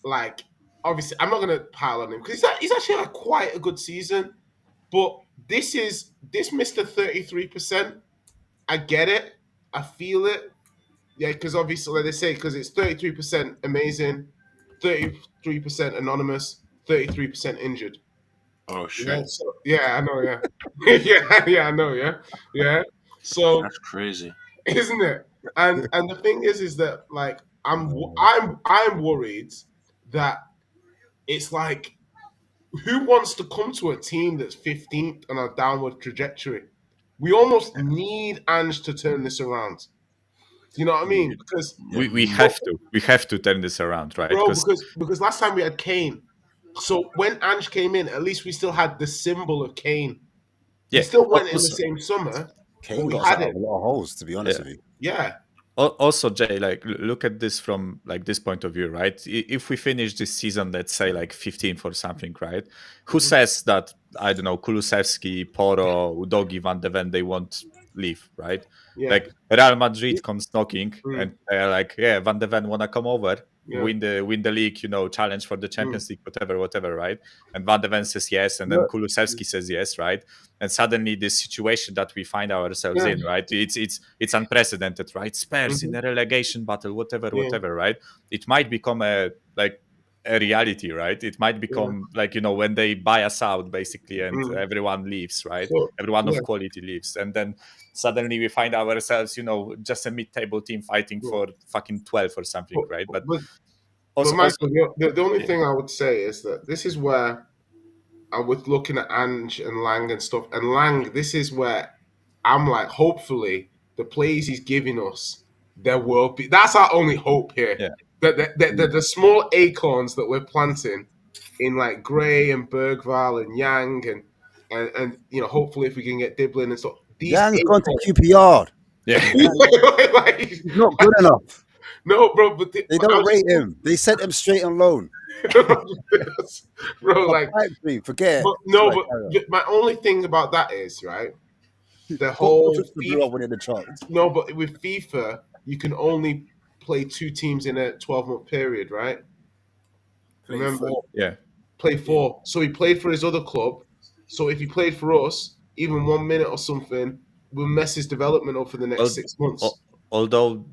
like obviously, I'm not gonna pile on him because he's actually had quite a good season, but this Mr. 33%. I get it, I feel it, yeah, because obviously, like they say, because it's 33% amazing, 33% anonymous, 33% injured. Oh shit! Yeah, so, I know, yeah, I know, yeah. So that's crazy, isn't it? And the thing is that like I'm worried that it's like who wants to come to a team that's 15th on a downward trajectory? We almost need Ange to turn this around. Do you know what I mean? Because we have to turn this around, right? bro, because last time we had Kane. So when Ange came in, at least we still had the symbol of Kane. Yeah, we still went in the same summer. Kane got us out of a lot of holes, to be honest with you. Yeah. Also, Jay, like look at this from like this point of view, right? If we finish this season, let's say like 15th or something, right? Who says that, I don't know, Kulusevski, Porro, Udogi, Van de Ven, they won't leave, right? Yeah. Like Real Madrid comes knocking and they're like, yeah, Van de Ven wanna come over, win the league, challenge for the Champions League, whatever, right? And Van de Ven says yes, and then Kulusevski says yes, right? And suddenly this situation that we find ourselves in, right? It's unprecedented, right? Spurs in a relegation battle, whatever, right? It might become a reality, right? It might become like, when they buy us out basically and everyone leaves, right? So, everyone of quality leaves. And then suddenly we find ourselves, just a mid-table team fighting for fucking 12 or something, right? But Michael, the only thing I would say is that this is where I was looking at Ange and Lang and stuff. And Lang, this is where I'm like, hopefully the plays he's giving us, there will be. That's our only hope here. Yeah. The small acorns that we're planting in like Gray and Bergval and Yang and hopefully if we can get Diblin and stuff. Yang's gone to QPR. Yeah. He's not good enough. No, bro, but they don't rate him. They sent him straight on loan. Bro, like forget. But my only thing about that is right. The whole no, but with FIFA, you can only play 2 teams in a 12-month period, right? Remember? Play 4. So he played for his other club. So if he played for us, even 1 minute or something, will mess his development up for the next 6 months. Although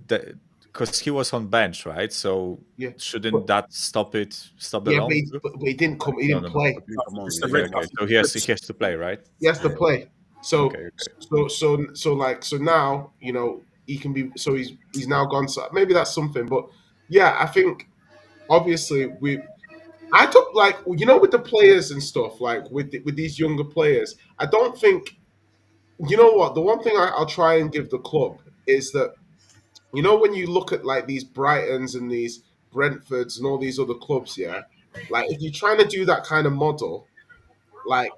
because he was on bench, right? So shouldn't that stop the loan? But he didn't come. He didn't play. So he has to play, right? He has to play. So now he can be. So he's now gone. So maybe that's something. But yeah, I think obviously I don't like, with the players and stuff, like with these younger players. I don't think, you know what, the one thing I'll try and give the club is that, when you look at like these Brightons and these Brentfords and all these other clubs, yeah, like if you're trying to do that kind of model, like,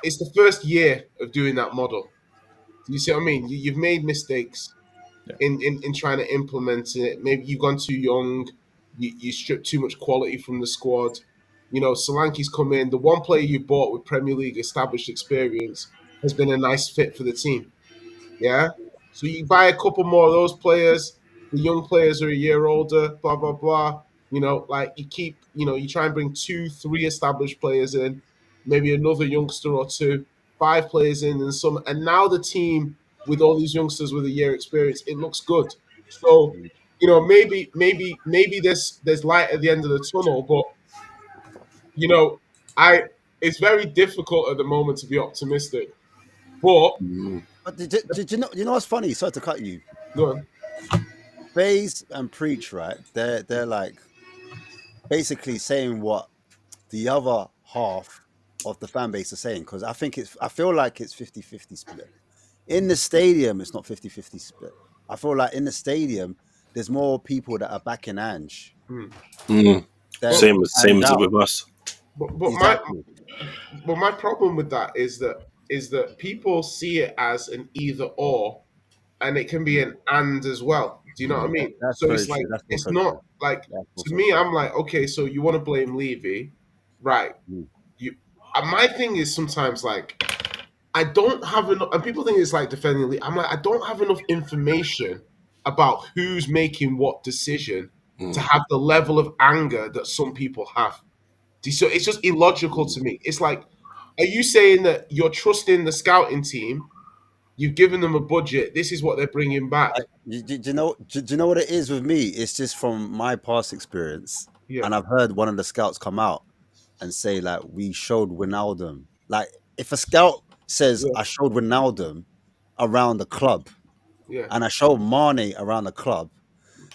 it's the first year of doing that model. Do you see what I mean? You've made mistakes Yeah. in trying to implement it. Maybe you've gone too young. You stripped too much quality from the squad. Solanke's come in. The one player you bought with Premier League established experience has been a nice fit for the team. Yeah. So you buy a couple more of those players. The young players are a year older. Blah blah blah. Like you keep. You try and bring two, three established players in, maybe another youngster or two, five players in, and some. And now the team with all these youngsters with a year experience, it looks good. So maybe there's light at the end of the tunnel, but you know, I it's very difficult at the moment to be optimistic. But But did you know? You know what's funny? Sorry to cut you. go on. Faze and Preach, right? They're like basically saying what the other half of the fan base are saying, because I feel like it's 50-50 split. In the stadium, it's not 50-50 split. I feel like in the stadium, there's more people that are backing Ange Hmm. Mm. than Same Ange as out. with us. But Exactly. my problem with that is that people see it as an either or, and it can be an and as well. Do you know what I mean? That's So very it's true. like That's it's also not true. like, That's to also me. true. I'm like, okay, so you want to blame Levy, right? Mm. You. My thing is sometimes like I don't have enough, and people think it's like defending Levy. I'm like, I don't have enough information about who's making what decision to Mm. have the level of anger that some people have. So it's just illogical to me. It's like, are you saying that you're trusting the scouting team? You've given them a budget. This is what they're bringing back. Do you know? Do you know what it is with me? It's just from my past experience, Yeah, and I've heard one of the scouts come out and say like, "We showed Wijnaldum." Like, if a scout says, yeah, "I showed Wijnaldum around the club," yeah, and I showed Mane around the club,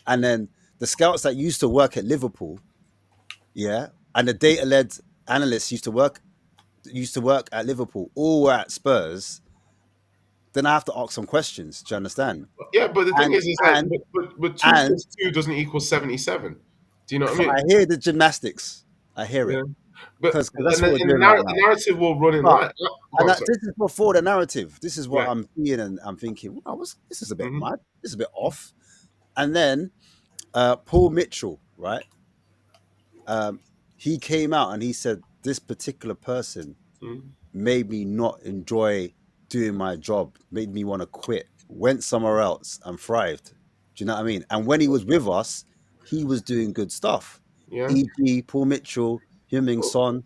and then the scouts that used to work at Liverpool, yeah, and the data-led analysts used to work at Liverpool, all were at Spurs, then I have to ask some questions. Do you understand? yeah. But the thing And is, it's like, and but two and plus two doesn't equal 77. Do you know what I mean? I hear the gymnastics. I hear Yeah. it But because that's and what the, we're and the, doing right the now. narrative will run in But line. Go on, sorry. this is before the narrative. This is what Yeah. I'm seeing, and I'm thinking, wow, this is a bit Hmm. mad. This is a bit off. And then Paul Mitchell, right? Um, he came out and he said this particular person Hmm. made me not enjoy doing my job, made me want to quit, went somewhere else and thrived. Do you know what I mean? And when he was with us, he was doing good stuff. Yeah. E.g., Paul Mitchell, Heung-min Son.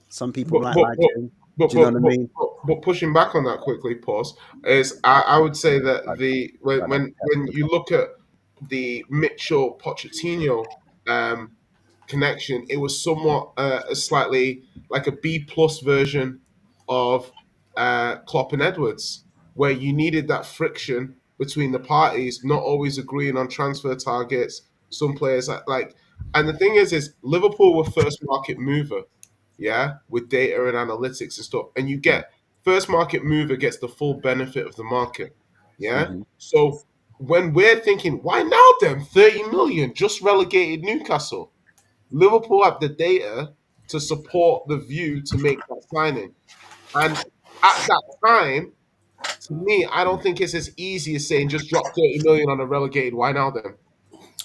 Some people But might but like but him. but Do you know but what I but, mean? but pushing back on that quickly, pause, is I would say that Like, the like when you look at the Mitchell Pochettino um, connection, it was somewhat a slightly like a B plus version of Klopp and Edwards, where you needed that friction between the parties, not always agreeing on transfer targets. Some players and the thing is Liverpool were first market mover, yeah, with data and analytics and stuff, and you mm, get first market mover gets the full benefit of the market, yeah. mhm. So when we're thinking, why now them 30 million just relegated Newcastle? Liverpool have the data to support the view to make that signing. And at that time, to me, I don't think it's as easy as saying just drop 30 million on a relegated. Why now then?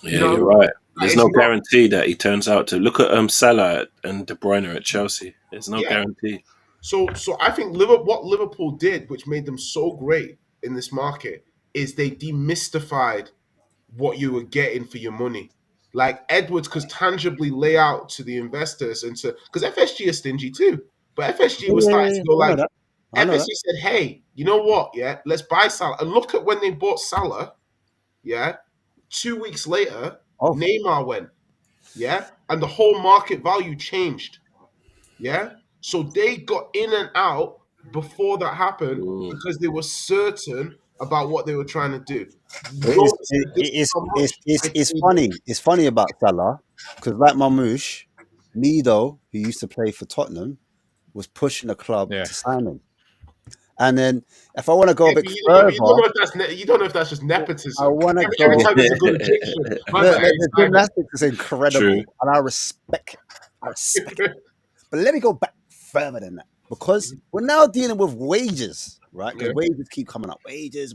You Yeah, know what I you're mean? right. Like, There's it's no not, guarantee that he turns out to look at Salah and De Bruyne at Chelsea. There's no yeah. guarantee. So I think what Liverpool did, which made them so great in this market, is they demystified what you were getting for your money. Like Edwards could tangibly lay out to the investors and to because FSG is stingy too. But FSG Yeah, was yeah, starting yeah, to yeah. go I know like that. I know that. FSG said, hey, you know what? Yeah, let's buy Salah. And look at when they bought Salah, yeah. 2 weeks later, Oh, Neymar went, yeah, and the whole market value changed. Yeah. So they got in and out before that happened Mm. because they were certain about what they were trying to do. It's funny. It's funny about Salah because, like Mamouche, Mido, who used to play for Tottenham, was pushing the club Yeah. to sign him. And then, if I want to go a bit You further, don't know if that's you don't know if that's just I nepotism. want to Every go. time there's a good Egyptian, man's Look, like, hey, the sign him. gymnastics is incredible, True. and I respect it. But let me go back further than that because we're now dealing with wages, right? Because Yeah. wages keep coming up. Wages.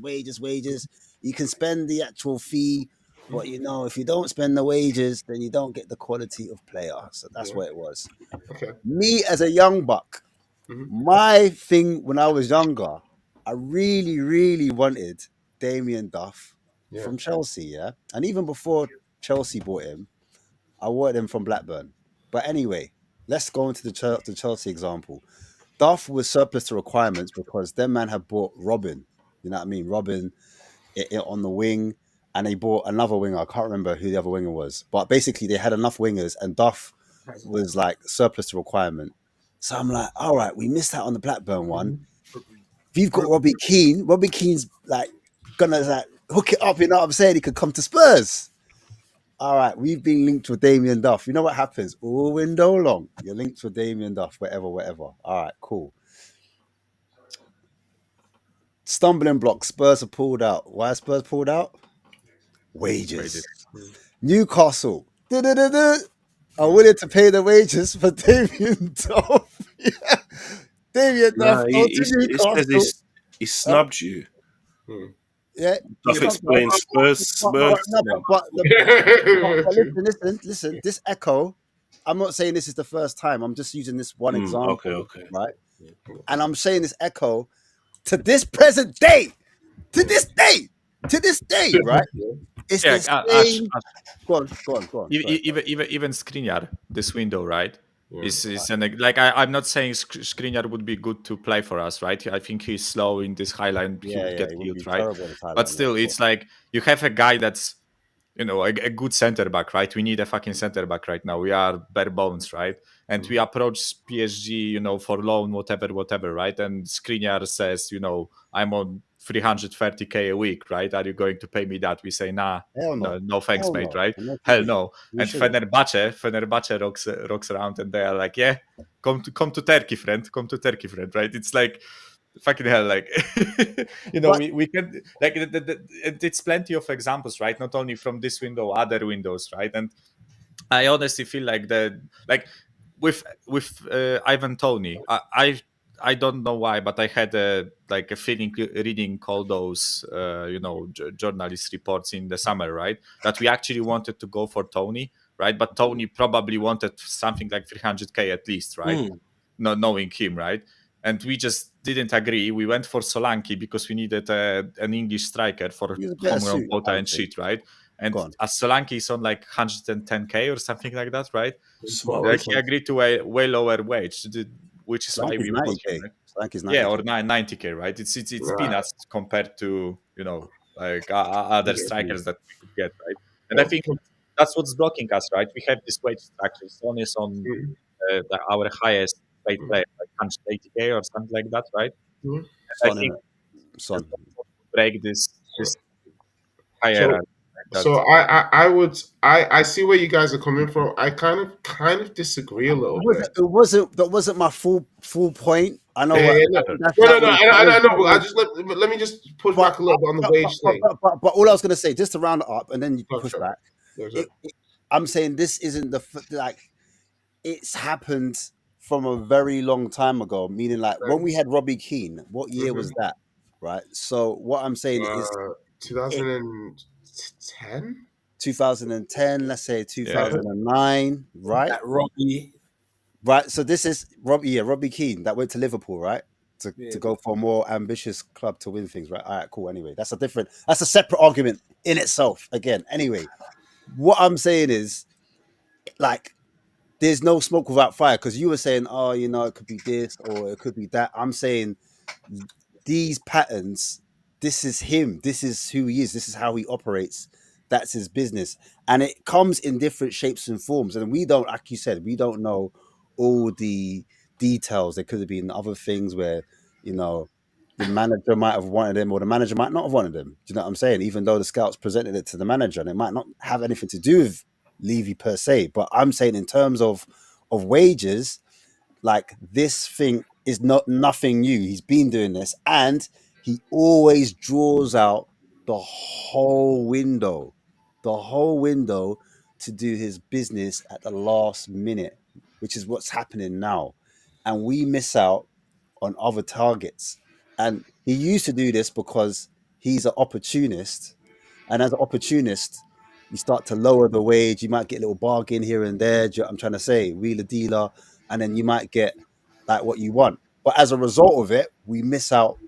You can spend the actual fee, but if you don't spend the wages, then you don't get the quality of player. So that's what it was. Okay. Me as a young buck, my thing when I was younger, I really, really wanted Damien Duff from Chelsea, yeah? And even before Chelsea bought him, I wanted him from Blackburn. But anyway, let's go into the Chelsea example. Duff was surplus to requirements because them man had bought Robin. You know what I mean? Robin on the wing, and they bought another winger. I can't remember who the other winger was. But basically, they had enough wingers, and Duff was like surplus to requirement. So I'm like, all right, we missed out on the Blackburn one. If you've got Robbie Keane, Robbie Keane's like gonna like hook it up, you know what I'm saying? He could come to Spurs. All right, we've been linked with Damien Duff. You know what happens? All window long, you're linked with Damien Duff, whatever. All right, cool. Stumbling block, Spurs are pulled out. Why are Spurs pulled out? Wages. Newcastle are willing to pay the wages for Damien Duff. Yeah. Damien Duff Nah, go he to Newcastle. says he snubbed you. Yeah, Duff explains Spurs. but listen. This echo. I'm not saying this is the first time. I'm just using this one example, Okay. right? And I'm saying this echo to this present day, to this day, right? It's the same. Go on. Even Skriniar, this window, right? I'm not saying Skriniar would be good to play for us, right? I think he's slow in this highline. He would get killed, right? But still, it's like you have a guy that's a good center back, right? We need a fucking center back right now. We are bare bones, right? And we approach PSG, for loan, whatever, right? And Skriniar says, I'm on 330k a week, right? Are you going to pay me that? We say, nah, no thanks, mate, right? Hell no. And Fenerbahce rocks around, and they are like, yeah, come to Turkey, friend, right? It's like, fucking hell, like we can like it's plenty of examples, right? Not only from this window, other windows, right? And I honestly feel like with Ivan Toney, I don't know why, but I had a feeling reading all those journalist reports in the summer, right, that we actually wanted to go for Toney, right? But Toney probably wanted something like 300k at least, right? Not knowing him, right? And we just didn't agree. We went for Solanke because we needed an English striker for homegrown quota and shit, right? And as Solanke is on like 110k or something like that, right? He agreed to a way lower wage, which is Solanke's why we 90K. Solanke's 90K. Yeah, or 90k, right? It's peanuts compared to other strikers that we could get, right? And I think that's what's blocking us, right? We have this wage structure. Son is on our highest paid player, like 180k or something like that, right? I think break this higher. So I see where you guys are coming from. I kind of disagree a little bit. That wasn't my full point. I know. I know. But let me just push back a little bit on the wage thing. But all I was going to say, just to round it up, and then you push back. I'm saying this isn't it's happened from a very long time ago. Meaning, like when we had Robbie Keane, what year was that? Right. So what I'm saying is 2010. 2010. Let's say 2009. Right. That Robbie. Right. So this is Robbie Keane that went to Liverpool, right? To go for a more ambitious club to win things, right? All right, cool. Anyway, that's a separate argument in itself. Again, anyway, what I'm saying is, like, there's no smoke without fire, because you were saying, oh, it could be this or it could be that. I'm saying these patterns, this is him. This is who he is. This is how he operates. That's his business. And it comes in different shapes and forms. And we don't, like you said, we don't know all the details. There could have been other things where, the manager might have wanted him, or the manager might not have wanted him. Do you know what I'm saying? Even though the scouts presented it to the manager, and it might not have anything to do with Levy per se. But I'm saying in terms of wages, like this thing is nothing new. He's been doing this, and he always draws out the whole window to do his business at the last minute, which is what's happening now. And we miss out on other targets. And he used to do this because he's an opportunist. And as an opportunist, you start to lower the wage. You might get a little bargain here and there. Do you know what I'm trying to say? Wheeler dealer. And then you might get like what you want. But as a result of it, we miss out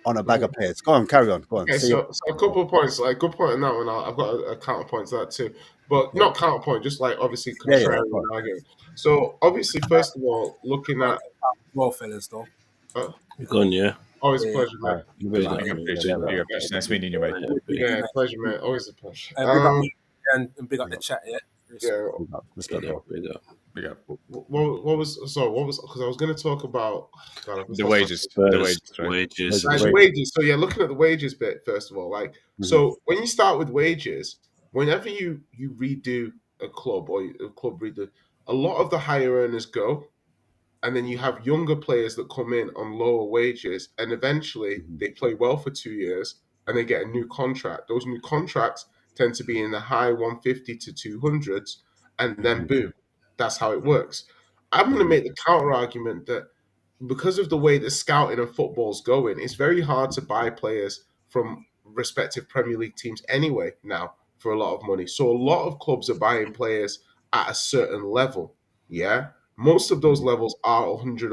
on a bag of players. Go on, carry on. Go on. Okay, so a couple of points, like good point on that one. I've got a counterpoint to that too, but not counterpoint, just like obviously contrarian argument. So obviously, first of all, looking at well, fellas, though. You're gone, yeah. Always a pleasure, man. Nice meeting you, mate. Yeah, pleasure, man. Always a pleasure. And big up the chat, yeah. Yeah. Big up. What was because I was going to talk about The wages. Wages. Like wages. So yeah, looking at the wages bit first of all, like so when you start with wages, whenever you redo a club or a club redo, a lot of the higher earners go, and then you have younger players that come in on lower wages, and eventually they play well for 2 years and they get a new contract. Those new contracts tend to be in the high 150 to 200s, and then boom, that's how it works. I'm going to make the counter argument that because of the way that scouting and football's going, it's very hard to buy players from respective Premier League teams anyway now for a lot of money. So a lot of clubs are buying players at a certain level. Yeah. Most of those levels are 100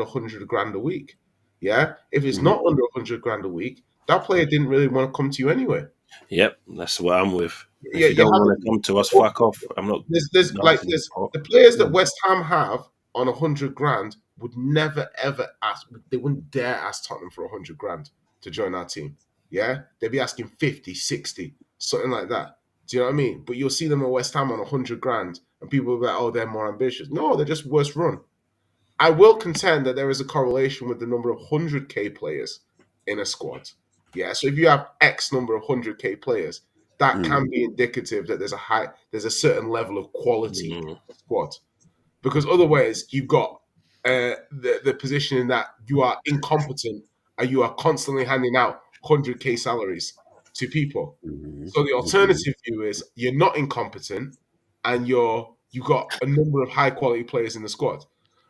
grand a week. Yeah. If it's not under 100 grand a week, that player didn't really want to come to you anyway. Yep, that's what I'm with. If you don't want to come to us, fuck off. I'm not. There's the players that West Ham have on 100 grand would never ever ask. They wouldn't dare ask Tottenham for 100 grand to join our team. Yeah, they'd be asking 50, 60, something like that. Do you know what I mean? But you'll see them at West Ham on 100 grand, and people will be like, "Oh, they're more ambitious." No, they're just worse run. I will contend that there is a correlation with the number of 100k players in a squad. Yeah, so if you have X number of 100k players, that can be indicative that there's a certain level of quality in the squad. Because otherwise, you've got the position in that you are incompetent and you are constantly handing out 100k salaries to people. So the alternative view is you're not incompetent and you've got a number of high quality players in the squad.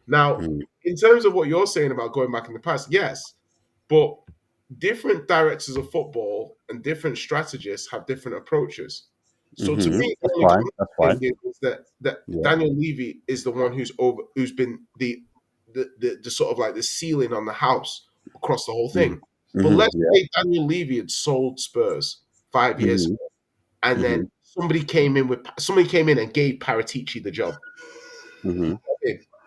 Now, in terms of what you're saying about going back in the past, yes, but different directors of football and different strategists have different approaches. So to me, that's fine. Is that Daniel Levy is the one who's been the sort of like the ceiling on the house across the whole thing. But let's say Daniel Levy had sold Spurs 5 years ago, and then somebody came in and gave Paratici the job.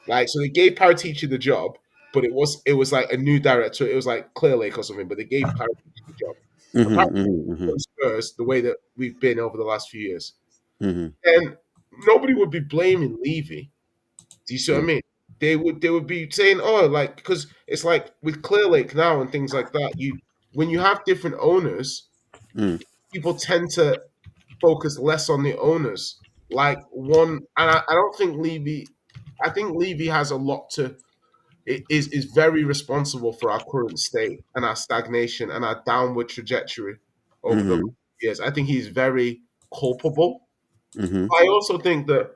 Like, so they gave Paratici the job, but it was like a new director. It was like Clear Lake or something, but they gave Paratici the job. Spurs, the way that we've been over the last few years, and nobody would be blaming Levy. Do you see what I mean? They would be saying, "Oh, like," because it's like with Clear Lake now and things like that. When you have different owners, people tend to focus less on the owners. Like one, and I don't think Levy. I think Levy has a lot to. Is very responsible for our current state and our stagnation and our downward trajectory over the years. I think he's very culpable. I also think that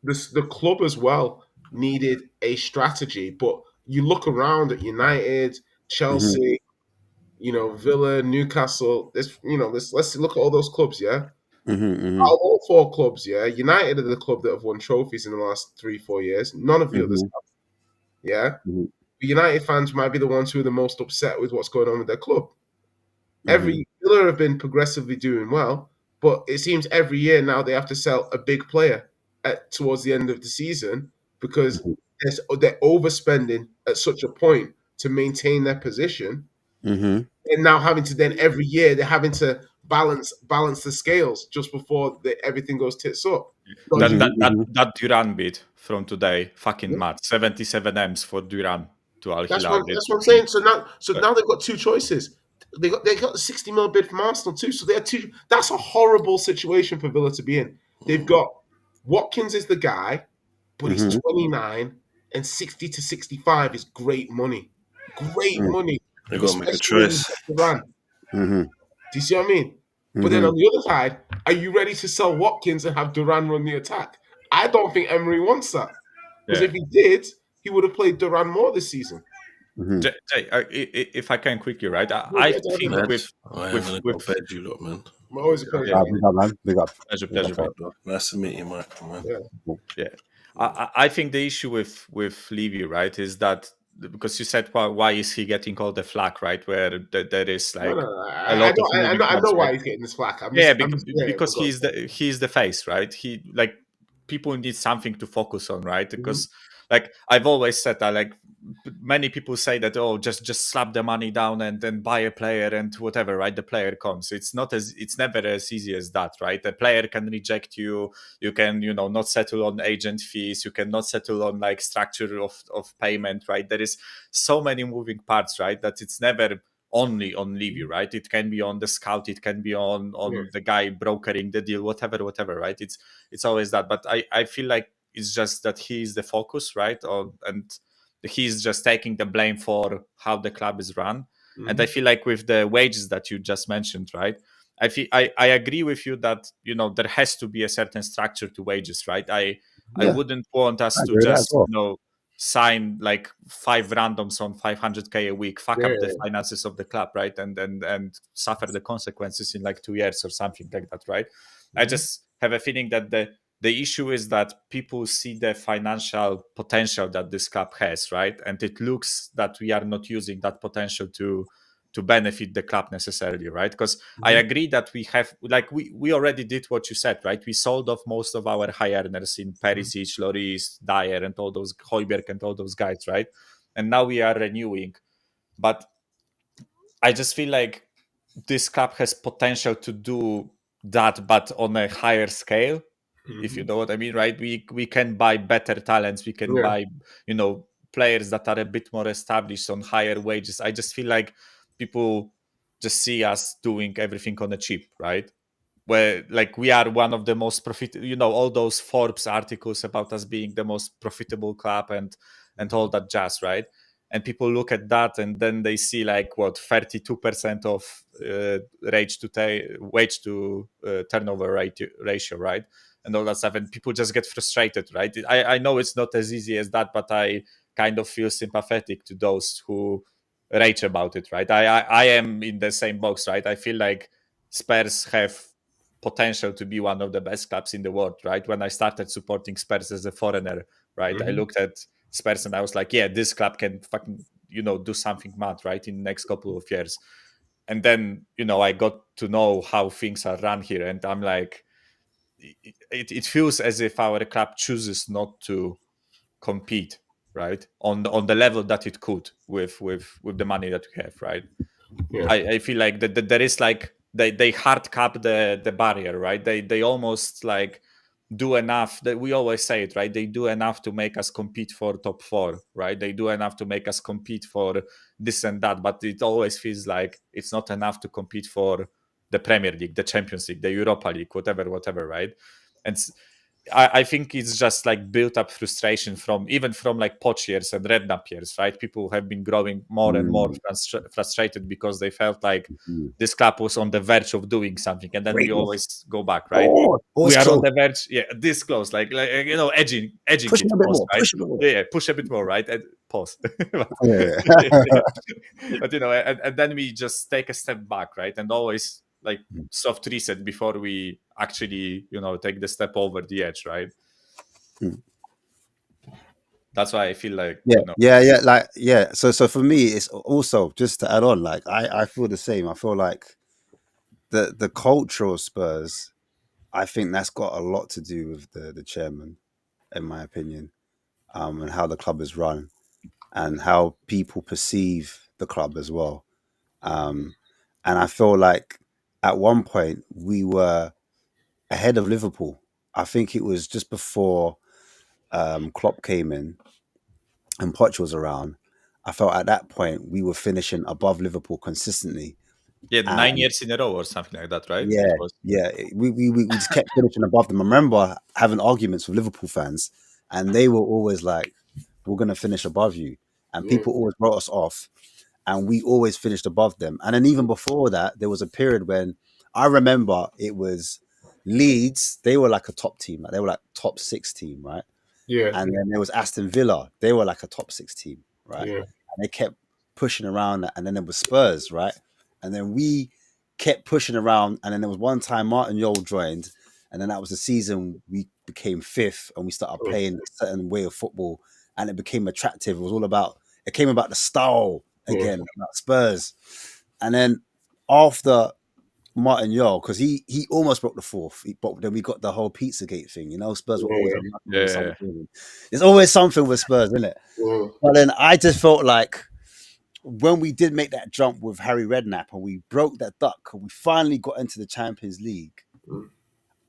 the club as well needed a strategy. But you look around at United, Chelsea, Villa, Newcastle. Let's look at all those clubs. Yeah, all four clubs. Yeah, United are the club that have won trophies in the last 3-4 years. None of the others have. Yeah, United fans might be the ones who are the most upset with what's going on with their club. Every Villa have been progressively doing well, but it seems every year now they have to sell a big player towards the end of the season because they're overspending at such a point to maintain their position, and now having to then every year they're having to balance the scales just before everything goes tits up. That Duran bid from today, fucking mad. 77 M's for Duran to Al Hilal. That's what I'm saying. So now they've got two choices. They got the 60 mil bid from Arsenal too. So they're two. That's a horrible situation for Villa to be in. They've got Watkins is the guy, but he's 29, and 60 to 65 is great money. Great money. They got to make a Especially when choice. you run. Mm-hmm. Do you see what I mean? But then on the other side, are you ready to sell Watkins and have Duran run the attack? I don't think Emery wants that. Because if he did, he would have played Duran more this season. Jay, if I can quickly, right? I think with fed you lot, man. Always a pleasure. Big up, man. Big up. pleasure, bro. Nice to meet you, Michael, man. Yeah. I think the issue with Levy, right, is that because you said why is he getting all the flack, right? Where there is like I know why he's getting this flack. Because he's the face, right? He like people need something to focus on, right? Because like I've always said that, like many people say that, oh, just slap the money down and then buy a player and whatever, right? The player comes. It's never as easy as that, right? The player can reject you. You can, not settle on agent fees. You cannot settle on like structure of payment, right? There is so many moving parts, right? That it's never only on Levy, right? It can be on the scout, it can be on the guy brokering the deal, whatever, right? It's always that. But I feel like it's just that he's the focus, right? And he's just taking the blame for how the club is run. And I feel like with the wages that you just mentioned, right? I agree with you that there has to be a certain structure to wages, right? I wouldn't want us to just sign like 5 randoms on 500k a week, fuck up the finances of the club, right? And suffer the consequences in like 2 years or something like that, right? I just have a feeling that the issue is that people see the financial potential that this club has, right? And it looks that we are not using that potential to benefit the club necessarily, right? Because I agree that we have, like, we already did what you said, right? We sold off most of our high earners in Perisic, Lloris, Dyer, and all those, Højbjerg and all those guys, right? And now we are renewing. But I just feel like this club has potential to do that, but on a higher scale, if you know what I mean, right? We can buy better talents. We can buy, players that are a bit more established on higher wages. I just feel like people just see us doing everything on a cheap, right? Where like we are one of the most profitable, all those Forbes articles about us being the most profitable club and all that jazz, right? And people look at that and then they see like 32% of wage to turnover ratio, right? And all that stuff, and people just get frustrated, right? I know it's not as easy as that, but I kind of feel sympathetic to those who rage about it, right? I am in the same box, right? I feel like Spurs have potential to be one of the best clubs in the world, right? When I started supporting Spurs as a foreigner, right? I looked at Spurs and I was like, yeah, this club can fucking, do something mad, right? In the next couple of years. And then, I got to know how things are run here. And I'm like, it feels as if our club chooses not to compete, right? On the level that it could with the money that we have, right? I feel like that there is like, they hard cap the barrier, right? They almost like do enough, that we always say it, right? They do enough to make us compete for top 4, right? They do enough to make us compete for this and that, but it always feels like it's not enough to compete for the Premier League, the Champions League, the Europa League, whatever, right? And I think it's just like built up frustration from like Poch years and Redknapp years, right? People have been growing more and more frustrated because they felt like this club was on the verge of doing something, and then we always go back, right? We are on the verge, this close, like edging push it, a bit pause, more, right? push a bit more. Yeah, push a bit more, right? And pause. But and then we just take a step back, right? And always like soft reset before we actually take the step over the edge, right? That's why I feel like so for me it's also, just to add on, like I feel the same. I feel like the culture of Spurs, I think that's got a lot to do with the chairman, in my opinion, and how the club is run and how people perceive the club as well. And I feel like at one point we were ahead of Liverpool. I think it was just before Klopp came in and Poch was around. I felt at that point we were finishing above Liverpool consistently. Yeah, And 9 years in a row or something like that, right? yeah, It was. yeah, we just kept finishing above them. I remember having arguments with Liverpool fans, and they were always like, "We're gonna finish above you," and Yeah. people always wrote us off, and we always finished above them. And then even before that, there was a period when I remember it was Leeds. They were like a top team, like they were like top 6 team, right? Yeah. And then there was Aston Villa. They were like a top 6 team, right? Yeah. And they kept pushing around that. And then there was Spurs, right? And then we kept pushing around. And then there was one time Martin Yole joined. And then that was the season we became 5th and we started playing a certain way of football. And it became attractive. It was all about, it came about the style again, about Spurs. And then after Martin Yole, because he almost broke the 4th, but then we got the whole Pizzagate thing. Spurs were always unlucky with something. There's always something with Spurs, isn't it? Yeah. But then I just felt like when we did make that jump with Harry Redknapp and we broke that duck and we finally got into the Champions League,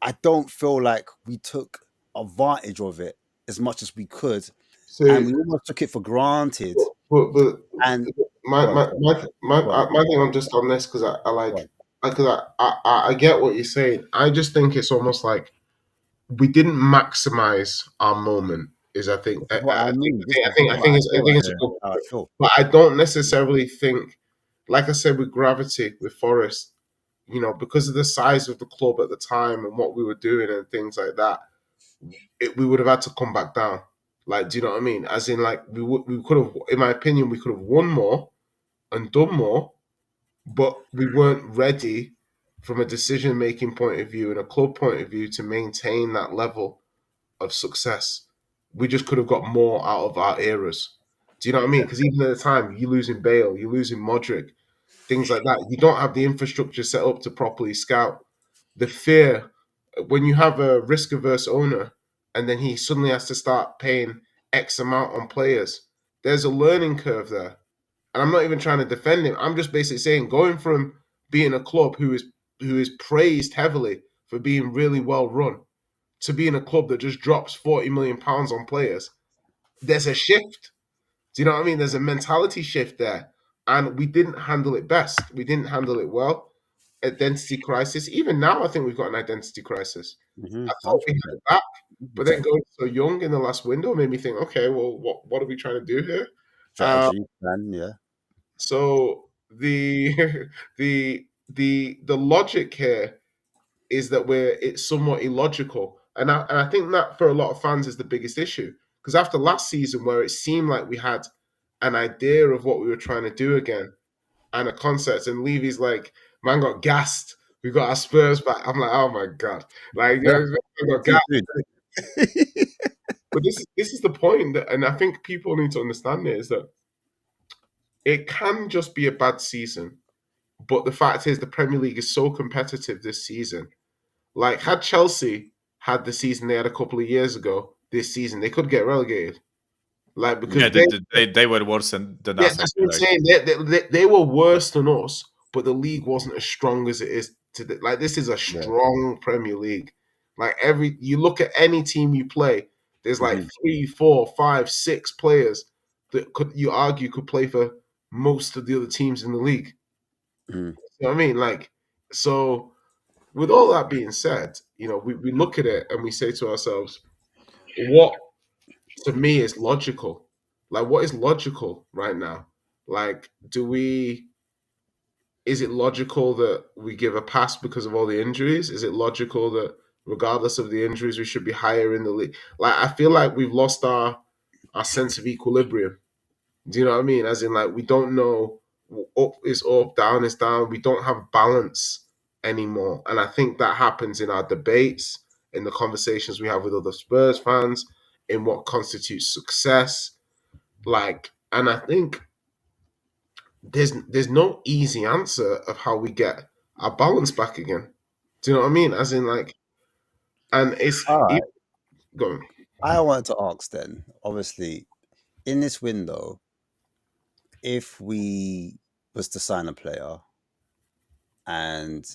I don't feel like we took advantage of it as much as we could, So, and we almost took it for granted. but And my go on, my sorry. my my, Go on. my thing on just on this because I Go like on. because I get what you're saying. I just think it's almost like we didn't maximize our moment. Is I think This is what I mean. This is I what think I it's feel. a good point. How I feel. But I don't necessarily think, like I said with Gravity with Forest, because of the size of the club at the time and what we were doing and things like that, we would have had to come back down. Like, do you know what I mean? As in, like we could have, in my opinion, we could have won more and done more, but we weren't ready from a decision making point of view and a club point of view to maintain that level of success. We just could have got more out of our eras. Do you know what I mean? Because even at the time, you're losing Bale, you're losing Modric, things like that. You don't have the infrastructure set up to properly scout. The fear when you have a risk averse owner and then he suddenly has to start paying X amount on players, there's a learning curve there. And I'm not even trying to defend him. I'm just basically saying going from being a club who is praised heavily for being really well run to being a club that just drops 40 million pounds on players, there's a shift. Do you know what I mean? There's a mentality shift there. And we didn't handle it best. We didn't handle it well. Identity crisis. Even now, I think we've got an identity crisis. I thought we had it back, but then going so young in the last window made me think, okay, well, what are we trying to do here? Strategy, plan, yeah. So the the logic here is that it's somewhat illogical, and I think that for a lot of fans is the biggest issue because after last season where it seemed like we had an idea of what we were trying to do again and a concept, and Levy's like, man got gassed. We got our Spurs back. I'm like, oh my god, like Yeah. we got gassed. But this is the point, and I think people need to understand it is that it can just be a bad season, but the fact is the Premier League is so competitive this season. Like, had Chelsea had the season they had a couple of years ago, this season they could get relegated. Like because they were worse than yeah, us. that's what I'm saying. They were worse than us, but the league wasn't as strong as it is today. Like this is a strong Premier League. Like you look at any team you play, there's like 3, 4, 5, 6 players that you argue could play for most of the other teams in the league. You know what I mean? Like, so with all that being said, we look at it and we say to ourselves, what to me is logical? Like, what is logical right now? Like, is it logical that we give a pass because of all the injuries? Is it logical that regardless of the injuries, we should be higher in the league? Like, I feel like we've lost our sense of equilibrium. Do you know what I mean? As in, like, we don't know up is up, down is down. We don't have balance anymore. And I think that happens in our debates, in the conversations we have with other Spurs fans, in what constitutes success. Like, and I think there's no easy answer of how we get our balance back again. Do you know what I mean? As in, like, and it's All right. go on. I wanted to ask then, obviously, in this window, if we was to sign a player and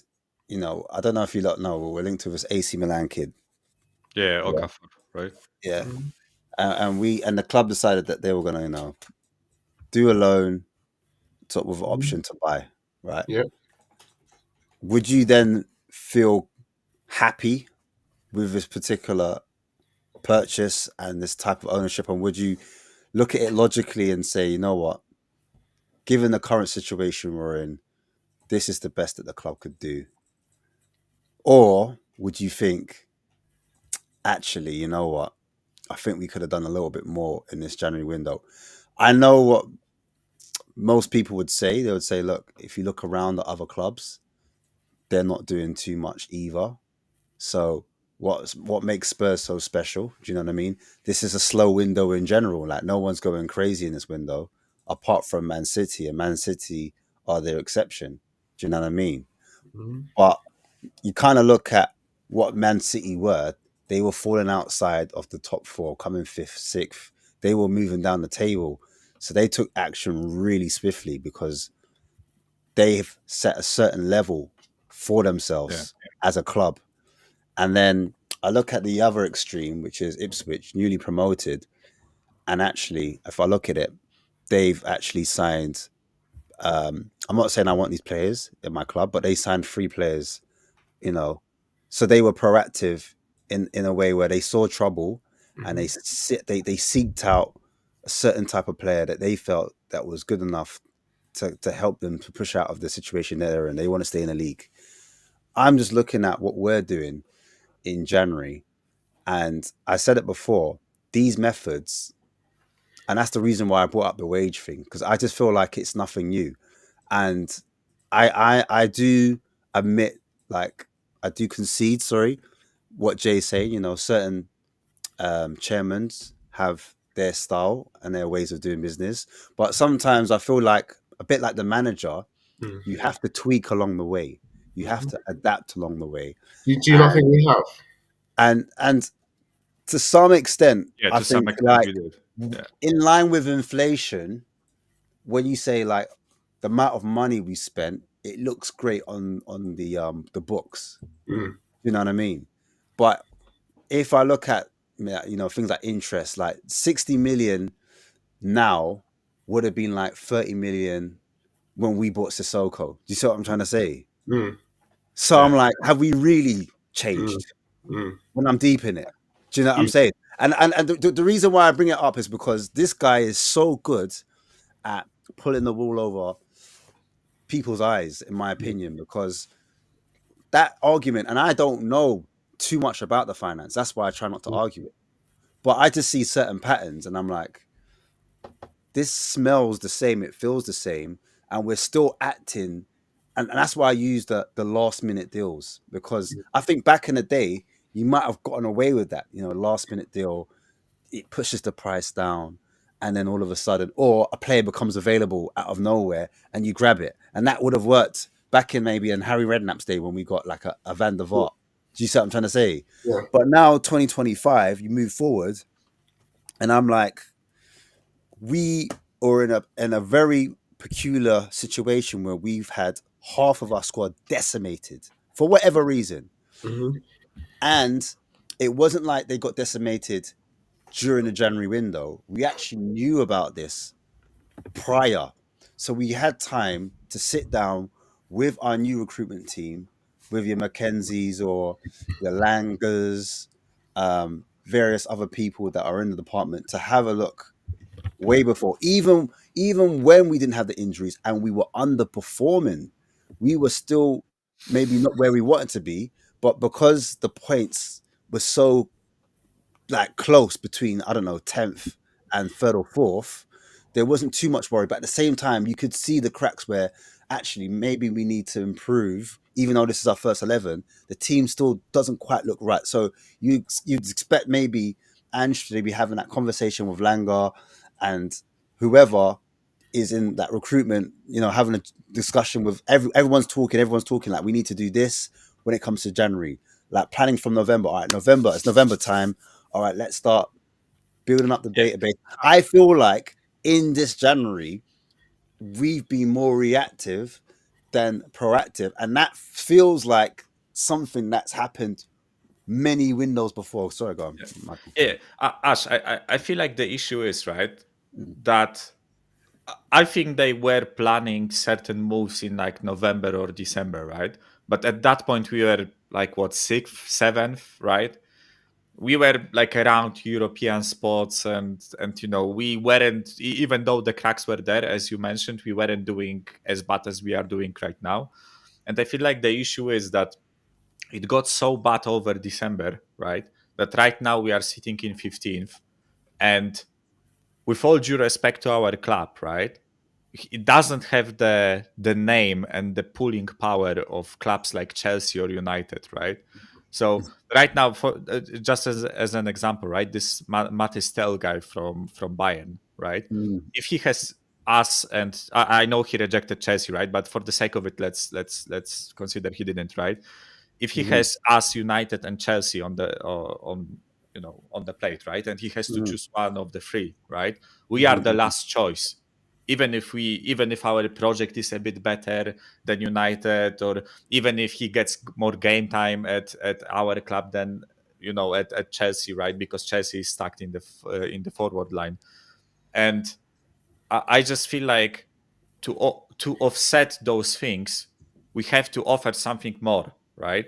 I don't know if you lot know, we're linked to this AC Milan kid. Yeah, Okafor, right? Yeah. And the club decided that they were going to, do a loan with an option to buy, right? Yeah. would you then feel happy with this particular purchase and this type of ownership? And would you look at it logically and say, you know what, given the current situation we're in, this is the best that the club could do? Or would you think, actually, you know what, I think we could have done a little bit more in this January window? I know what most people would say. They would say, look, if you look around at other clubs, they're not doing too much either. So what makes Spurs so special? Do you know what I mean? This is a slow window in general. Like, no one's going crazy in this window, apart from Man City, and Man City are their exception. Do you know what I mean? But you kind of look at what Man City were. They were falling outside of the top four, coming fifth, sixth. They were moving down the table. So they took action really swiftly because they've set a certain level for themselves as a club. And then I look at the other extreme, which is Ipswich, newly promoted. And actually, if I look at it, they've actually signed. I'm not saying I want these players in my club, but they signed 3 players, you know. So they were proactive in a way where they saw trouble and they seeked out a certain type of player that they felt that was good enough to help them to push out of the situation they're in. They want to stay in the league. I'm just looking at what we're doing in January, and I said it before, these methods, and that's the reason why I brought up the wage thing, because I just feel like it's nothing new. And I do admit, like, I do concede, sorry, what Jay's saying. You know, certain chairmen have their style and their ways of doing business, but sometimes I feel like, a bit like the manager, you have to tweak along the way. You have to adapt along the way. Do you not think we have? And to some extent, Yeah, I to some think, extent like, we did. Yeah. in line with inflation, when you say, like, the amount of money we spent, it looks great on the books. You know what I mean? But if I look at, you know, things like interest, like 60 million now would have been like 30 million when we bought Sissoko. Do you see what I'm trying to say? So I'm like, have we really changed? When I'm deep in it, do you know what I'm saying? And the reason why I bring it up is because this guy is so good at pulling the wool over people's eyes, in my opinion, because that argument, and I don't know too much about the finance, that's why I try not to argue it, but I just see certain patterns and I'm like, this smells the same, it feels the same, and we're still acting. And that's why I use the last minute deals, because I think back in the day, you might have gotten away with that, you know, last minute deal, it pushes the price down, and then all of a sudden, or a player becomes available out of nowhere and you grab it. And that would have worked back in maybe in Harry Redknapp's day when we got like a Van der Vaart. Do you see what I'm trying to say? Yeah. But now 2025, you move forward, and I'm like, we are in a very peculiar situation where we've had half of our squad decimated for whatever reason. And it wasn't like they got decimated during the January window. We actually knew about this prior. So we had time to sit down with our new recruitment team, with your Mackenzies or your Langers, various other people that are in the department, to have a look way before. Even when we didn't have the injuries and we were underperforming, we were still maybe not where we wanted to be, but because the points were so, like, close between, I don't know, 10th and 3rd or 4th, there wasn't too much worry. But at the same time, you could see the cracks where actually maybe we need to improve. Even though this is our first 11, the team still doesn't quite look right. So you'd expect maybe Ange to be having that conversation with Langer and whoever is in that recruitment, you know, having a discussion with everyone's talking like, we need to do this when it comes to January, like planning from November. All right, November, it's November time. All right, let's start building up the database. I feel like in this January, we've been more reactive than proactive. And that feels like something that's happened many windows before. Sorry, go on, Michael. Ash, I feel like the issue is, right, that I think they were planning certain moves in like November or December, right? But at that point, we were like, what, 6th, 7th, right? We were like around European spots, and we weren't, even though the cracks were there, as you mentioned, we weren't doing as bad as we are doing right now. And I feel like the issue is that it got so bad over December, right? That right now we are sitting in 15th, and with all due respect to our club, right? It doesn't have the name and the pulling power of clubs like Chelsea or United, right? So right now, for just as an example, right, this Matis Tel guy from Bayern, right? Mm. If he has us, and I know he rejected Chelsea, right? But for the sake of it, let's consider he didn't, right? If he has us, United, and Chelsea on the on the plate, right, and he has to choose one of the three, right? We are the last choice, even if our project is a bit better than United, or even if he gets more game time at our club than at Chelsea, right? Because Chelsea is stuck in the forward line, and I just feel like to offset those things, we have to offer something more, right?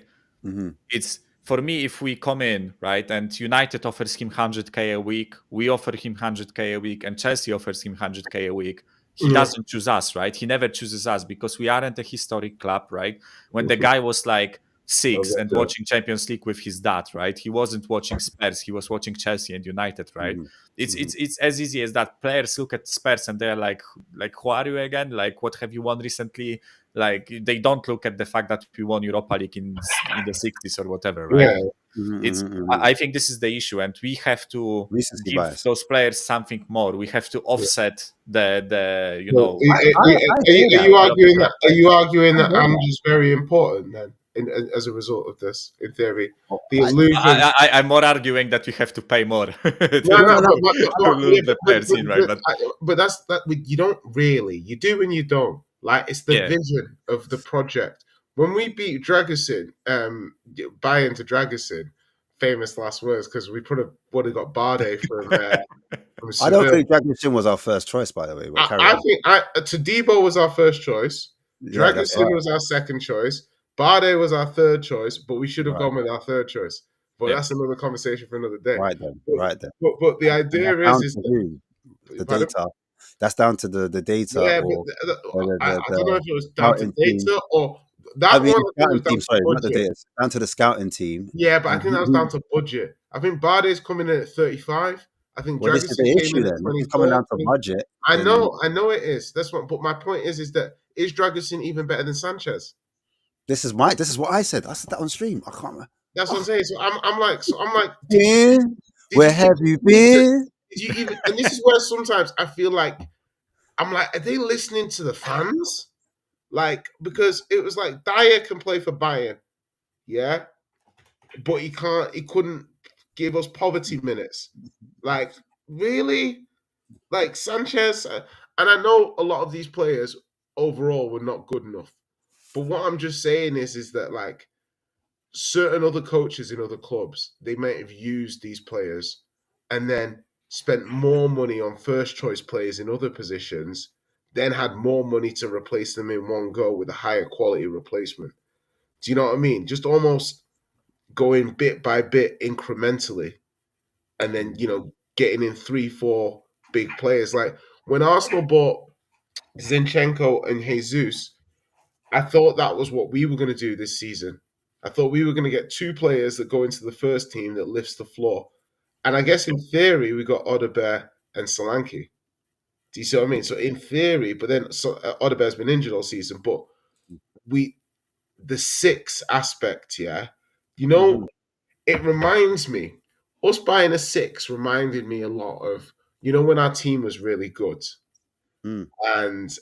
It's, for me, if we come in, right, and United offers him 100k a week, we offer him 100k a week, and Chelsea offers him 100k a week, he doesn't choose us, right? He never chooses us because we aren't a historic club, right? When the guy was like 6 and watching Champions League with his dad, right? He wasn't watching Spurs, he was watching Chelsea and United, right? It's as easy as that. Players look at Spurs and they're like, who are you again? Like, what have you won recently? Like, they don't look at the fact that we won Europa League in the 60s or whatever, right? It's I think this is the issue, and we have to Recency give bias. those players something more. We have to offset the Well, hear are you arguing that? that? Are you arguing that hear Ange is very important then, as a result of this? In theory, the I- illusion. I'm more arguing that we have to pay more to No, no, no, to lure the players in, right? but that's that. You don't really. You do and you don't. Like, it's the Yeah. vision of the project. When we beat Dragusin, Bayern to Dragusin, famous last words, because we would have got Barde from I Seville. don't think Dragonson was our first choice, by the way. But carry I on. think Todibo was our first choice. Yeah, that's Dragusin right. was our second choice. Barde was our third choice, but we should have Right. gone with our third choice. But Yeah. that's another conversation for another day. Right then. But, Right then. but the And idea that's is down to who? The pardon? data. That's down to the data, Yeah, or I don't know if it was down to scouting team. data or that I one. mean, I think scouting was down team. to Sorry, not the budget. data. It's down to the scouting team. Yeah, but I And think that was down to budget. I think Barde's coming in at 35. I think well, this is Dragusin the came issue in at then. If it's 24. coming down to budget, I then know it is. That's what. But my point is that is Dragusin even better than Sanchez? this is what I said. I said that on stream. I can't remember. That's what I'm saying. So I'm like, Where have you been? did you even? And this is where sometimes I feel like I'm like, are they listening to the fans? Like, because it was like Dyer can play for Bayern, yeah, but he couldn't give us poverty minutes. Like, really? Like Sanchez, and I know a lot of these players overall were not good enough. But what I'm just saying is that, like, certain other coaches in other clubs, they might have used these players and then spent more money on first choice players in other positions, then had more money to replace them in one go with a higher quality replacement. Do you know what I mean? Just almost going bit by bit incrementally, and then getting in 3-4 big players. Like when Arsenal bought Zinchenko and Jesus, I thought that was what we were going to do this season. I thought we were going to get two players that go into the first team that lifts the floor. And I guess in theory, we got Odebear and Solanke. Do you see what I mean? So in theory, but then Odebear's been injured all season. But the 6 aspect, yeah, it reminds me, us buying a 6 reminded me a lot of, when our team was really good. And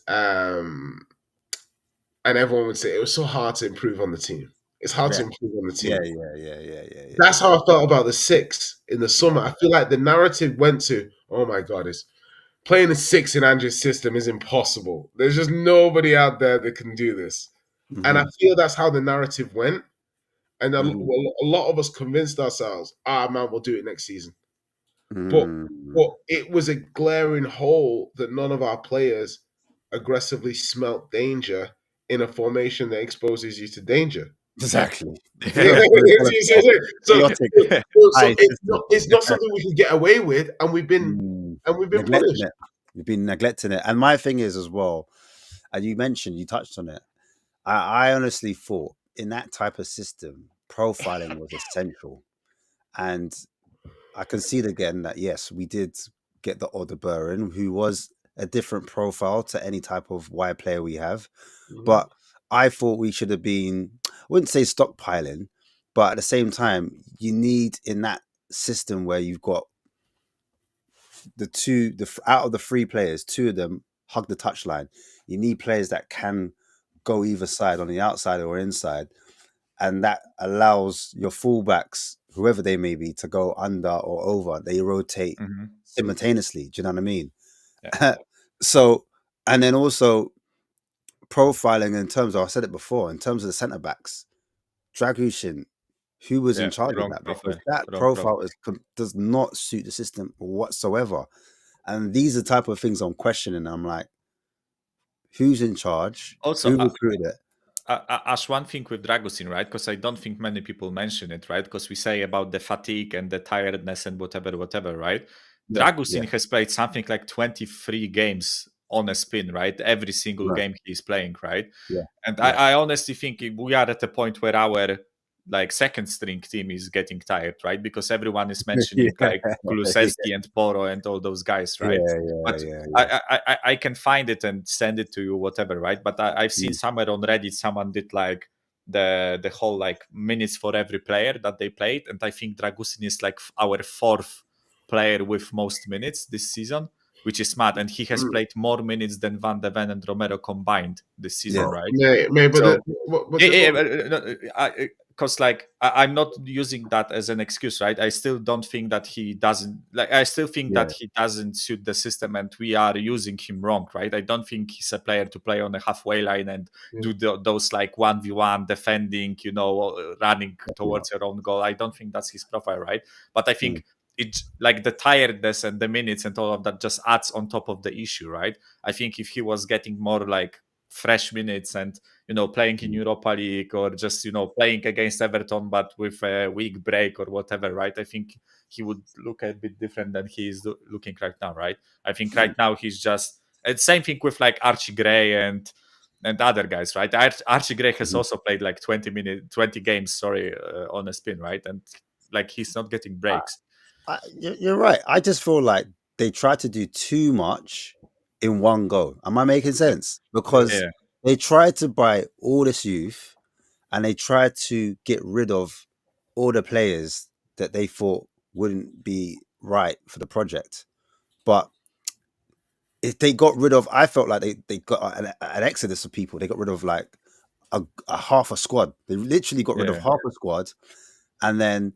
everyone would say it was so hard to improve on the team. It's hard to improve on the team. Yeah. That's how I felt about the 6 in the summer. I feel like the narrative went to, oh my God, is playing a 6 in Andrew's system is impossible. There's just nobody out there that can do this. And I feel that's how the narrative went. And a lot of us convinced ourselves, man, we'll do it next season. But it was a glaring hole that none of our players aggressively smelt danger in a formation that exposes you to danger. Exactly. So, Chaotic, high system. it's not something we can get away with, and we've been neglecting punished. it. We've been neglecting it. And my thing is as well, and you touched on it. I honestly thought in that type of system, profiling was essential. And I concede again that yes, we did get the Odeber in, who was a different profile to any type of wide player we have. But I thought we should have been, I wouldn't say stockpiling, but at the same time, you need in that system where you've got out of the three players, two of them hug the touchline. You need players that can go either side, on the outside or inside, and that allows your fullbacks, whoever they may be, to go under or over. They rotate simultaneously. Do you know what I mean? Yeah. So, and then also profiling in terms of, I said it before, in terms of the centre backs, Dragushin, who was in charge of that? Because that profile does not suit the system whatsoever. And these are the type of things I'm questioning. I'm like, who's in charge? Also, who recruited it? As one thing with Dragusin, right? Because I don't think many people mention it, right? Because we say about the fatigue and the tiredness and whatever, right? Yeah, Dragusin has played something like 23 games on a spin, right? Every single game he's playing, right? Yeah. And I honestly think we are at a point where our like second string team is getting tired, right? Because everyone is mentioning like Kulusevski and Poro and all those guys, right? I can find it and send it to you, whatever, right? But I've seen somewhere on Reddit someone did like the whole like minutes for every player that they played, and I think Dragusin is like our fourth player with most minutes this season, which is mad, and he has played more minutes than Van de Ven and Romero combined this season, right? Because like I'm not using that as an excuse, right? I still don't think that he doesn't like. I still think that he doesn't suit the system, and we are using him wrong, right? I don't think he's a player to play on a halfway line and do those like 1v1 defending, running towards your own goal. I don't think that's his profile, right? But I think it's like the tiredness and the minutes and all of that just adds on top of the issue, right? I think if he was getting more like fresh minutes and playing in Europa League or just playing against Everton but with a week break or whatever, right? I think he would look a bit different than he is looking right now, right? I think right now he's just, and same thing with like Archie Gray and other guys, right? Archie Gray has also played like 20 games on a spin, right? And like he's not getting breaks. You're right. I just feel like they try to do too much in one go. Am I making sense? Because they tried to buy all this youth and they tried to get rid of all the players that they thought wouldn't be right for the project. But if they got rid of, I felt like they got an exodus of people. They got rid of like a half a squad. They literally got rid of half a squad. And then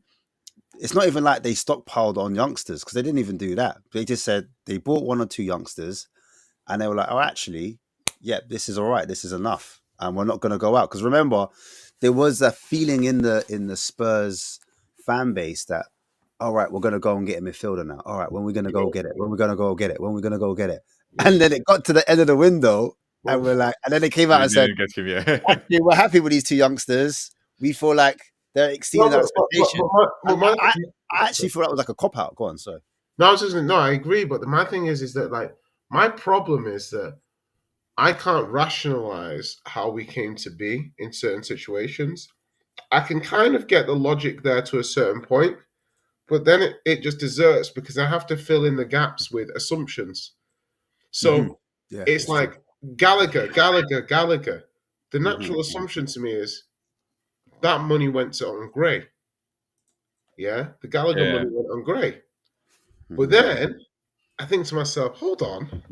it's not even like they stockpiled on youngsters, because they didn't even do that. They just said they bought one or two youngsters and they were like, oh, actually, yeah, this is all right. This is enough. And we're not going to go out. Because remember, there was a feeling in the Spurs fan base that, all right, we're going to go and get a midfielder now. All right, when we're going to go get it? When we're going to go get it? When we're going to go get it? And then it got to the end of the window and we're like, and then they came out and said, actually, we're happy with these two youngsters. We feel like they're exceeding our expectation. I actually feel that was like a cop-out. Go on, sorry. No, I agree. But my thing is that like, my problem is that I can't rationalize how we came to be in certain situations. I can kind of get the logic there to a certain point, but then it just deserts because I have to fill in the gaps with assumptions. So it's like Gallagher. The natural assumption to me is that money went to on Gray. Yeah, the Gallagher money went on Gray. But then I think to myself, hold on.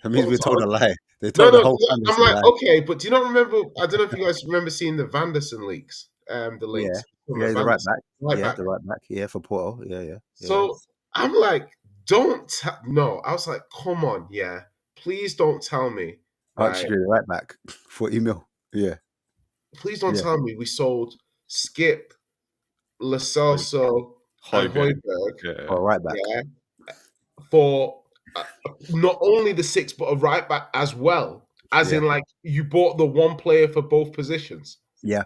That means we told a lie. They told the whole time. I'm like, okay, but do you not remember? I don't know if you guys remember seeing the Vanderson leaks, the links. Yeah, the right back. The right back. Yeah, for Porto. Yeah. So I'm like, no. I was like, come on, please don't tell me. Actually, the right back, 40 mil. Yeah. Please don't tell me we sold Skip, Lo Celso, and Højbjerg. Right back. For not only the 6, but a right back as well. As Yeah. in, like, you bought the one player for both positions. Yeah,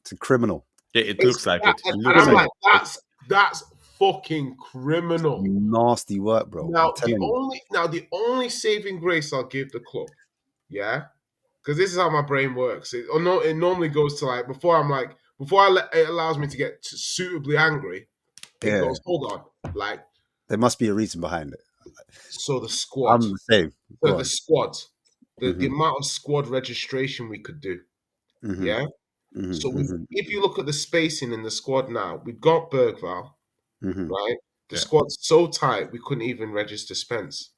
it's a criminal. Yeah, it It's looks like that, it. It and looks I'm like like, it. that's fucking criminal. Nasty work, bro. I'm Now telling you. the only saving grace I'll give the club, yeah, because this is how my brain works. It normally goes to, like, before it allows me to get suitably angry. It Yeah, goes, hold on, like, there must be a reason behind it. so the squad, I'm the same. so Go the on. squad, the Mhm. amount of squad registration we could do, Mhm. yeah. Mhm. So Mhm. if you look at the spacing in the squad now, we've got Bergval, Mhm. right? The Yeah. squad's so tight we couldn't even register Spence,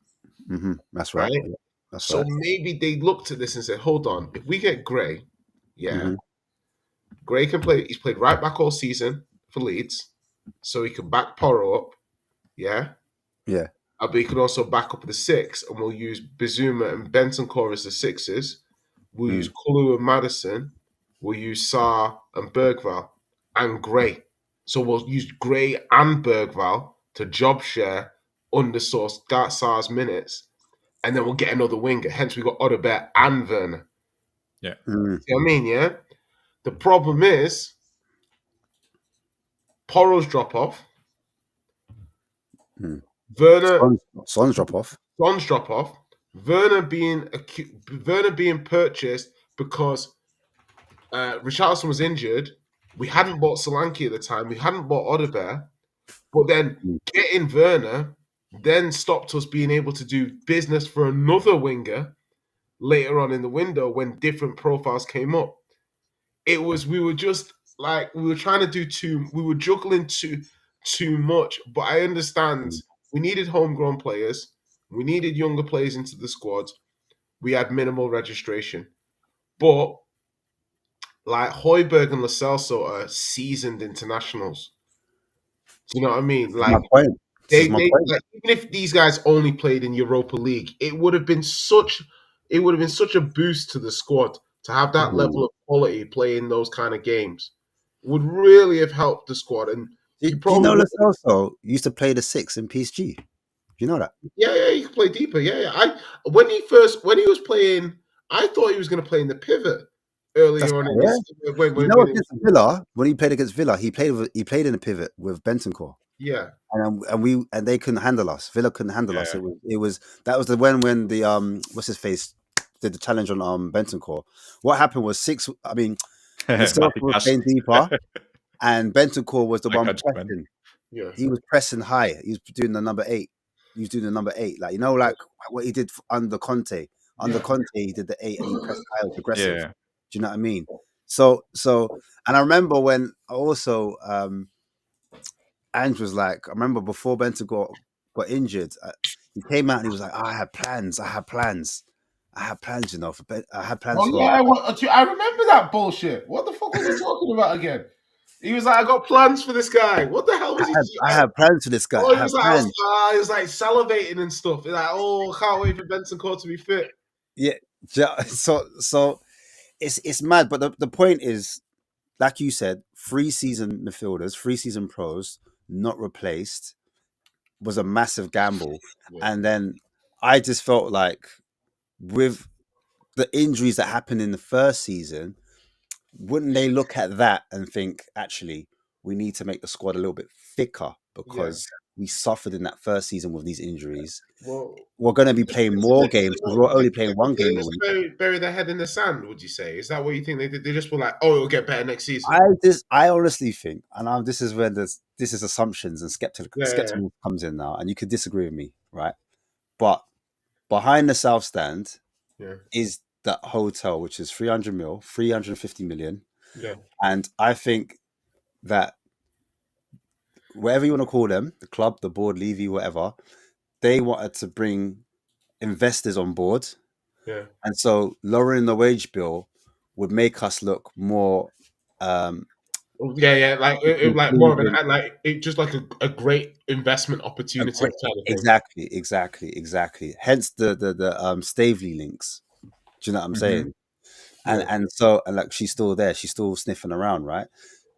Mhm. That's right. right? Yeah, that's So right. maybe they looked at this and said, hold on, if we get Gray, yeah, Mhm. Gray can play, he's played right back all season for Leeds, so he can back Porro up, yeah. Yeah. But he could also back up the six, and we'll use Bizuma and Bentancur as the sixes. We'll use Kulu and Madison. We'll use Sarr and Bergval and Gray. So we'll use Gray and Bergval to job share under Sarr's minutes, and then we'll get another winger. Hence, we got Odobert and Werner. Yeah. Mhm. See what I mean? Yeah. The problem is Poro's drop off. Mhm. Werner Sons drop off. Son's drop off. Werner being purchased because Richarlison was injured. We hadn't bought Solanke at the time. We hadn't bought Odobert. But then getting Werner then stopped us being able to do business for another winger later on in the window when different profiles came up. We were just like, we were trying to we were juggling too much. But I understand we needed homegrown players. We needed younger players into the squad. We had minimal registration. But like Højbjerg and Lo Celso are seasoned internationals. Do you know what I mean? This is my Like point. This is my they point. like, even if these guys only played in Europa League, it would have been such a boost to the squad to have that level of quality playing those kind of games. Would really have helped the squad. And Do, you do you know probably Lo Celso used to play the 6 in PSG? Do you know that? yeah, you can play deeper. Yeah. When he was playing, I thought he was going to play in the pivot That's earlier on in yeah. this. When You know, he was, against Villa, when he played against Villa, he played in a pivot with Bentancur. yeah, And they couldn't handle us. Villa couldn't handle us. It was that was the when the what's his face did the challenge on Bentancur. What happened was Lo Celso was Matikas. playing deeper, and Bentancur was the I one got you, man. pressing. yeah. He was pressing high. He was doing the number 8. He was doing the number 8, like like what he did under Conte. Under Conte, he did the 8 and he pressed high, was aggressive. Yeah. Do you know what I mean? So, and I remember when also Ange was like, I remember before Benta got injured, he came out and he was like, I had plans, you know, I had plans Oh for. yeah, I remember that bullshit. What the fuck was he talking about again? He was like, I got plans for this guy. What the hell was he? I had plans for this guy. Oh, I had plans. he was like salivating and stuff. He's like, oh, can't wait for Benson Court to be fit. Yeah. So it's mad. But the point is, like you said, 3 season midfielders, 3 season pros, not replaced, was a massive gamble. Yeah. And then I just felt like with the injuries that happened in the first season, wouldn't they look at that and think, actually, we need to make the squad a little bit thicker because we suffered in that first season with these injuries. Well, We're going to be playing more games because we're only playing one game a week. Bury their head in the sand, would you say? Is that what you think they did? They just were like, oh, it'll get better next season. I honestly think, and this is where this is assumptions and skeptical comes in now, and you could disagree with me, right? But behind the South Stand is that hotel, which is 300 mil, 350 million. Yeah. And I think that whatever you want to call them, the club, the board, Levy, whatever, they wanted to bring investors on board. Yeah. And so lowering the wage bill would make us look more like more of just like a great investment opportunity kind of thing. Exactly. Hence the Stavely links. Do you know what I'm saying? And like she's still there, she's still sniffing around, right?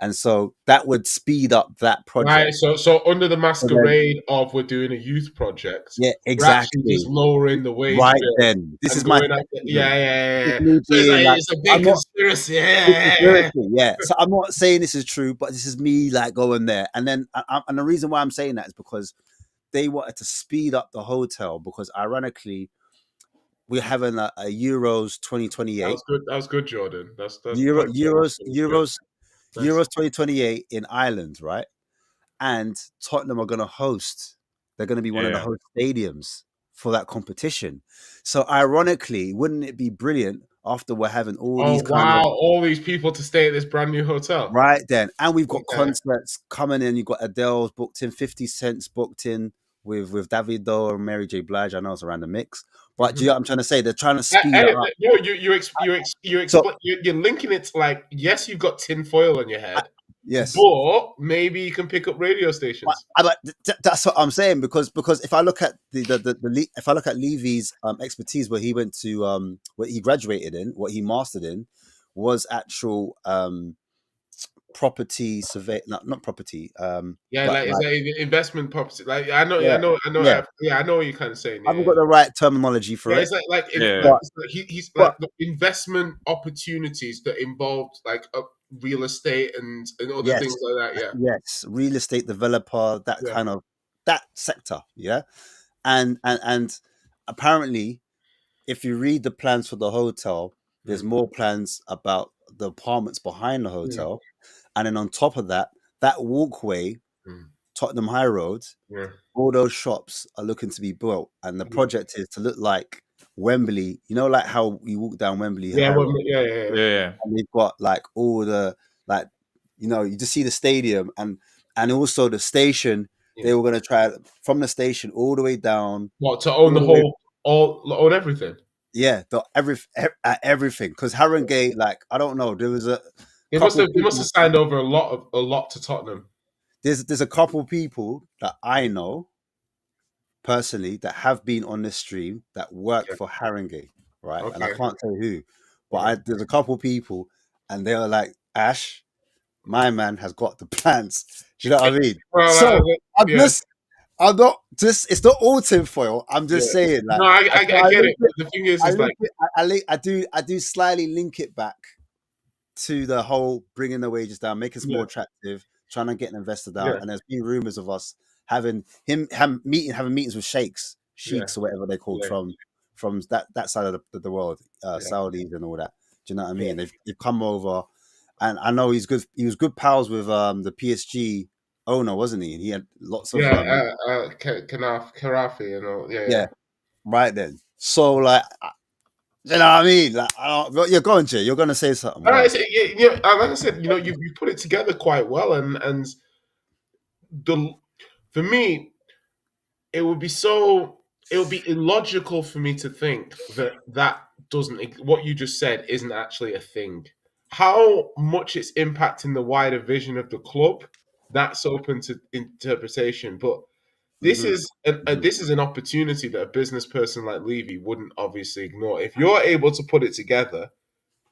and so that would speed up that project. Right, so under the So then, masquerade of we're doing a youth project, yeah, we're actually just exactly. lowering the wage Right bill then, this and is my going after. thing. It's me So it's being like like, it's a I'm big not. conspiracy. It's conspiracy, yeah. So I'm not saying this is true, but this is me like going there, and then and the reason why I'm saying that is because they wanted to speed up the hotel because ironically we're having a Euros 2028. That was good, Jordan. That's Euros Nice. 2028 in Ireland, right? And Tottenham are going to host. They're going to be one of the host stadiums for that competition. So ironically, wouldn't it be brilliant after we're having all these kind of all these people to stay at this brand new hotel. right then, and we've got Yeah. concerts coming in. You've got Adele's booked in, 50 Cent's booked in with Davido and Mary J. Blige. I know it's around the mix, but do you know what I'm trying to say? They're trying to speed it up. No, you're linking it to like, yes, you've got tin foil on your head, Yes, but maybe you can pick up radio stations. but that's what I'm saying because if I look at if I look at Levy's expertise, where he went to what he graduated in, what he mastered in, was actual property survey, not property. Yeah, but like it's like investment property. Like I know Yeah. I know what you're kind of saying. I haven't got the right terminology for it. It's like Yeah. he's like the investment opportunities that involved like real estate and other Yes. things like that. Yeah. Yes, real estate developer, that Yeah. kind of that sector, yeah. And apparently, if you read the plans for the hotel, there's more plans about the apartments behind the hotel, and then on top of that, that walkway, Tottenham High Road, all those shops are looking to be built, and the project is to look like Wembley. You know, like how you walk down Wembley. Yeah, High Road, Yeah. and they've got like all the like, you know, you just see the stadium and also the station. They were gonna try from the station all the way down. What, to own the whole, own everything? Yeah, everything. Because Harrogate, like, I don't know, there was They must have signed over a lot to Tottenham. There's a couple people that I know personally that have been on this stream that work for Harrogate, right? And I can't say who, but there's a couple people, and they were like, Ash, my man has got the plans. Do you know what I mean? Well, so I'm not just, it's not all tinfoil. I'm just saying, like, no, I get it. The thing is like, I do slightly link it back to the whole bringing the wages down, making us more attractive, trying to get an investor down. And there's been rumors of us having meetings with sheikhs or whatever they're called from that side of the world, Saudis and all that. Do you know what I mean? They've come over, and I know he's good. He was good pals with the PSG owner, wasn't he? And he had lots of Karafi and all. Yeah. Right then. So like, you know what I mean? Like, you're going, Jay. You're going to say something. Like I said, you put it together quite well, and for me, it would be illogical for me to think that doesn't, what you just said isn't actually a thing. How much it's impacting the wider vision of the club, that's open to interpretation. But this is an opportunity that a business person like Levy wouldn't obviously ignore. If you're able to put it together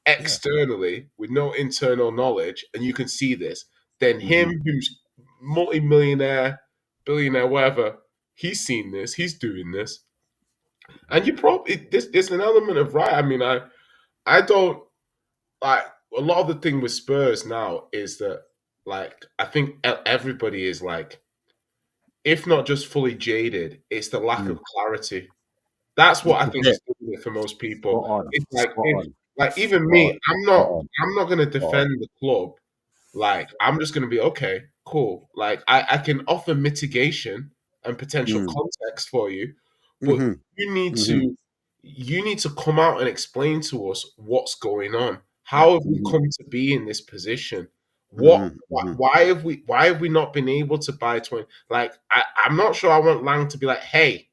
externally with no internal knowledge, and you can see this, then him, who's multi-millionaire, billionaire, whatever, he's seen this, he's doing this, and you probably there's an element of right. I mean, I don't like a lot of the thing with Spurs now is that, like, I think everybody is like, if not just fully jaded, it's the lack of clarity. That's what I think is doing it for most people. It's like even me, I'm not going to defend the club. Like, I'm just going to be okay, cool. Like, I can offer mitigation and potential context for you, but you need to come out and explain to us what's going on. How have we come to be in this position? Why have we not been able to buy 20? Like, I'm not sure I want Lang to be like, hey,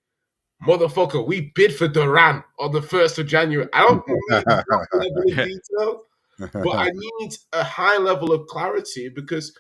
motherfucker, we bid for Duran on the 1st of January. I don't need that level of detail, but I need a high level of clarity, because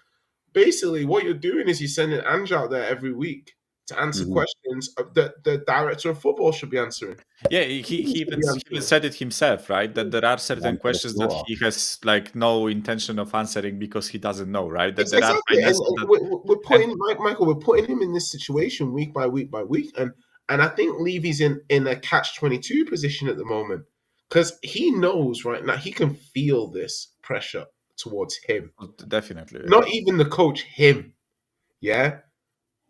basically what you're doing is you're sending Ange out there every week to answer Mhm. questions the director of football should be answering. Yeah, he even said it himself, right? That there are certain One for the questions that floor. he has like no intention of answering because he doesn't know, right? That It's there are exactly, and finances that we're putting Michael, we're putting him in this situation week by week by week, and I think Levy's in a catch-22 position at the moment because he knows right now he can feel this pressure towards him, definitely. Yeah. not even the coach, him. Yeah,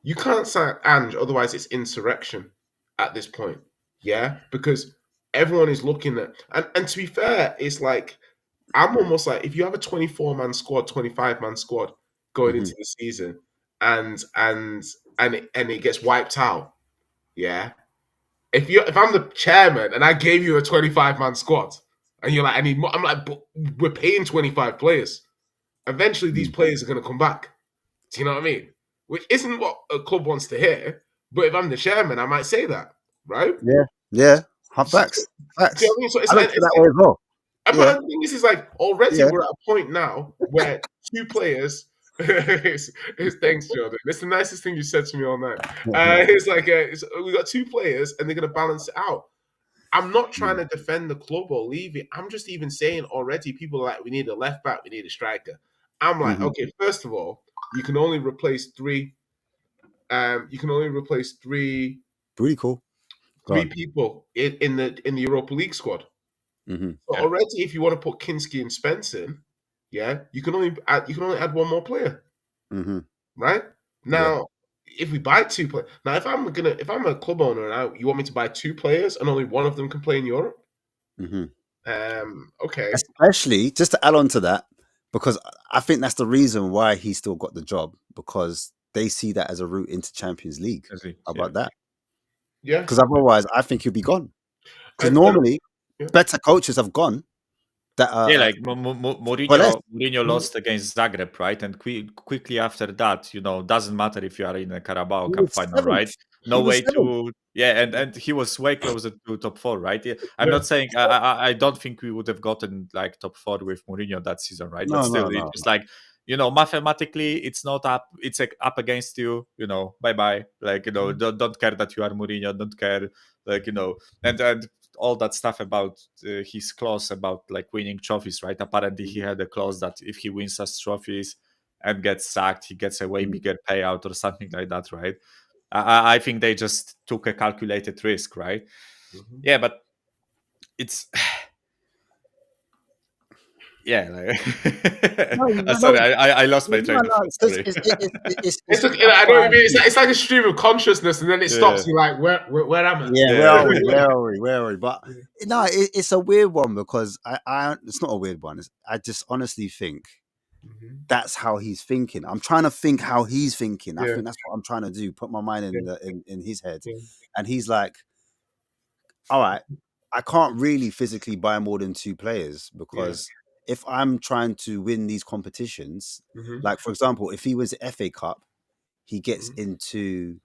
you can't sign Ange, otherwise it's insurrection at this point. Yeah, because everyone is looking at, and to be fair, it's like I'm almost like if you have a 24-man squad, 25-man squad going into the season, and it gets wiped out, yeah. If I'm the chairman and I gave you a 25-man squad, and you're like, I need more, I'm like, but we're paying 25 players. Eventually, these players are going to come back. Do you know what I mean? Which isn't what a club wants to hear. But if I'm the chairman, I might say that, right? Yeah. Facts. Do you know what I mean? So I look at that way as well. But Yeah. the thing is like already Yeah. we're at a point now where two players. Thanks, Jordan. That's the nicest thing you said to me all night. It's like we got two players and they're going to balance it out. I'm not trying to defend the club or leave it. I'm just even saying already people are like, we need a left back, we need a striker. I'm like, okay, first of all, you can only replace three. Pretty cool. Three people in the Europa League squad. So already, if you want to put Kinski and Spence in, yeah, you can only add one more player, right? Now, if we buy two players, now if I'm a club owner and you want me to buy two players and only one of them can play in Europe, okay. Especially just to add on to that, because I think that's the reason why he still got the job, because they see that as a route into Champions League. How about that? Yeah. Because otherwise, I think he'll be gone. Because normally, better coaches have gone. That like Mourinho lost against Zagreb, right? And quickly after that, doesn't matter if you are in a Carabao Cup final, right? No way to and he was way closer to top four, right? I'm not saying I don't think we would have gotten like top four with Mourinho that season, right? But still, it's just like mathematically, it's not up. It's up against you. Bye bye. Like don't care that you are Mourinho. Don't care, like and all that stuff about his clause about like winning trophies, right? Apparently, he had a clause that if he wins us trophies and gets sacked, he gets a way bigger payout or something like that, right? I think they just took a calculated risk, right? Yeah, but it's sorry, I lost my train of thought. Sorry. It's I know what you mean. It's like a stream of consciousness, and then it stops. You're like, where am I? Yeah, where are we? But no, it's a weird one because I it's not a weird one. I just honestly think that's how he's thinking. I'm trying to think how he's thinking. I think that's what I'm trying to do. Put my mind in his head, and he's like, all right, I can't really physically buy more than two players because if I'm trying to win these competitions, like for example, if he wins the FA Cup, he gets into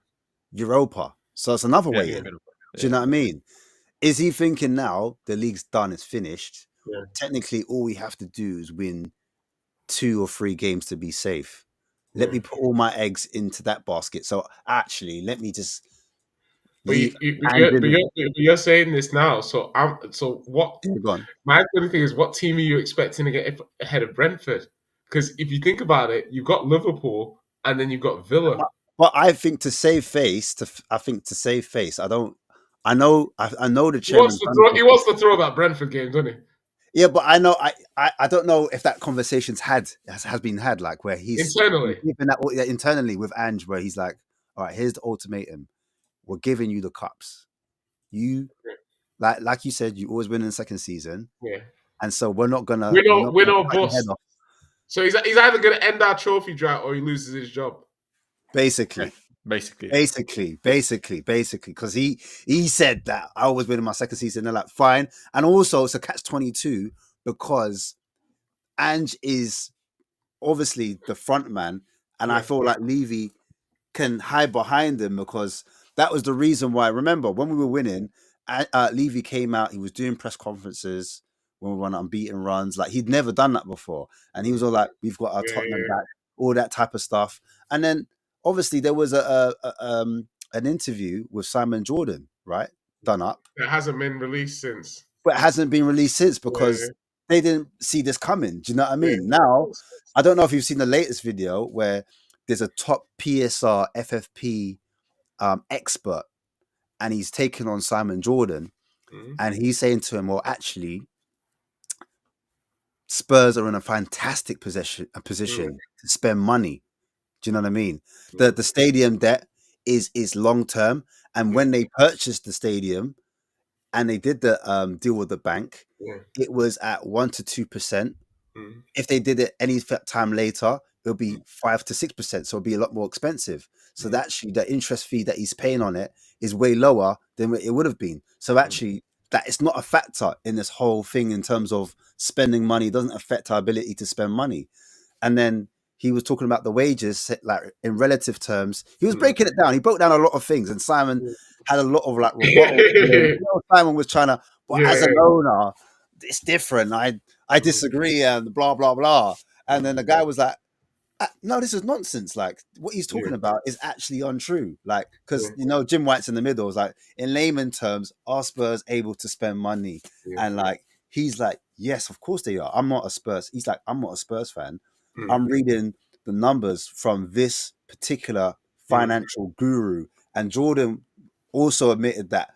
Europa. So it's another way in. Do you know what I mean? Is he thinking now the league's done, it's finished? Technically, all we have to do is win 2 or 3 games to be safe. Let me put all my eggs into that basket. So actually, let me just. But you're saying this now, so what? My only thing is, what team are you expecting to get ahead of Brentford? Because if you think about it, you've got Liverpool and then you've got Villa. But I think to save face, I know the chairman. He wants to throw that Brentford game, doesn't he? Yeah, but I know I don't know if that conversation's has been had, like where he's internally with Ange, where he's like, all right, here's the ultimatum. We're giving you the cups. You like you said, you always win in the second season. Yeah. And so we're not gonna win or bust. So he's either gonna end our trophy drought or he loses his job. Basically, because he said that I always win in my second season. They're like, fine. And also it's a catch-22 because Ange is obviously the front man, and I feel like Levy can hide behind him because that was the reason why. Remember when we were winning, Levy came out. He was doing press conferences when we won unbeaten runs. Like he'd never done that before, and he was all like, "We've got our Tottenham back," all that type of stuff. And then obviously there was a an interview with Simon Jordan, right? Done up, It hasn't been released since. but it hasn't been released since because Yeah. they didn't see this coming. Do you know what I mean? Yeah. Now, I don't know if you've seen the latest video where there's a top PSR FFP expert, and he's taken on Simon Jordan, Mhm. and he's saying to him, "Well, actually, Spurs are in a fantastic position to spend money. Do you know what I mean? The stadium debt is long term, and when they purchased the stadium and they did the deal with the bank, Yeah. it was at 1 to 2%. Mhm. If they did it any time later, it'll be 5 to 6%, so it'll be a lot more expensive. So that actually, the interest fee that he's paying on it is way lower than it would have been. So actually, that it's not a factor in this whole thing in terms of spending money. It doesn't affect our ability to spend money. And then he was talking about the wages, like in relative terms. He was breaking it down. He broke down a lot of things, and Simon had a lot of like rebuttal. Simon was trying to, but as an owner, it's different. I disagree, and blah blah blah. And then the guy was like, "No, this is nonsense. Like what he's talking about is actually untrue. Like because Jim White's in the middle. It's like in layman terms, are Spurs able to spend money?" And like he's like, "Yes, of course they are. I'm not a Spurs." He's like, "I'm not a Spurs fan. I'm reading the numbers from this particular financial guru." And Jordan also admitted that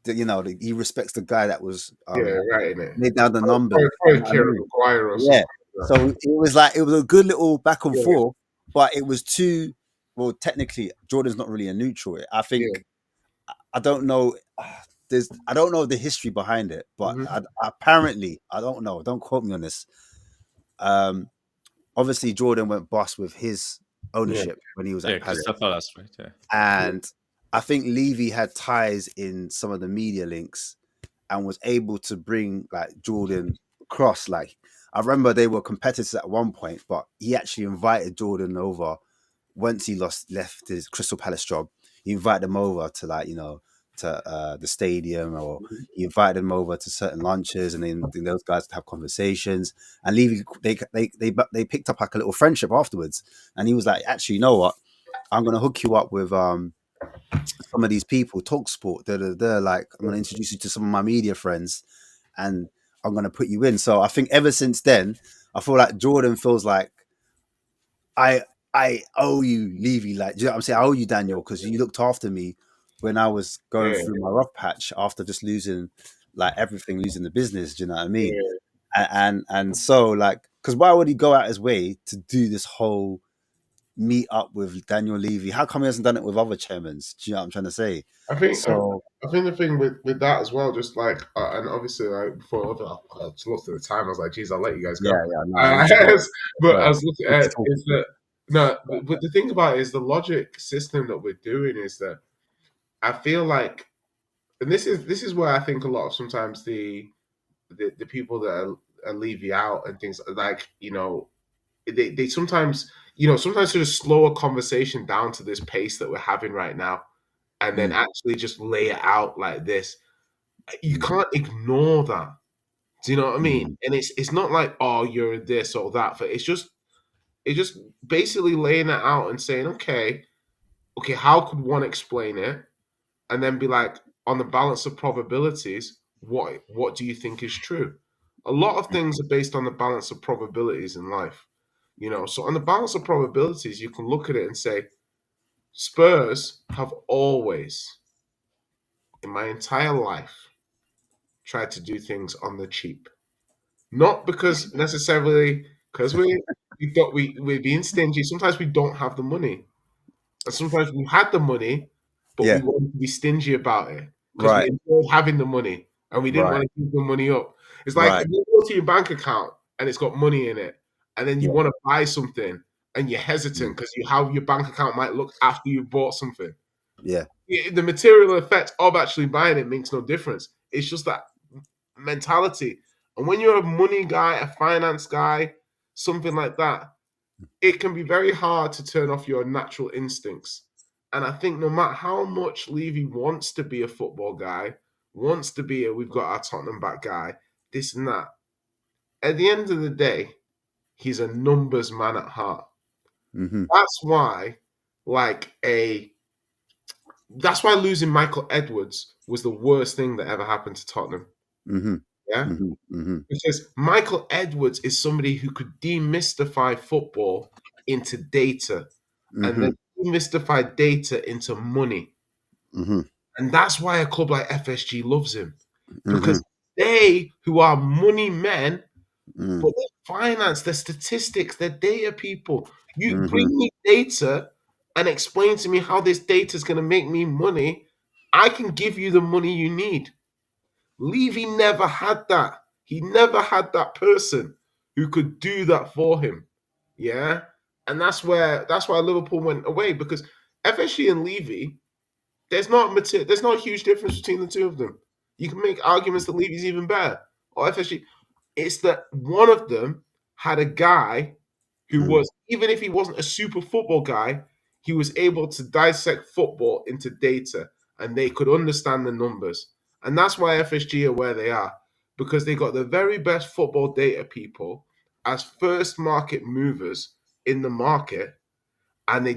he respects the guy that was right, innit? made down the numbers. Probably Kieran Maguire or something. So it was a good little back and forth, but it was too. Well, technically, Jordan's not really a neutral. I think I don't know. I don't know the history behind it, but apparently, I don't know. Don't quote me on this. Obviously, Jordan went bust with his ownership when he was at Palace. Crystal Palace, right? Yeah. And I think Levy had ties in some of the media links and was able to bring like Jordan across. Like I remember they were competitors at one point, but he actually invited Jordan over once he left his Crystal Palace job. He invited him over to to the stadium, or he invited him over to certain lunches, and then those guys would have conversations. And Levy, they picked up like a little friendship afterwards. And he was like, "Actually, you know what? I'm gonna hook you up with some of these people, Talk Sport. They're like, I'm gonna introduce you to some of my media friends, and I'm gonna put you in." So I think ever since then, I feel like Jordan feels like I owe you, Levy. Like, do you know what I'm saying? I owe you, Daniel, because you looked after me when I was going through my rough patch after just losing like everything, losing the business. Do you know what I mean? And so like, because why would he go out his way to do this whole meet up with Daniel Levy? How come he hasn't done it with other chairmen? Do you know what I'm trying to say? I think So. I think the thing with that as well, just like and obviously like before I just looked at the time, I was like, "Geez, I'll let you guys go." But I was looking at is that no, but the thing about it is the logic system that we're doing is that I feel like, and this is where I think a lot of sometimes the people that are Levy out and things like they sometimes sometimes sort of slow a conversation down to this pace that we're having right now, and then actually just lay it out like this. You can't ignore that. Do you know what I mean? And it's not like, oh, you're this or that. But it's just basically laying it out and saying, okay, how could one explain it? And then be like, on the balance of probabilities, what do you think is true? A lot of things are based on the balance of probabilities in life. So on the balance of probabilities, you can look at it and say, Spurs have always, in my entire life, tried to do things on the cheap. Not because necessarily because we're being stingy. Sometimes we don't have the money, and sometimes we had the money, but we wanted to be stingy about it because we enjoyed having the money and we didn't want to give the money up. It's like if you go to your bank account and it's got money in it, and then you want to buy something and you're hesitant because how your bank account might look after you've bought something. Yeah. The material effect of actually buying it makes no difference. It's just that mentality. And when you're a money guy, a finance guy, something like that, it can be very hard to turn off your natural instincts. And I think no matter how much Levy wants to be a football guy, wants to be we've got our Tottenham back guy, this and that, at the end of the day, he's a numbers man at heart. That's why, like that's why losing Michael Edwards was the worst thing that ever happened to Tottenham. Mm-hmm. Yeah, Mm-hmm. Mm-hmm. because Michael Edwards is somebody who could demystify football into data, and Mm-hmm. then demystify data into money. Mm-hmm. And that's why a club like FSG loves him, Mm-hmm. because they, who are money men, Mm-hmm. but they finance, the statistics, they're data people. You Mm-hmm. bring me data and explain to me how this data is going to make me money. I can give you the money you need. Levy never had that. He never had that person who could do that for him. Yeah. And that's why Liverpool went away, because FSG and Levy, there's not a huge difference between the two of them. You can make arguments that Levy's even better or FSG. It's that one of them had a guy who was, even if he wasn't a super football guy, he was able to dissect football into data, and they could understand the numbers. And that's why FSG are where they are, because they got the very best football data people as first market movers in the market, and they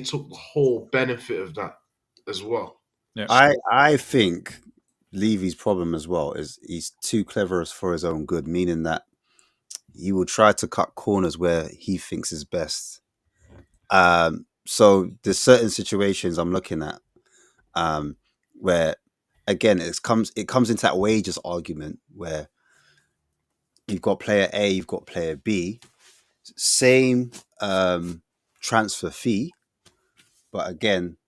took the whole benefit of that as well. Yeah. I think Levy's problem as well is he's too clever for his own good, meaning that he will try to cut corners where he thinks is best. So there's certain situations I'm looking at where, again, it comes into that wages argument where you've got player A, you've got player B, same transfer fee, but again,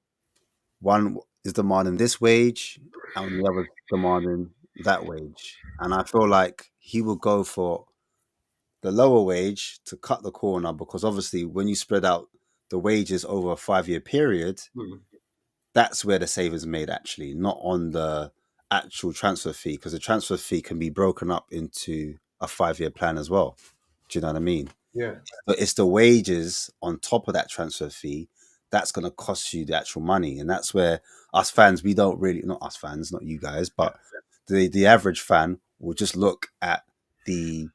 one is demanding this wage and the other is demanding that wage. And I feel like he will go for the lower wage to cut the corner, because obviously when you spread out the wages over a 5-year period, that's where the savings made, actually, not on the actual transfer fee, because the transfer fee can be broken up into a 5-year plan as well. Do you know what I mean? Yeah. But it's the wages on top of that transfer fee that's going to cost you the actual money. And that's where us fans, we don't really, not us fans, not you guys, but the average fan will just look at the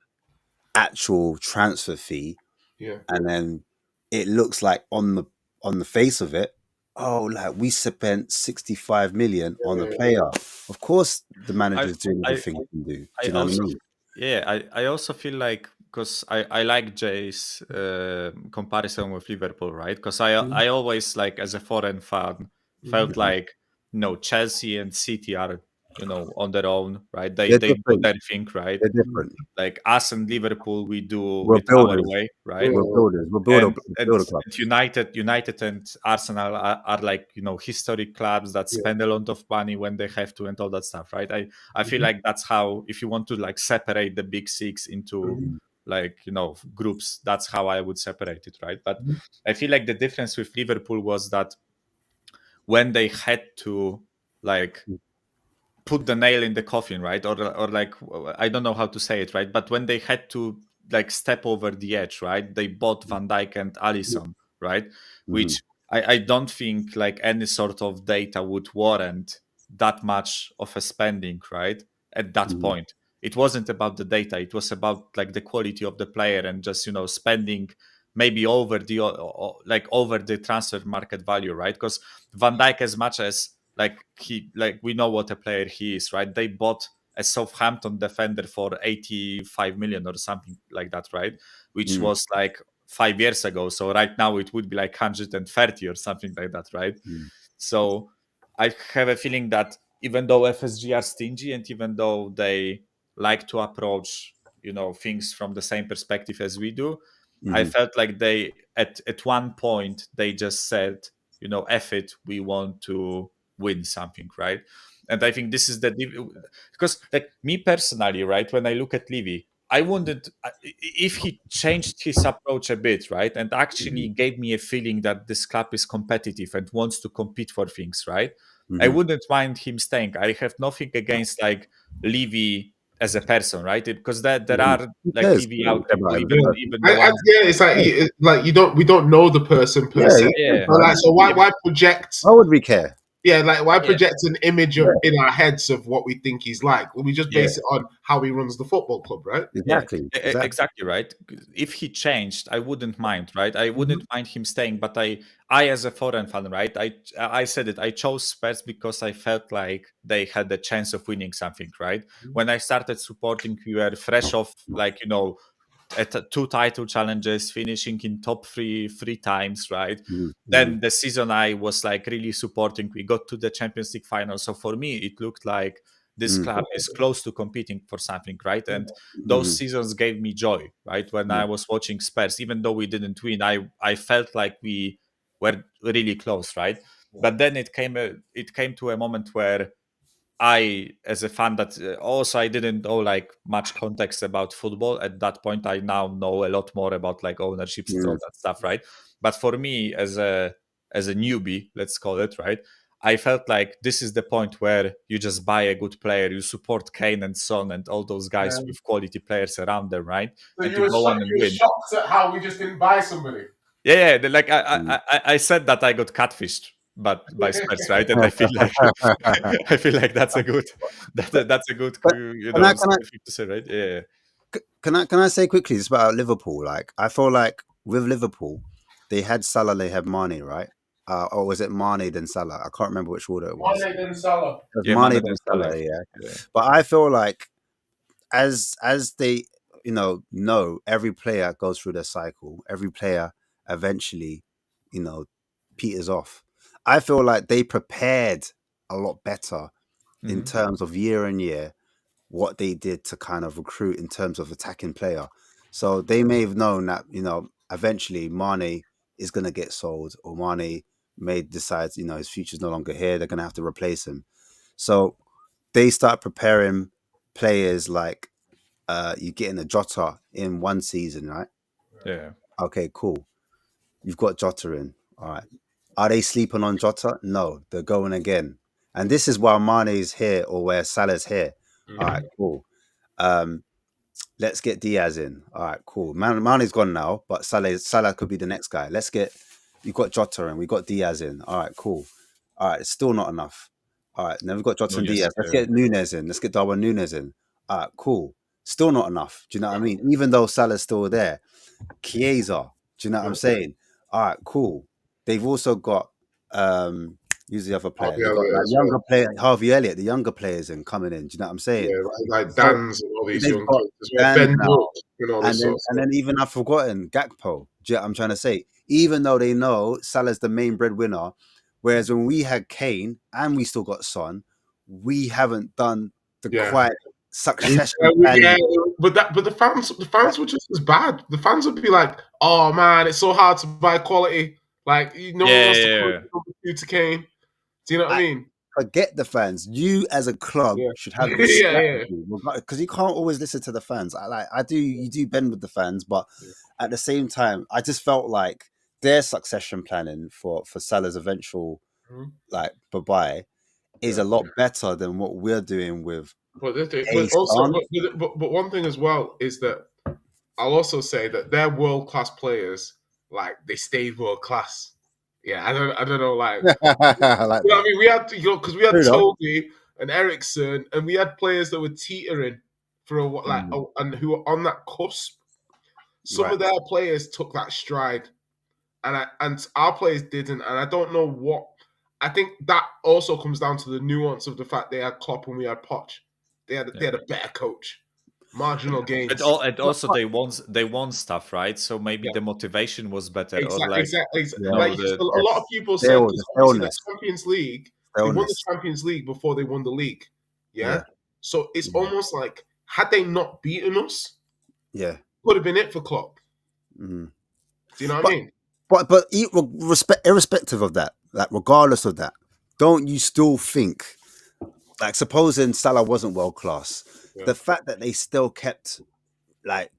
actual transfer fee, and then it looks like on the face of it, oh, like we spent 65 million on a player. Of course, the manager's doing everything he can do. Do you know what I mean? Yeah, I also feel like, because I like Jay's comparison with Liverpool, right? Because I always, like, as a foreign fan, felt like, Chelsea and City are, on their own, right? They do their thing, right? They're different. Like us and Liverpool, we do We're it our builders. way, right? We're builders. We're builder clubs. And United and Arsenal are like, historic clubs that spend a lot of money when they have to and all that stuff, right? I feel like that's how, if you want to like separate the big six into like, groups, that's how I would separate it, right? But I feel like the difference with Liverpool was that when they had to like put the nail in the coffin, right? Or like, I don't know how to say it, right? But when they had to like step over the edge, right? They bought Van Dijk and Alisson, right? Which I don't think like any sort of data would warrant that much of a spending, right? At that point. It wasn't about the data. It was about like the quality of the player and just, spending maybe over the transfer market value, right? Because Van Dijk, as much as we know what a player he is, right? They bought a Southampton defender for 85 million or something like that, right? Which was like 5 years ago. So right now it would be like 130 or something like that, right? So I have a feeling that even though FSG are stingy and even though they like to approach, things from the same perspective as we do, I felt like they at one point they just said, F it, we want to win something, right? And I think this is because like me personally, right, when I look at Levy, I wouldn't, if he changed his approach a bit, right, and actually gave me a feeling that this club is competitive and wants to compete for things, right, I wouldn't mind him staying. I have nothing against like Levy as a person, right? Because there are like Levy out people, even the ones. It's like we don't know the person per se. Yeah. So why project? Why would we care? Yeah, like why Yeah. project an image of in our heads of what we think he's like? We just base it on how he runs the football club, right? Exactly. Exactly. Exactly right. If he changed, I wouldn't mind, right? I Mm-hmm. wouldn't mind him staying. But I as a foreign fan, right? I said it. I chose Spurs because I felt like they had the chance of winning something, right? When I started supporting, we were fresh off, like at 2 title challenges, finishing in top three times, right? Then the season I was like really supporting, we got to the Champions League final. So for me, it looked like this club is close to competing for something, right? And those seasons gave me joy, right? When I was watching Spurs, even though we didn't win, I felt like we were really close, right? But then it came to a moment where I, as a fan, that also I didn't know like much context about football at that point. I now know a lot more about like ownerships and all that stuff, right? But for me, as a newbie, let's call it, right, I felt like this is the point where you just buy a good player, you support Kane and Son and all those guys with quality players around them, right? So And you to were, go on and you were win. shocked at how we just didn't buy somebody. Yeah, like I said that I got catfished, but by Spurs, right? And I feel like that's a good that's a good But thing to say, right? Yeah. Can I say quickly just about Liverpool? Like, I feel like with Liverpool, they had Salah, they had Mane, right? Or was it Mane then Salah? I can't remember which order it was. Mane then Salah. It was Yeah, Mane Mane then then Salah, Salah. yeah. Yeah. But I feel like as they know every player goes through their cycle. Every player eventually peters off. I feel like they prepared a lot better in terms of year on year what they did to kind of recruit in terms of attacking player. So they may have known that eventually Mane is going to get sold, or Mane may decide his future's no longer here. They're going to have to replace him. So they start preparing players like you getting a Jota in one season, right? Yeah. Okay, cool. You've got Jota in. All right. Are they sleeping on Jota? No, they're going again. And this is why Mane's here or where Salah's here. All right, cool. Let's get Diaz in. All right, cool. Mane's gone now, but Salah could be the next guy. You've got Jota in. We got Diaz in. All right, cool. All right, it's still not enough. All right, now we've got Jota and Nunez, Diaz. Let's yeah. get Nunez in. Let's get Darwin Nunez in. All right, cool. Still not enough. Do you know what I mean? Even though Salah's still there, Chiesa. Do you know what I'm saying? All right, cool. They've also got who's the other player? They've got like younger player, Harvey Elliott, the younger players in coming in. Do you know what I'm saying? Yeah, like Dan's and all these they've young got kids as well. Dan Ben now. Hook and all And this then, sort of and then even I've forgotten Gakpo. Do you know what I'm trying to say? Even though they know Salah's the main breadwinner, whereas when we had Kane and we still got Son, we haven't done the quite succession planning. But the fans were just as bad. The fans would be like, "Oh man, it's so hard to buy quality. Like no one wants to come to Kane." Do you know what I mean? Forget the fans. You as a club should have this strategy, because you can't always listen to the fans. You do bend with the fans, but at the same time, I just felt like their succession planning for Salah's eventual bye-bye is a lot better than what we're doing with. But one thing as well is that I'll also say that they're world class players. Like they stayed world class. Yeah, I don't know, like, I like I mean, we had because we had True Toby and Ericsson, and we had players that were teetering for and who were on that cusp. Some of their players took that stride, and our players didn't. And I don't know what. I think that also comes down to the nuance of the fact they had Klopp and we had Poch. They had a better coach. Marginal gains. And also they won stuff, right? So maybe the motivation was better. Exactly. Yeah. Like a lot of people said, the Champions League, they won the Champions League before they won the league. Yeah. So it's almost like had they not beaten us, could have been it for Klopp. Do you know what I mean? But irrespective of that, like regardless of that, don't you still think, like, supposing Salah wasn't world class, the fact that they still kept like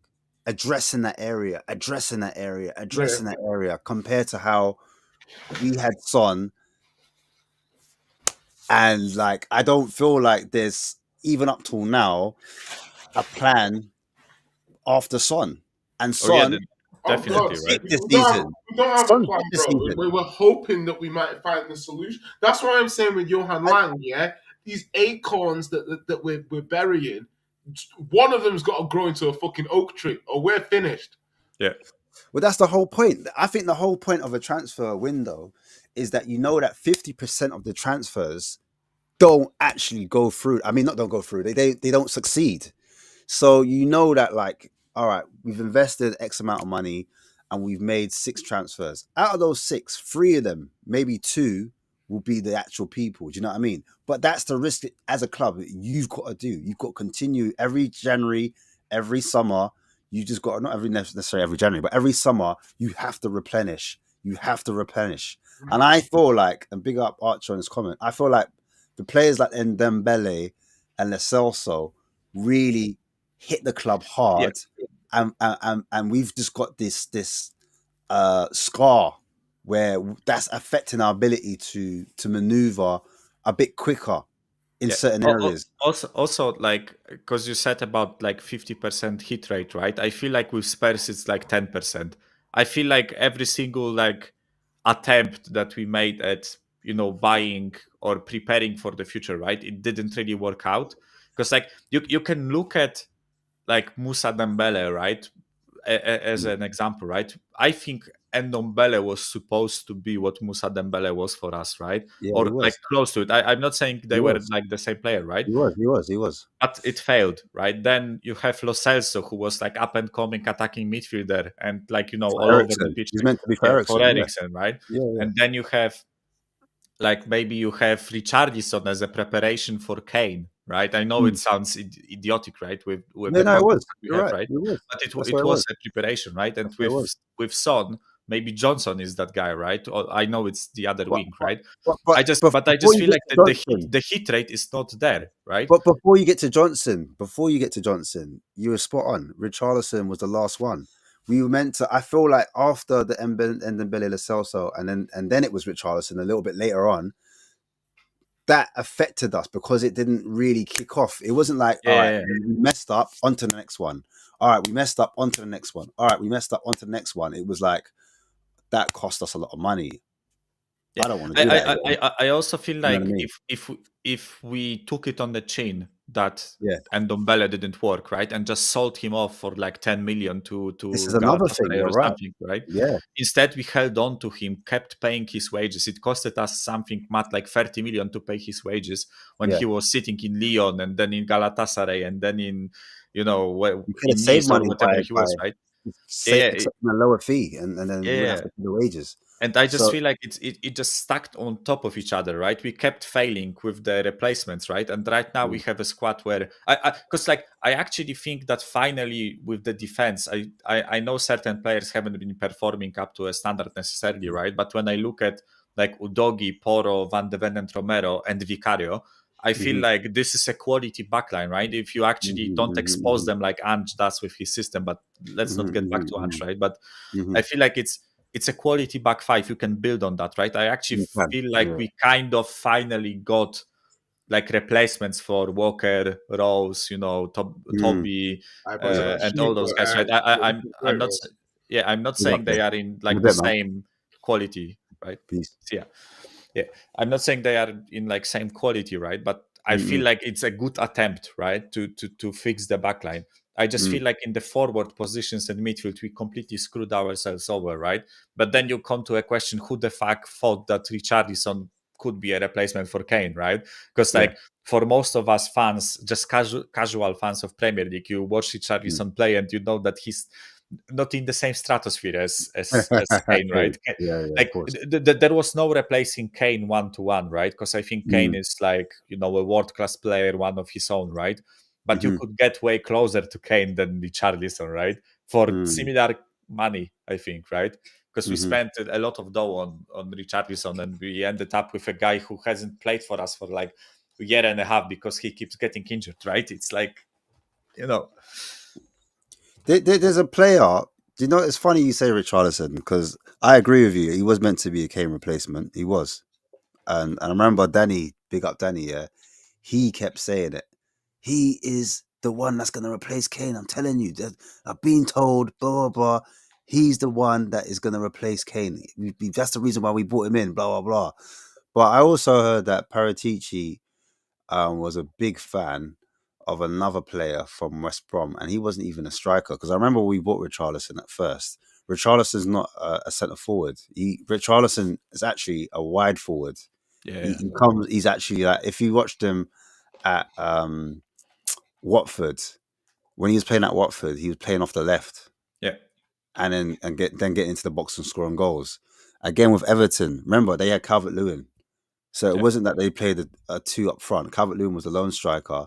addressing that area, compared to how we had Son, and like I don't feel like there's even up till now a plan after Son. And Son, Oh Definitely, God, right? This we season. don't have a Son plan, did this bro. season. We were hoping that we might find the solution. That's why I'm saying with Johan Lang, yeah, these acorns that we're burying, one of them's got to grow into a fucking oak tree, or we're finished. Yeah. Well, that's the whole point. I think the whole point of a transfer window is that you know that 50% of the transfers don't actually go through. I mean, not don't go through. They don't succeed. So you know that, like, all right, we've invested X amount of money and we've made 6 transfers. Out of those 6, 3 of them, maybe 2, will be the actual people. Do you know what I mean? But that's the risk that, as a club, you've got to do. You've got to continue every January, every summer. You just got, not every necessarily every January, but every summer you have to replenish. You have to replenish. And I feel like, and big up Archer on his comment, I feel like the players like Ndembele and Lo Celso really hit the club hard, and we've just got this scar where that's affecting our ability to maneuver a bit quicker in certain areas. Also, like, because you said about like 50% hit rate, right? I feel like with Spurs it's like 10%. I feel like every single like attempt that we made at buying or preparing for the future, right? It didn't really work out because like you can look at like Musa Dembele, right? As an example, right? I think Ndombele was supposed to be what Musa Dembele was for us, right? Yeah, Or he like was. close to it. I'm not saying they He were was. like the same player, right? He was. But it failed, right? Then you have Lo Celso, who was like up and coming attacking midfielder and like For all over the Eriksen. pitch. He's meant to be for Yeah, for Eriksen. Yeah. Eriksen, right? Yeah. And then you have like maybe you have Richarlison as a preparation for Kane, right? I know it sounds idiotic, right? With Yeah, the no, it context was. that we You're have, right. right? It was. But That's what it it was was. a preparation, right? And That's what it was. with Son, maybe Johnson is that guy, right? Or I know it's the other But, wing, right? but I before just you feel get like to Johnson, the hit rate is not there, right? but before you get to Johnson, you were spot on. Richarlison was the last one. We were meant to. I feel like after the Ndembele Lo Celso, and then it was Richarlison a little bit later on. That affected us because it didn't really kick off. It wasn't like, all right, Yeah. we messed up, onto the next one. All right, we messed up, onto the next one. All right, we messed up, onto the next one. It was like that cost us a lot of money. Yeah. I don't want to do that again. I also feel You know like what I mean? if we took it on the chin that Yeah. Ndombele didn't work, right, and just sold him off for like 10 million to This is another thing. Galatasaray You're or right. something, right? Yeah. Instead, we held on to him, kept paying his wages. It costed us something mad like 30 million to pay his wages when Yeah. he was sitting in Lyon and then in Galatasaray and then in You could have in saved Nice or money whatever he was, right? accepting a lower fee, and then you would have to pay the wages. And I just So- feel like it just stacked on top of each other, right? We kept failing with the replacements, right? And right now we have a squad where because like I actually think that finally with the defense, I know certain players haven't been performing up to a standard necessarily, right? But when I look at like Udogi, Poro, Van de Ven, and Romero, and Vicario, I feel like this is a quality backline, right? If you actually don't expose them like Ange does with his system, but let's not get back to Ange, right? But I feel like it's a quality back five. You can build on that, right? I actually feel like we kind of finally got like replacements for Walker, Rose, Toby, and all those guys, right? I'm not, I'm not saying they are in like the same quality, right? Peace. Yeah, I'm not saying they are in like same quality, right? But I feel like it's a good attempt, right, to fix the backline. I just feel like in the forward positions and midfield, we completely screwed ourselves over, right? But then you come to a question: who the fuck thought that Richarlison could be a replacement for Kane, right? Because like for most of us fans, just casual fans of Premier League, you watch Richarlison play and you know that he's not in the same stratosphere as Kane, right? Like there was no replacing Kane 1-to-1, right? Because I think Kane is like a world-class player, one of his own, right? But you could get way closer to Kane than Richarlison, right? For similar money, I think, right? Because we spent a lot of dough on Richarlison, and we ended up with a guy who hasn't played for us for like a year and a half because he keeps getting injured, right? It's like, There's a player. Do you know? It's funny you say Richarlison because I agree with you. He was meant to be a Kane replacement. He was, and I remember Danny, big up Danny. Yeah, he kept saying it. He is the one that's going to replace Kane. I'm telling you. I've been told. Blah blah blah. He's the one that is going to replace Kane. That's the reason why we brought him in. Blah blah blah. But I also heard that Paratici was a big fan of another player from West Brom, and he wasn't even a striker. Because I remember we bought Richarlison at first. Richarlison's not a centre forward. Richarlison is actually a wide forward. Yeah, He's actually like, if you watched him at Watford, when he was playing at Watford, he was playing off the left, yeah, and then get into the box and scoring goals. Again with Everton, remember they had Calvert-Lewin, so it Yeah. wasn't that they played a two up front. Calvert-Lewin was the lone striker,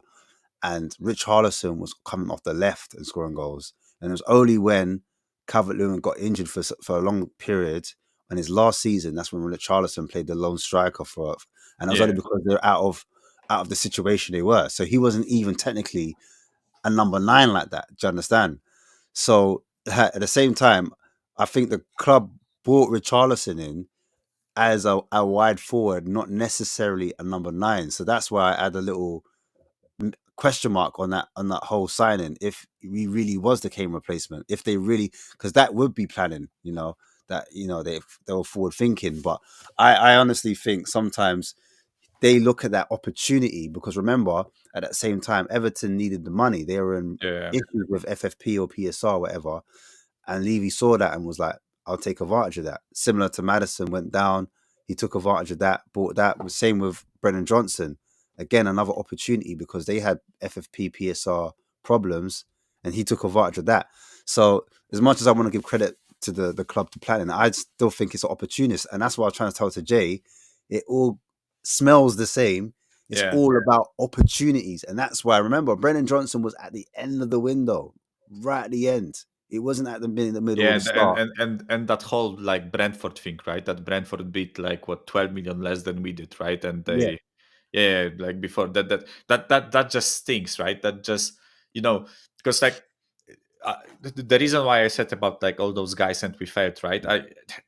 and Richarlison was coming off the left and scoring goals. And it was only when Calvert-Lewin got injured for a long period, in his last season, that's when Richarlison played the lone striker and it was Yeah. only because they're out of the situation they were. So he wasn't even technically a number 9 like that. Do you understand? So at the same time, I think the club brought Richarlison in as a wide forward, not necessarily a number 9. So that's why I add a little question mark on that whole signing. If he really was the Kane replacement, if they really, because that would be planning, that they were forward thinking. But I honestly think sometimes they look at that opportunity, because remember, at that same time, Everton needed the money. They were in Yeah. issues with FFP or PSR, whatever. And Levy saw that and was like, I'll take advantage of that. Similar to Maddison went down. He took advantage of that, bought that. Same with Brennan Johnson. Again, another opportunity, because they had FFP, PSR problems, and he took advantage of that. So as much as I want to give credit to the club to planning, I still think it's an opportunist. And that's what I was trying to tell to Jay. It all smells the same. It's Yeah. all about opportunities. And that's why I remember Brennan Johnson was at the end of the window, right at the end. It wasn't at in the middle Yeah, of the start. and that whole like Brentford thing, right? That Brentford beat like what 12 million less than we did, right? And they, yeah, like before that just stinks, right? That just because like the reason why I said about like all those guys and we failed, right?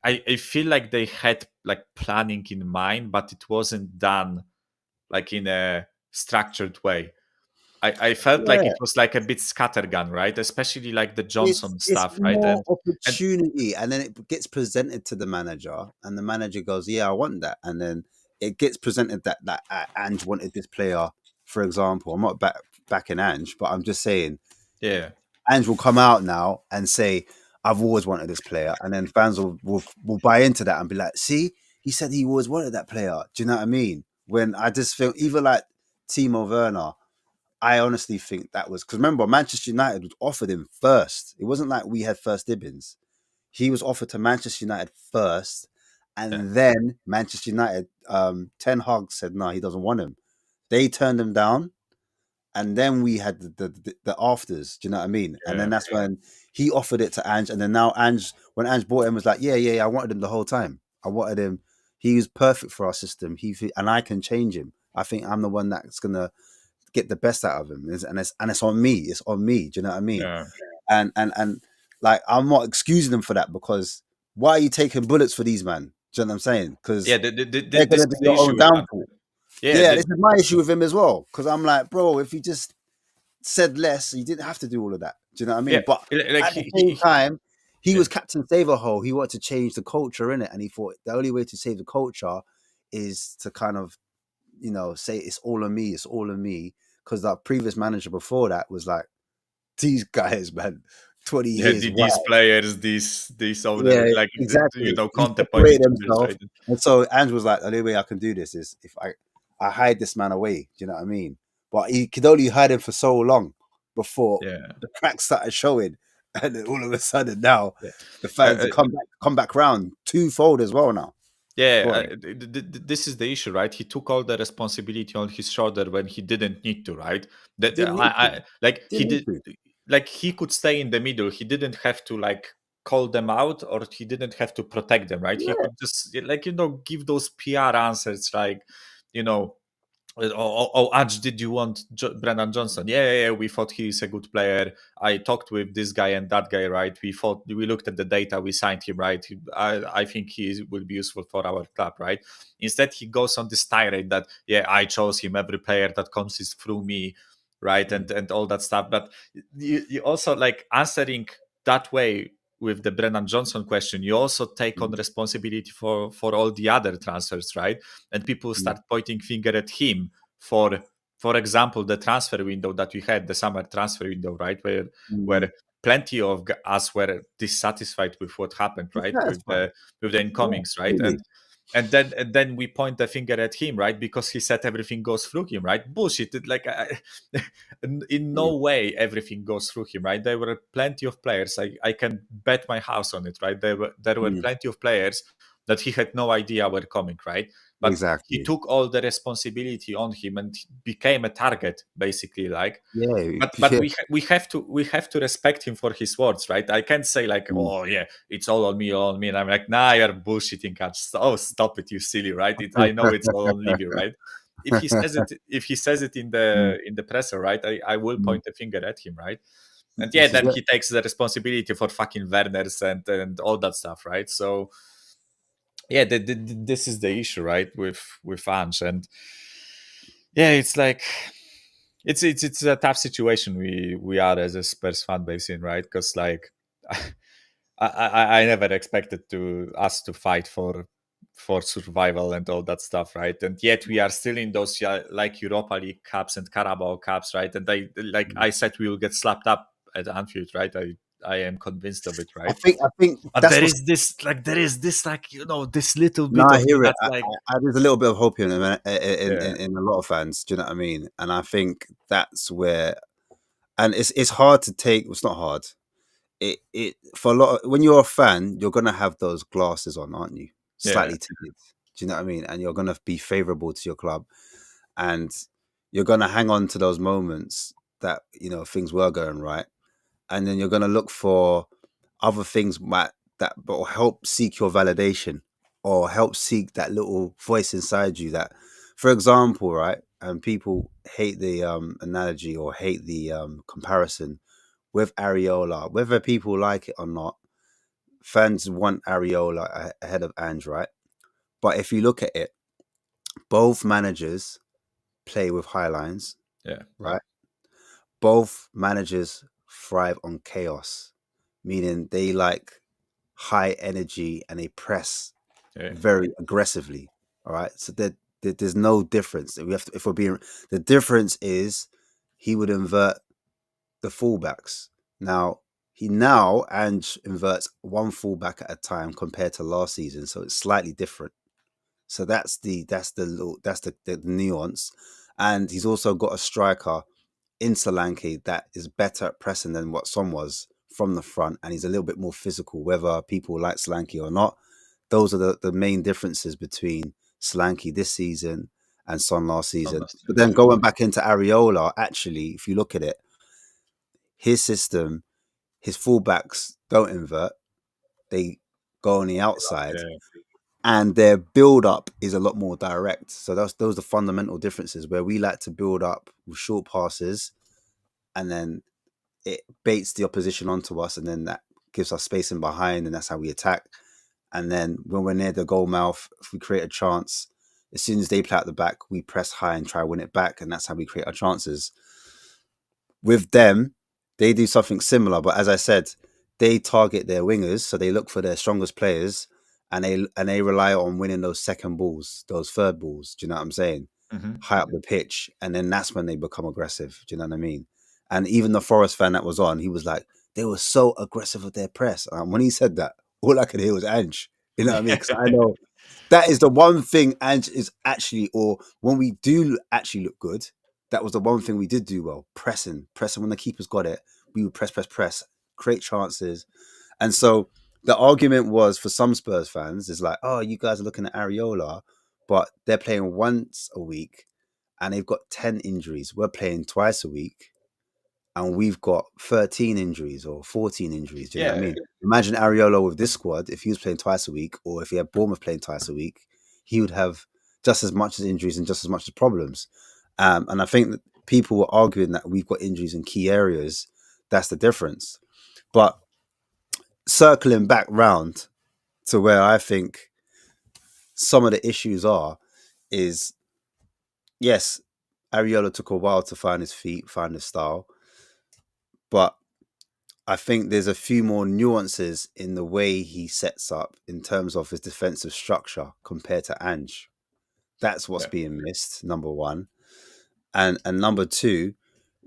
I feel like they had like planning in mind, but it wasn't done like in a structured way. I felt like Yeah. it was like a bit scattergun, right? Especially like the Johnson It's stuff, right? more And opportunity, and then it gets presented to the manager, and the manager goes, "Yeah, I want that," and then it gets presented that Ange wanted this player. For example, I'm not backing Ange, but I'm just saying yeah, Ange will come out now and say, "I've always wanted this player," and then fans will buy into that and be like, "See, he said he always wanted that player." Do you know what I mean? When I just feel even like Timo Werner. I honestly think that was because remember, Manchester United was offered him first. It wasn't like we had first dibs. He was offered to Manchester United first, yeah, and then Manchester United, Ten Hag said no, he doesn't want him. They turned him down, and then we had the afters. Do you know what I mean? And then yeah. that's when he offered it to Ange, and then now when Ange bought him, was like, yeah, I wanted him the whole time. I wanted him. He was perfect for our system. And I can change him. I think I'm the one that's gonna get the best out of him, and it's on me. It's on me. Do you know what I mean? Yeah. And like I'm not excusing them for that, because why are you taking bullets for these man? Do you know what I'm saying? Because Yeah, they're this gonna be is the your issue own with that. downfall. Yeah, Yeah, this is my issue with him as well. Because I'm like, bro, if you just said less, you didn't have to do all of that. Do you know what I mean? yeah. But Like at the same time, he yeah. was Captain Save-A-Hole. He wanted to change the culture in it, and he thought the only way to save the culture is to kind of, say it's all on me. It's all on me. Because the previous manager before that was like, these guys, man, 20 Yeah, years. Wow. these players, these Yeah, owners, like exactly. He Conte separated pointed fingers, himself. right? And so Andrew was like, the only way I can do this is if I hide this man away. Do you know what I mean? But he could only hide him for so long before Yeah, the cracks started showing. And then all of a sudden now yeah. the fans have come back round twofold as well now. Yeah, this is the issue, right? He took all the responsibility on his shoulder when he didn't need to, right? That Didn't need to. like he Didn't need did, to. like he could stay in the middle. He didn't have to like call them out, or he didn't have to protect them, right? He Yeah. could just like give those PR answers, like you know. Oh, Ange, did you want Brennan Johnson? Yeah, we thought he's a good player. I talked with this guy and that guy, right? We looked at the data, we signed him, right? I think he will be useful for our club, right? Instead, he goes on this tirade that, yeah, I chose him. Every player that comes is through me, right? And all that stuff. But you also like answering that way. with the Brennan Johnson question, you also take on responsibility for all the other transfers, right? And people start pointing finger at him for example, the transfer window that we had, the summer transfer window, right, where plenty of us were dissatisfied with what happened, right, with the incomings, right, and then we point the finger at him, right, because he said everything goes through him, right? Bullshit. Like in no way everything goes through him, right? There were plenty of players. I can bet my house on it, right? There were plenty of players that he had no idea were coming, right? But Exactly. he took all the responsibility on him and became a target, basically. Like, but we have to respect him for his words, right? I can't say like, oh yeah, it's all on me, and I'm like, nah, you're bullshitting, catch. Oh, stop it, you silly, right? I know it's all on Libby, right? If he says it in the presser, right, I will point the finger at him, right? And yeah, then he takes the responsibility for fucking Werners and all that stuff, right? So yeah, this is the issue, right, with Ange. And yeah, it's like it's a tough situation we are as a Spurs fan base in, right? Because like I never expected us to fight for survival and all that stuff, right? And yet we are still in those like Europa League Cups and Carabao Cups, right? And I said we will get slapped up at Anfield, right? I am convinced of it, right? I think but that's there is this this little bit No, I of me hear it. that's like There's a little bit of hope in a lot of fans. Do you know what I mean? And I think that's where, and it's hard to take. It's not hard. It for a lot when you're a fan, you're gonna have those glasses on, aren't you? Slightly tinted. Do you know what I mean? And you're gonna be favourable to your club, and you're gonna hang on to those moments that things were going right, and then you're gonna look for other things that will help seek your validation or help seek that little voice inside you that, for example, right, and people hate the analogy or hate the comparison with Areola, whether people like it or not. Fans want Areola ahead of Ange, right? But if you look at it, both managers play with high lines, right? Both managers thrive on chaos, meaning they like high energy and they press very aggressively. All right, so there's no difference. We have to, if we're being, the difference is he would invert the fullbacks. Now Ange inverts one fullback at a time compared to last season, so it's slightly different. So that's the nuance, and he's also got a striker in Solanke that is better at pressing than what Son was from the front, and he's a little bit more physical, whether people like Solanke or not. Those are the main differences between Solanke this season and Son last season. But then going back into Areola, actually, if you look at it, his system, his fullbacks don't invert. They go on the outside. And their build-up is a lot more direct. So those are fundamental differences where we like to build up with short passes and then it baits the opposition onto us, and then that gives us space in behind, and that's how we attack. And then when we're near the goal mouth, if we create a chance, as soon as they play out the back, we press high and try to win it back, and that's how we create our chances. With them, they do something similar, but as I said, they target their wingers, so they look for their strongest players, and they rely on winning those second balls, those third balls. Do you know what I'm saying? High up the pitch, and then that's when they become aggressive. Do you know what I mean? And even the Forest fan that was on, he was like, they were so aggressive with their press. When he said that, all I could hear was Ange. You know what I mean? Because I know that is the one thing Ange is actually, or when we do actually look good, that was the one thing we did do well. Pressing when the keepers got it, we would press, create chances. And so the argument was for some Spurs fans is like, oh, you guys are looking at Areola, but they're playing once a week and they've got 10 injuries. We're playing twice a week and we've got 13 injuries or 14 injuries. Do you know what I mean? Imagine Areola with this squad, if he was playing twice a week or if he had Bournemouth playing twice a week, he would have just as much as injuries and just as much as problems. And I think that people were arguing that we've got injuries in key areas. That's the difference. But circling back round to where I think some of the issues is, yes, Areola took a while to find his feet, find his style. But I think there's a few more nuances in the way he sets up in terms of his defensive structure compared to Ange. That's what's Yeah. being missed, number one. And number two,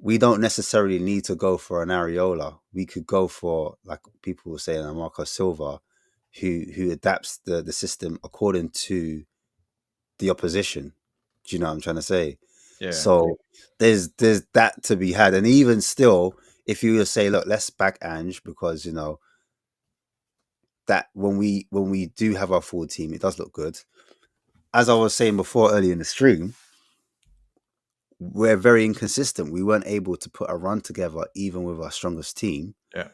we don't necessarily need to go for an Areola. We could go for, like people were saying, a Marco Silva, who adapts the system according to the opposition. Do you know what I'm trying to say? Yeah. So there's that to be had. And even still, if you were to say, look, let's back Ange, because you know that when we do have our full team, it does look good. As I was saying before earlier in the stream, we're very inconsistent. We weren't able to put a run together even with our strongest team. Yeah.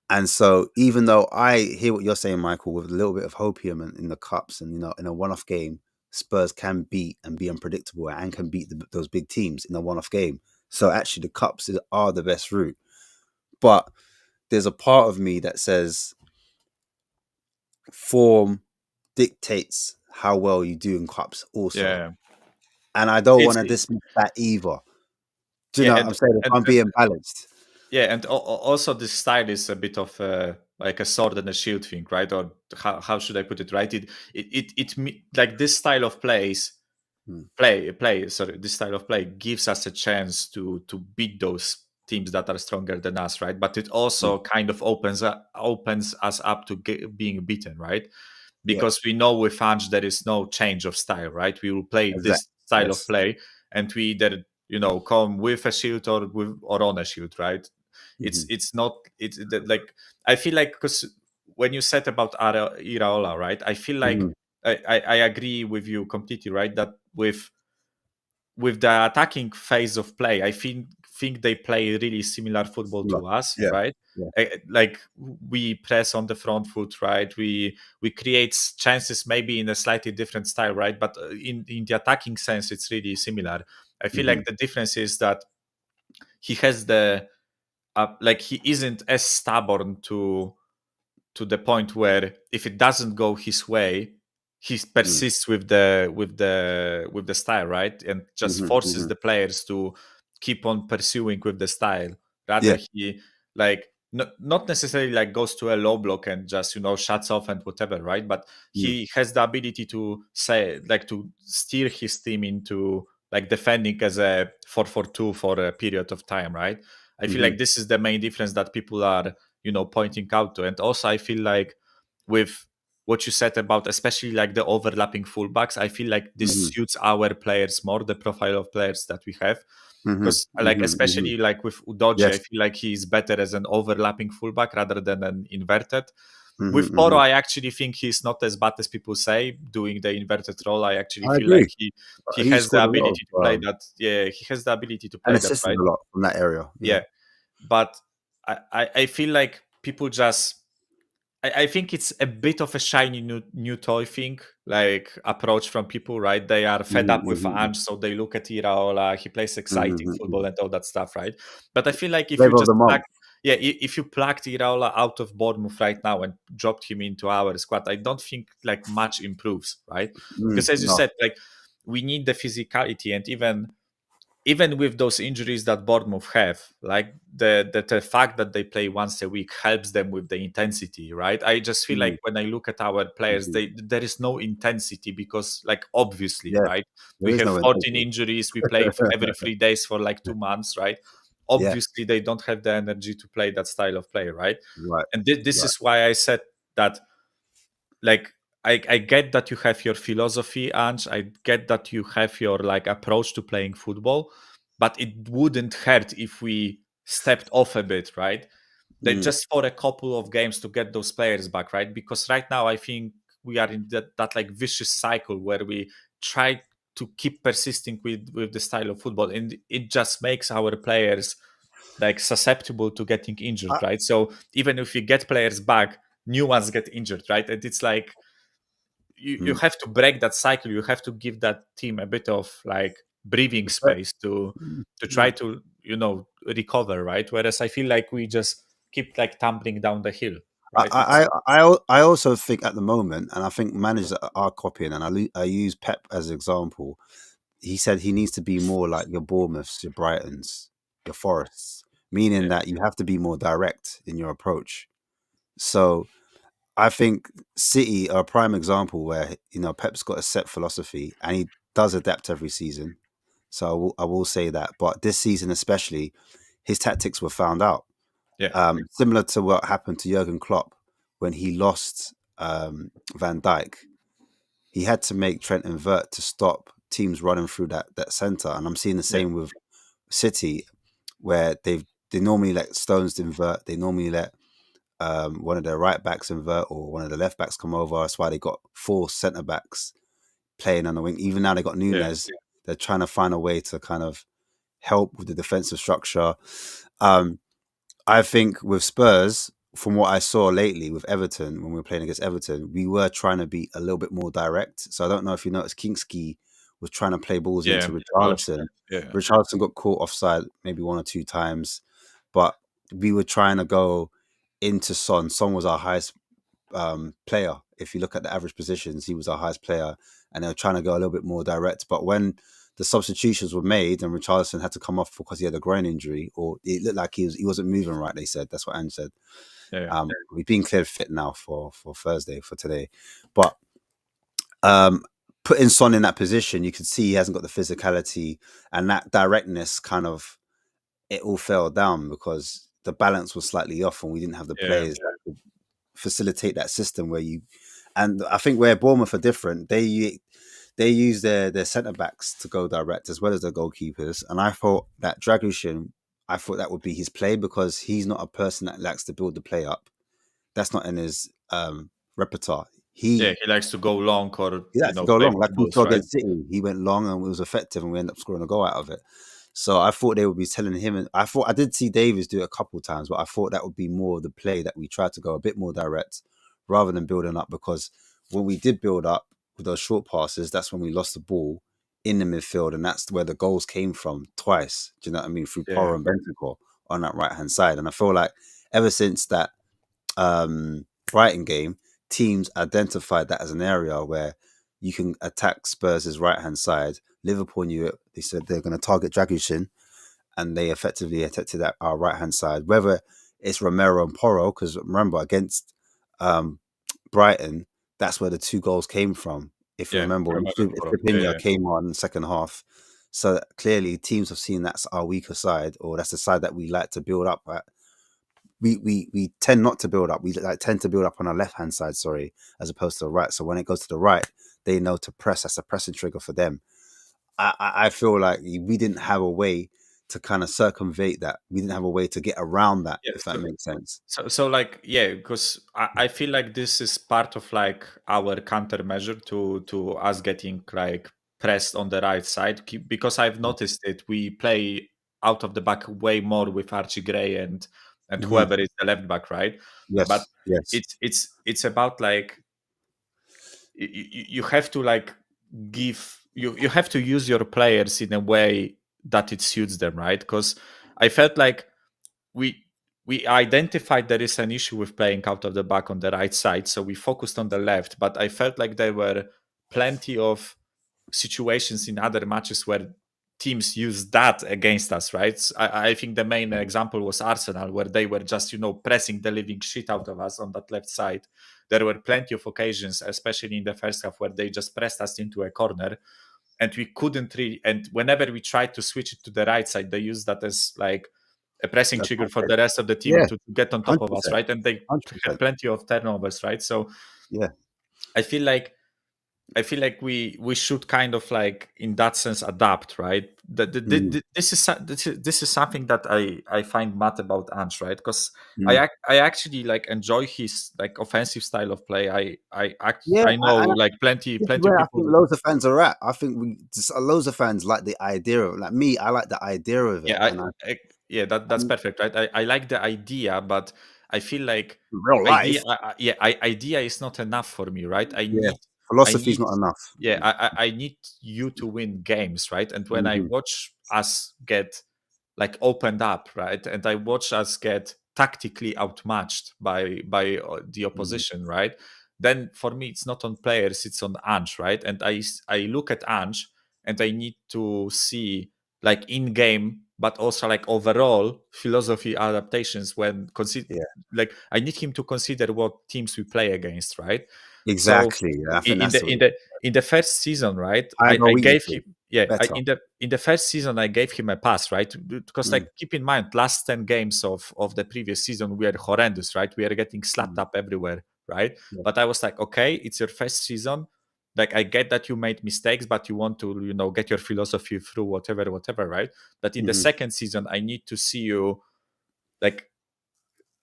And so even though I hear what you're saying, Michael, with a little bit of hopium in the cups, and you know, in a one-off game, Spurs can beat and be unpredictable and can beat those big teams in a one-off game. So actually the cups are the best route. But there's a part of me that says form dictates how well you do in cups also. Yeah. And I don't It's- want to dismiss that either. Do you Yeah, know what and- I'm saying? If I'm being balanced. Yeah, and also this style is a bit of like a sword and a shield thing, right? Or how should I put it? Right? Like this style of plays, this style of play gives us a chance to beat those teams that are stronger than us, right? But it also kind of opens us up to being beaten, right? Because we know with Ange there is no change of style, right? We will play this style of play, and we either come with a shield or on a shield, right? It's not like I feel like, because when you said about Iraola, right? I feel like I agree with you completely, right? That with the attacking phase of play, I think they play really similar football to us, right? Like we press on the front foot, right? We create chances maybe in a slightly different style, right? But in the attacking sense, it's really similar. I feel like the difference is that he has the like he isn't as stubborn to the point where if it doesn't go his way, he persists with the style, right? And just forces the players to keep on pursuing with the style. Rather, he like not necessarily like goes to a low block and just shuts off and whatever, right? But he has the ability to say, like, to steer his team into like defending as a 4-4-2 for a period of time, right? I feel like this is the main difference that people are pointing out to. And also I feel like with what you said about especially like the overlapping fullbacks, I feel like this suits our players more, the profile of players that we have, because like especially like with Udogie, I feel like he's better as an overlapping fullback rather than an inverted. With Poro, I actually think he's not as bad as people say doing the inverted role. I actually feel like he has the ability to play that. Yeah, he has the ability to play and that, assisted right? a lot from that area. Yeah. But I feel like people just I think it's a bit of a shiny new toy thing, like approach from people, right? They are fed up with Ange, so they look at Iraola, he plays exciting football and all that stuff, right? But I feel like if you just if you plucked Iraola out of Bournemouth right now and dropped him into our squad, I don't think like much improves, right? Because as you said, like we need the physicality, and even with those injuries that Bournemouth have, like the fact that they play once a week helps them with the intensity, right? I just feel like when I look at our players, there is no intensity because, like, obviously, right? We have 14 injuries. We play every 3 days for like 2 months, right? Obviously, they don't have the energy to play that style of play, right? And this is why I said that, like, I get that you have your philosophy, Ange. I get that you have your like approach to playing football, but it wouldn't hurt if we stepped off a bit, right? That just for a couple of games to get those players back, right? Because right now I think we are in that like vicious cycle where we try to keep persisting with the style of football, and it just makes our players like susceptible to getting injured, right? So even if you get players back, new ones get injured, right? And it's like you have to break that cycle. You have to give that team a bit of like breathing space to try to recover, right? Whereas I feel like we just keep like tumbling down the hill, right? I also think at the moment, and I think managers are copying, and I use Pep as an example. He said he needs to be more like your Bournemouths, your Brightons, your Forests, meaning that you have to be more direct in your approach. So I think City are a prime example where, you know, Pep's got a set philosophy and he does adapt every season. So I will say that. But this season especially, his tactics were found out. Yeah. Similar to what happened to Jurgen Klopp when he lost Van Dijk. He had to make Trent invert to stop teams running through that centre. And I'm seeing the same with City, where they normally let Stones invert. They normally let one of their right backs invert or one of the left backs come over. That's why they got 4 centre backs playing on the wing. Even now they got Nunes. They're trying to find a way to kind of help with the defensive structure. I think with Spurs, from what I saw lately with Everton, when we were playing against Everton, we were trying to be a little bit more direct. So I don't know if you noticed, Kingsley was trying to play balls into Richarlison. Yeah. Richarlison got caught offside maybe 1 or 2 times, but we were trying to go into Son. Son was our highest player. If you look at the average positions, he was our highest player, and they were trying to go a little bit more direct. But when the substitutions were made and Richarlison had to come off because he had a groin injury, or it looked like he wasn't moving right, they said. That's what Ange said. We've been cleared fit now for Thursday, for today. But putting Son in that position, you could see he hasn't got the physicality and that directness. Kind of, it all fell down because the balance was slightly off and we didn't have the players that could facilitate that system where you. And I think where Bournemouth are different, they use their centre backs to go direct as well as their goalkeepers. And I thought that Dragushin, I thought that would be his play because he's not a person that likes to build the play up. That's not in his repertoire. He likes to go long or he likes to go long. Like we saw against City, he went long and it was effective, and we ended up scoring a goal out of it. So I thought they would be telling him, and I did see Davies do it a couple of times, but I thought that would be more of the play that we tried to go a bit more direct rather than building up, because when we did build up with those short passes, that's when we lost the ball in the midfield, and that's where the goals came from twice. Do you know what I mean? Through Porro and Bentancur on that right hand side. And I feel like ever since that Brighton game, teams identified that as an area where you can attack Spurs' right hand side. Liverpool knew it. They said they're going to target Dragushin, and they effectively attacked that our right hand side. Whether it's Romero and Porro, because remember against Brighton, that's where the 2 goals came from. If you remember, Fabinho came on in the second half. So clearly, teams have seen that's our weaker side, or that's the side that we like to build up at. We tend not to build up. We tend to build up on our left hand side, as opposed to the right. So when it goes to the right, they know to press. That's a pressing trigger for them. I feel like we didn't have a way to kind of circumvent that. We didn't have a way to get around that, if that makes sense. So like, because I feel like this is part of like our countermeasure to us getting like pressed on the right side, because I've noticed it. We play out of the back way more with Archie Gray and whoever is the left back, right? Yes. But yes. it's about like you have to like give you have to use your players in a way that it suits them, right? Because I felt like we identified there is an issue with playing out of the back on the right side, so we focused on the left. But I felt like there were plenty of situations in other matches where teams use that against us, right? I think the main example was Arsenal, where they were just pressing the living shit out of us on that left side. There were plenty of occasions, especially in the first half, where they just pressed us into a corner and we couldn't really, and whenever we tried to switch it to the right side, they used that as like a pressing trigger for the rest of the team to get on top 100%. Of us, right? And they 100%. Had plenty of turnovers, right? So I feel like we should kind of like in that sense adapt, right? This is something that I find mad about Ange, right? Because I actually like enjoy his like offensive style of play. I know like plenty of people. I think loads of fans are at. I think loads of fans like the idea of, like me. I like the idea of it. That's perfect, right? I like the idea, but I feel like real life. Idea is not enough for me, right? Philosophy is not enough. Yeah, I need you to win games, right? And when I watch us get like opened up, right, and I watch us get tactically outmatched by the opposition, right? Then for me, it's not on players, it's on Ange, right? And I look at Ange and I need to see like in game but also like overall philosophy adaptations when like I need him to consider what teams we play against, right? Exactly. So I think in that's the first season, right? higher I gave weaknesses. him Better. in the first season I gave him a pass, right? Because like keep in mind, last 10 games of the previous season we are horrendous, right? We are getting slapped up everywhere, right? Yeah. But I was like, okay, it's your first season. Like I get that you made mistakes, but you want to, get your philosophy through whatever, right? But in the second season, I need to see you like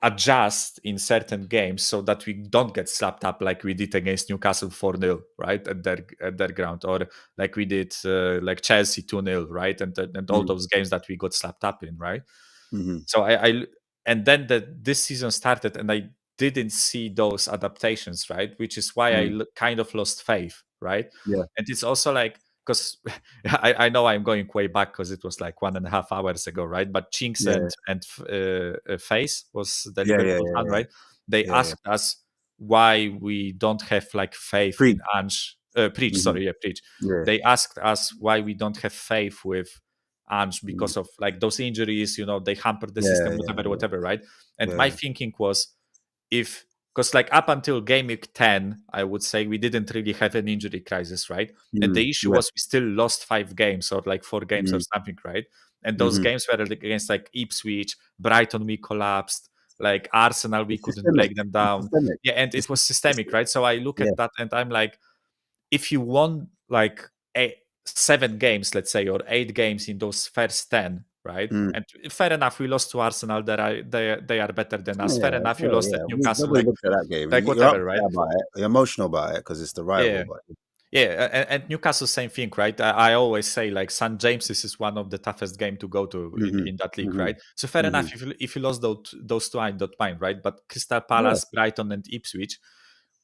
adjust in certain games so that we don't get slapped up like we did against Newcastle 4-0, right? At their ground, or like we did like Chelsea 2-0, right? And all those games that we got slapped up in, right? So I and then this season started and I didn't see those adaptations, right? Which is why I kind of lost faith, right? Yeah. And it's also like, because I know I'm going way back because it was like 1.5 hours ago, right? But Chinks and Face was the Liverpool fan, right? They asked us why we don't have like faith in Ange. Preach, sorry, Preach. Yeah. They asked us why we don't have faith with Ange because of like those injuries, they hampered the system, whatever, right? And my thinking was, because like up until game week 10, I would say we didn't really have an injury crisis, right? And the issue was we still lost 5 games or like 4 games or something, right? And those games were against like Ipswich, Brighton, we collapsed, like Arsenal, we couldn't break them down. Yeah, and it was systemic, right? So I look at that and I'm like, if you won like 7 games, let's say, or 8 games in those first 10, right? And fair enough, we lost to Arsenal. They are better than us. Fair enough, you lost at Newcastle. Nobody looked at that game. Like You're whatever, upset right? about it. You're emotional about it because it's the rival. Yeah. But Yeah, and Newcastle, same thing, right? I always say like St. James's is one of the toughest game to go to in that league, right? So fair enough, if you lost those 2, I don't mind, right? But Crystal Palace, Brighton, and Ipswich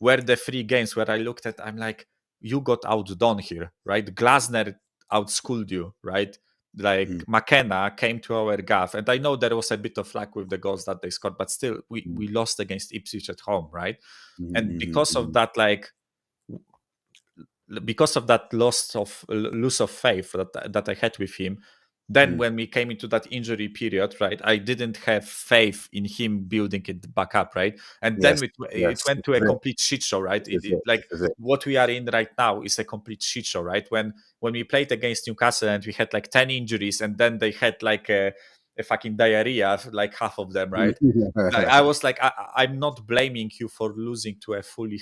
were the 3 games where I looked at, I'm like, you got outdone here, right? Glasner outschooled you, right? Like McKenna came to our gaff, and I know there was a bit of luck with the goals that they scored, but still, we lost against Ipswich at home, right? And because of that, like, because of that loss of faith that I had with him, then when we came into that injury period, right, I didn't have faith in him building it back up, right? And then it went to a complete shit show, right? What we are in right now is a complete shit show, right? When we played against Newcastle and we had like 10 injuries, and then they had like a fucking diarrhea, like half of them, right? Like, I was like, I'm not blaming you for losing to a fully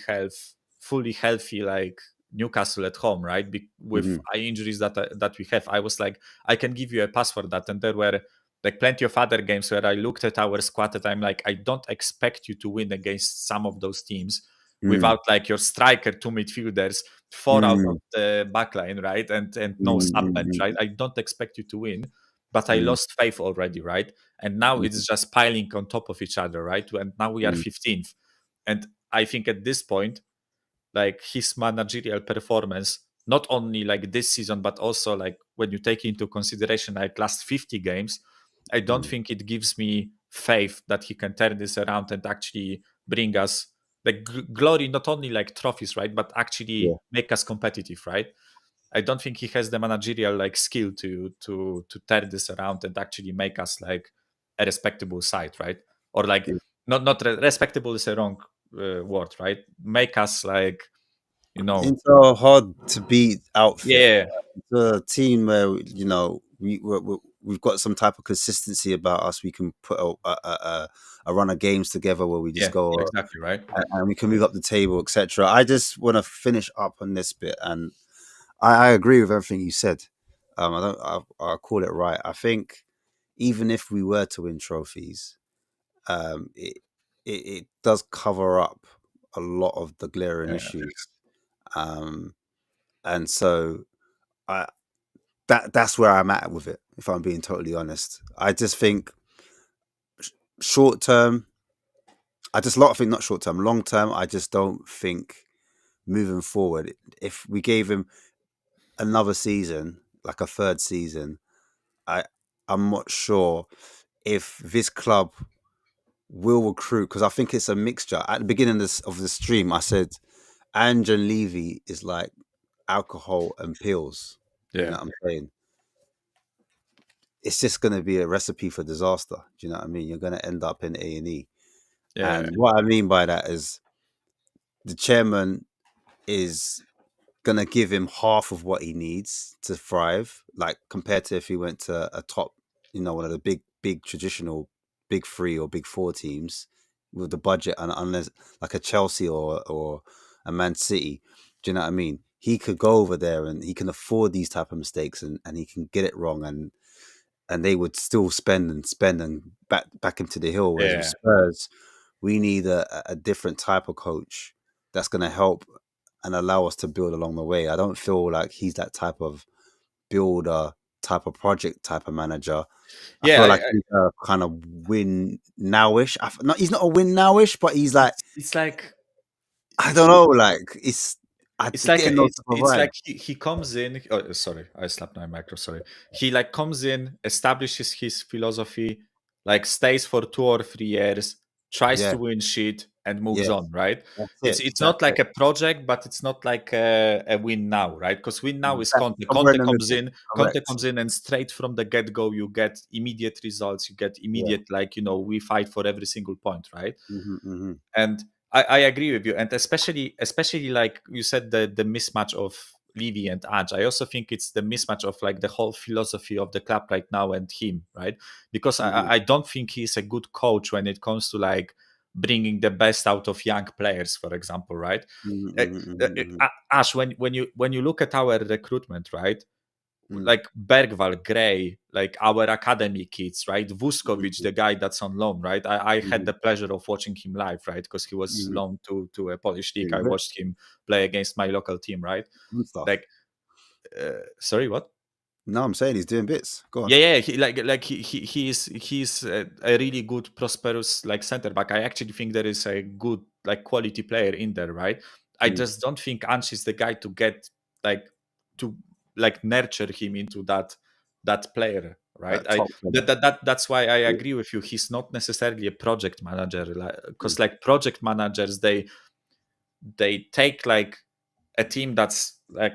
healthy like Newcastle at home, right? With injuries that we have. I was like, I can give you a pass for that. And there were like plenty of other games where I looked at our squad and I'm like, I don't expect you to win against some of those teams without like your striker, 2 midfielders, 4 out of the backline, right? And no sub bench, right? I don't expect you to win, but I lost faith already, right? And now it's just piling on top of each other, right? And now we are 15th. And I think at this point, like his managerial performance, not only like this season, but also like when you take into consideration like last 50 games, I don't think it gives me faith that he can turn this around and actually bring us like glory, not only like trophies, right, but actually make us competitive, right? I don't think he has the managerial like skill to turn this around and actually make us like a respectable side, right? Or like not respectable is a wrong word, right? Make us like, it's so hard to beat outfit. Yeah, it's a team where we've got some type of consistency about us. We can put a run of games together where we just go exactly right, and we can move up the table, etc. I just want to finish up on this bit, and I agree with everything you said. I call it right. I think even if we were to win trophies, it does cover up a lot of the glaring issues. And so that's where I'm at with it, if I'm being totally honest. I just think short term, not short term, long term, I just don't think moving forward, if we gave him another season, like a third season, I'm not sure if this club will recruit, because I think it's a mixture. At the beginning of the stream, I said Ange and Levy is like alcohol and pills. You know what I'm saying? it's just going to be a recipe for disaster. Do you know what I mean? You're going to end up in A&E. Yeah, And what I mean by that is the chairman is going to give him half of what he needs to thrive, like compared to if he went to a top, one of the big traditional big three or big four teams with the budget, and unless like a Chelsea or a Man City. Do you know what I mean? He could go over there and he can afford these type of mistakes, and he can get it wrong, and they would still spend and back him to the hill. Whereas with yeah, Spurs, we need a different type of coach that's going to help and allow us to build along the way. I don't feel like he's that type of builder, type of project, type of manager. I yeah. feel like he's a kind of win nowish. He's not a win nowish, but he's like, It's like I don't know, like it's getting those type of it's vibes. like he comes in. Oh, sorry, I slapped my micro. Sorry. He like comes in, establishes his philosophy, like stays for 2 or 3 years, tries Yeah, to win shit, and moves yeah, on. Right. that's It's it. it's That's not like it. a project, but it's not like a win now, right? Because win now is That's Conte. somewhere Conte in the comes middle. in. Conte Correct. comes in, and straight from the get go, you get immediate results. You get Yeah. immediate, we fight for every single point, right? Mm-hmm. And I agree with you, and especially like you said, the mismatch of Levy and Ange. I also think it's the mismatch of like the whole philosophy of the club right now and him, right? Because Mm-hmm. I don't think he's a good coach when it comes to like bringing the best out of young players, for example, right? Mm-hmm. Uh, Mm-hmm. Ash, when you look at our recruitment, right? Mm-hmm. Like Bergval, Gray, like our academy kids, right? Vuskovic, the guy that's on loan, right? I had the pleasure of watching him live, right? Because he was Mm-hmm. loaned to a Polish league. I Doing watched him play against my local team, right? good stuff. Like, sorry, what? No, I'm saying he's doing bits. Go on. Yeah, he's a really good, prosperous like center back. I actually think there is a good like quality player in there, right? I just don't think Ange is the guy to get like to like nurture him into that player, right? That top level. That's why I agree with you. He's not necessarily a project manager, because like project managers, they take like a team that's like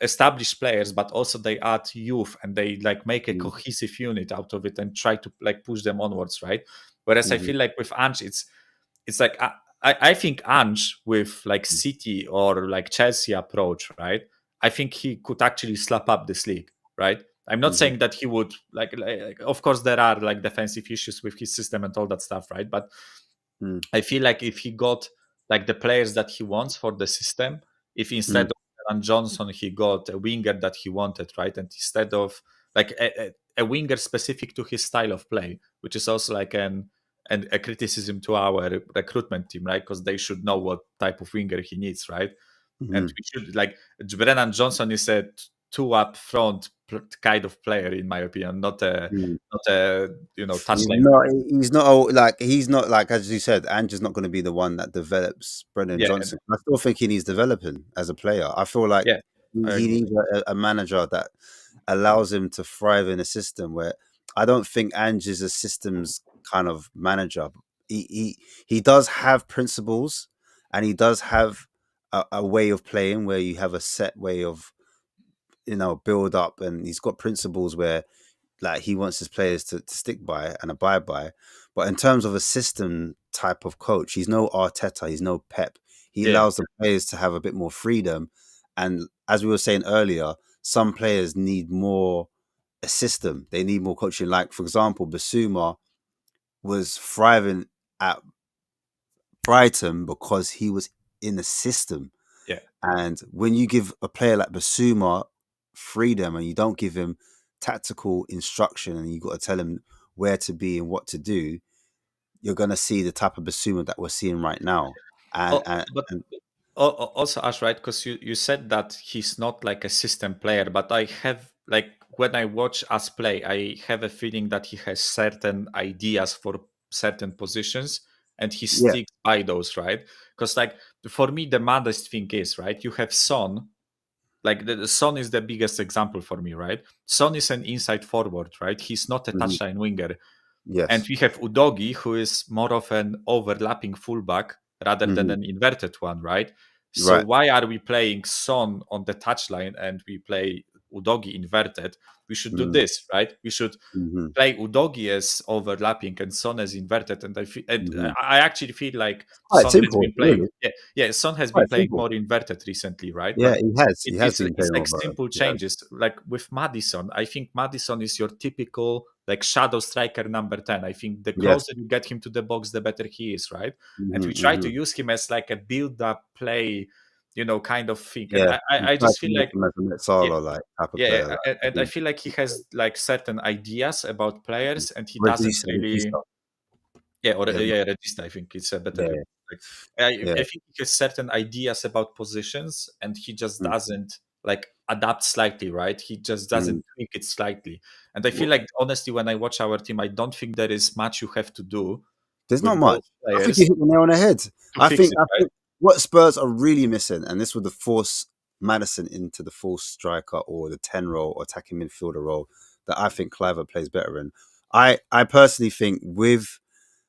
established players, but also they add youth and they like make a cohesive unit out of it and try to like push them onwards, right? Whereas I feel like with Ange, it's like I think Ange with like City or like Chelsea approach, right? I think he could actually slap up this league, right? I'm not saying that he would like of course there are like defensive issues with his system and all that stuff, right? But I feel like if he got like the players that he wants for the system, if instead of Alan Johnson he got a winger that he wanted, right, and instead of like a winger specific to his style of play, which is also like a criticism to our recruitment team, right, because they should know what type of winger he needs, right, and we should like Brennan Johnson is a two up front kind of player in my opinion, not a touchline. He's not like as you said, Andrew's not going to be the one that develops Brendan Yeah, Johnson. I still think he needs developing as a player. I feel like yeah, I he agree. needs a manager that allows him to thrive in a system where I don't think Ange is a systems kind of manager. He does have principles and he does have a way of playing where you have a set way of build up, and he's got principles where like he wants his players to stick by and abide by. But in terms of a system type of coach, he's no Arteta, he's no Pep. He Yeah, allows the players to have a bit more freedom. And as we were saying earlier, some players need more a system. They need more coaching. Like, for example, Basuma was thriving at Brighton because he was in the system. yeah. And when you give a player like Basuma freedom and you don't give him tactical instruction and you got to tell him where to be and what to do, you're going to see the type of Basuma that we're seeing right now. And, Oh, but also Ash, right? Because you said that he's not like a system player, but I have like when I watch us play, I have a feeling that he has certain ideas for certain positions and he yeah, sticks by those, right? Because like for me, the maddest thing is right. You have Son, like the Son is the biggest example for me, right? Son is an inside forward, right? He's not a touchline winger. And yes, we have Udogi, who is more of an overlapping fullback rather than an inverted one, right? So right. why are we playing Son on the touchline and we play Udogi inverted, we should do Mm. this, right? We should Mhm. play Udogi as overlapping and Son as inverted. And Mhm. I actually feel like Quite Son has simple, been playing. really. Yeah, Son has been Quite playing simple. more inverted recently, right? Yeah, But he has. He has been it's playing like over. simple Yeah. changes. Like with Madison, I think Madison is your typical like shadow striker number 10. I think the Yes. closer you get him to the box, the better he is, right? And we Mhm, try to mhm. use him as like a build-up play, kind of thing. Yeah. And You I try just to feel make like him as a Metzala like type of player. Like, and I feel like he has like certain ideas about players, and he doesn't Regista, really. Regista. Regista. I think it's a better. Yeah. Like, I Yeah. think he has certain ideas about positions, and he just Mm. doesn't like adapt slightly, right? He just Mm. doesn't tweak it slightly. And I feel like honestly, when I watch our team, I don't think there is much you have to do There's with not much. those I think players you hit the nail on the head. to I fix think it, right? what Spurs are really missing, and this would force Madison into the false striker or the 10 role or attacking midfielder role that I think Cliver plays better in. I personally think with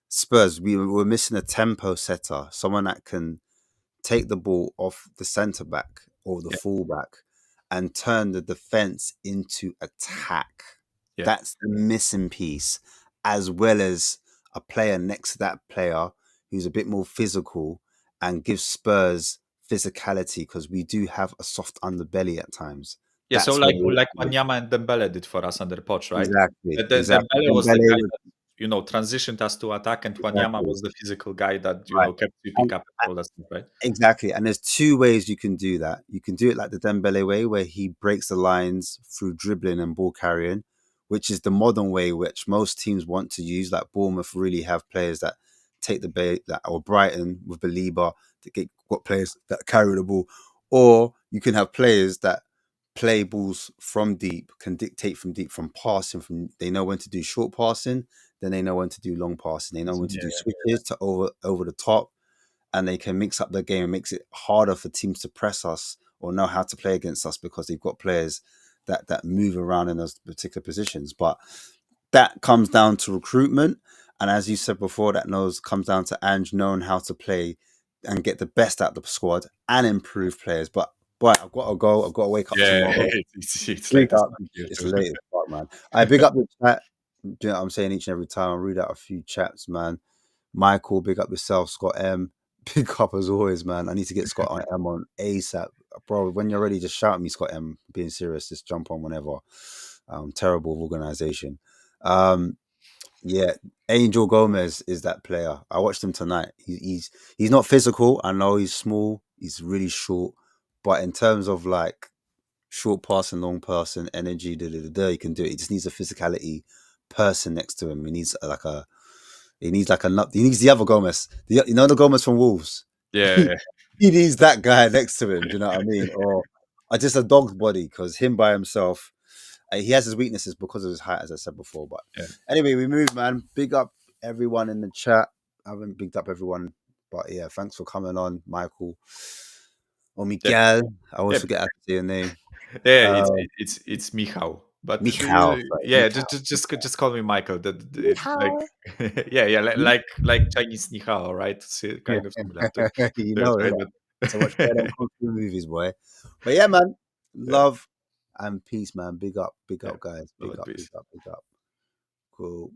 Spurs, we were missing a tempo setter, someone that can take the ball off the centre back or the Yeah. fullback and turn the defense into attack. Yeah. That's the missing piece, as well as a player next to that player who's a bit more physical and gives Spurs physicality, because we do have a soft underbelly at times. Yeah, so That's where like Wanyama and Dembele did for us under Poch, right? exactly. Dembele was the Dembele guy was- that transitioned us to attack, and Wanyama Exactly. was the physical guy that Right. kept sweeping up and all that stuff, right? Exactly. And there's two ways you can do that. You can do it like the Dembele way, where he breaks the lines through dribbling and ball carrying, which is the modern way, which most teams want to use. Like Bournemouth really have players that take the bait, or Brighton with Belieber to got players that carry the ball. Or you can have players that play balls from deep, can dictate from deep, from passing. They know when to do short passing, then they know when to do long passing. They know when to do switches to over the top. And they can mix up the game and makes it harder for teams to press us or know how to play against us, because they've got players that move around in those particular positions. But that comes down to recruitment. And as you said before, comes down to Ange knowing how to play and get the best out of the squad and improve players. But boy, I've got to go. I've got to wake up tomorrow. It's late. It's late as fuck, man. I big up the chat. Do you know what I'm saying? Each and every time I read out a few chats, man. Michael, big up yourself. Scott M, big up as always, man. I need to get Scott M on ASAP, bro. When you're ready, just shout at me, Scott M. Being serious, just jump on whenever. Terrible organization. Yeah, Angel Gomez is that player. I watched him tonight. He's not physical. I know he's small. He's really short, but in terms of like short passing, long passing, energy, he can do it. He just needs a physicality person next to him. He needs he needs the other Gomez. The Gomez from Wolves. Yeah. He needs that guy next to him. Do you know what I mean? Or just a dog's body, because him by himself, he has his weaknesses because of his height, as I said before. But anyway, we move, man. Big up everyone in the chat. I haven't bigged up everyone, but yeah, thanks for coming on, Michael or Miguel. I always forget how to say your name. Yeah, it's Michał. But Michał, just call me Michael. Like Chinese ni hao, right? Kind of similar. You know it. So much better than kung fu movies, boy. But yeah, man, love and peace, man. Big up, guys. Big up. Cool.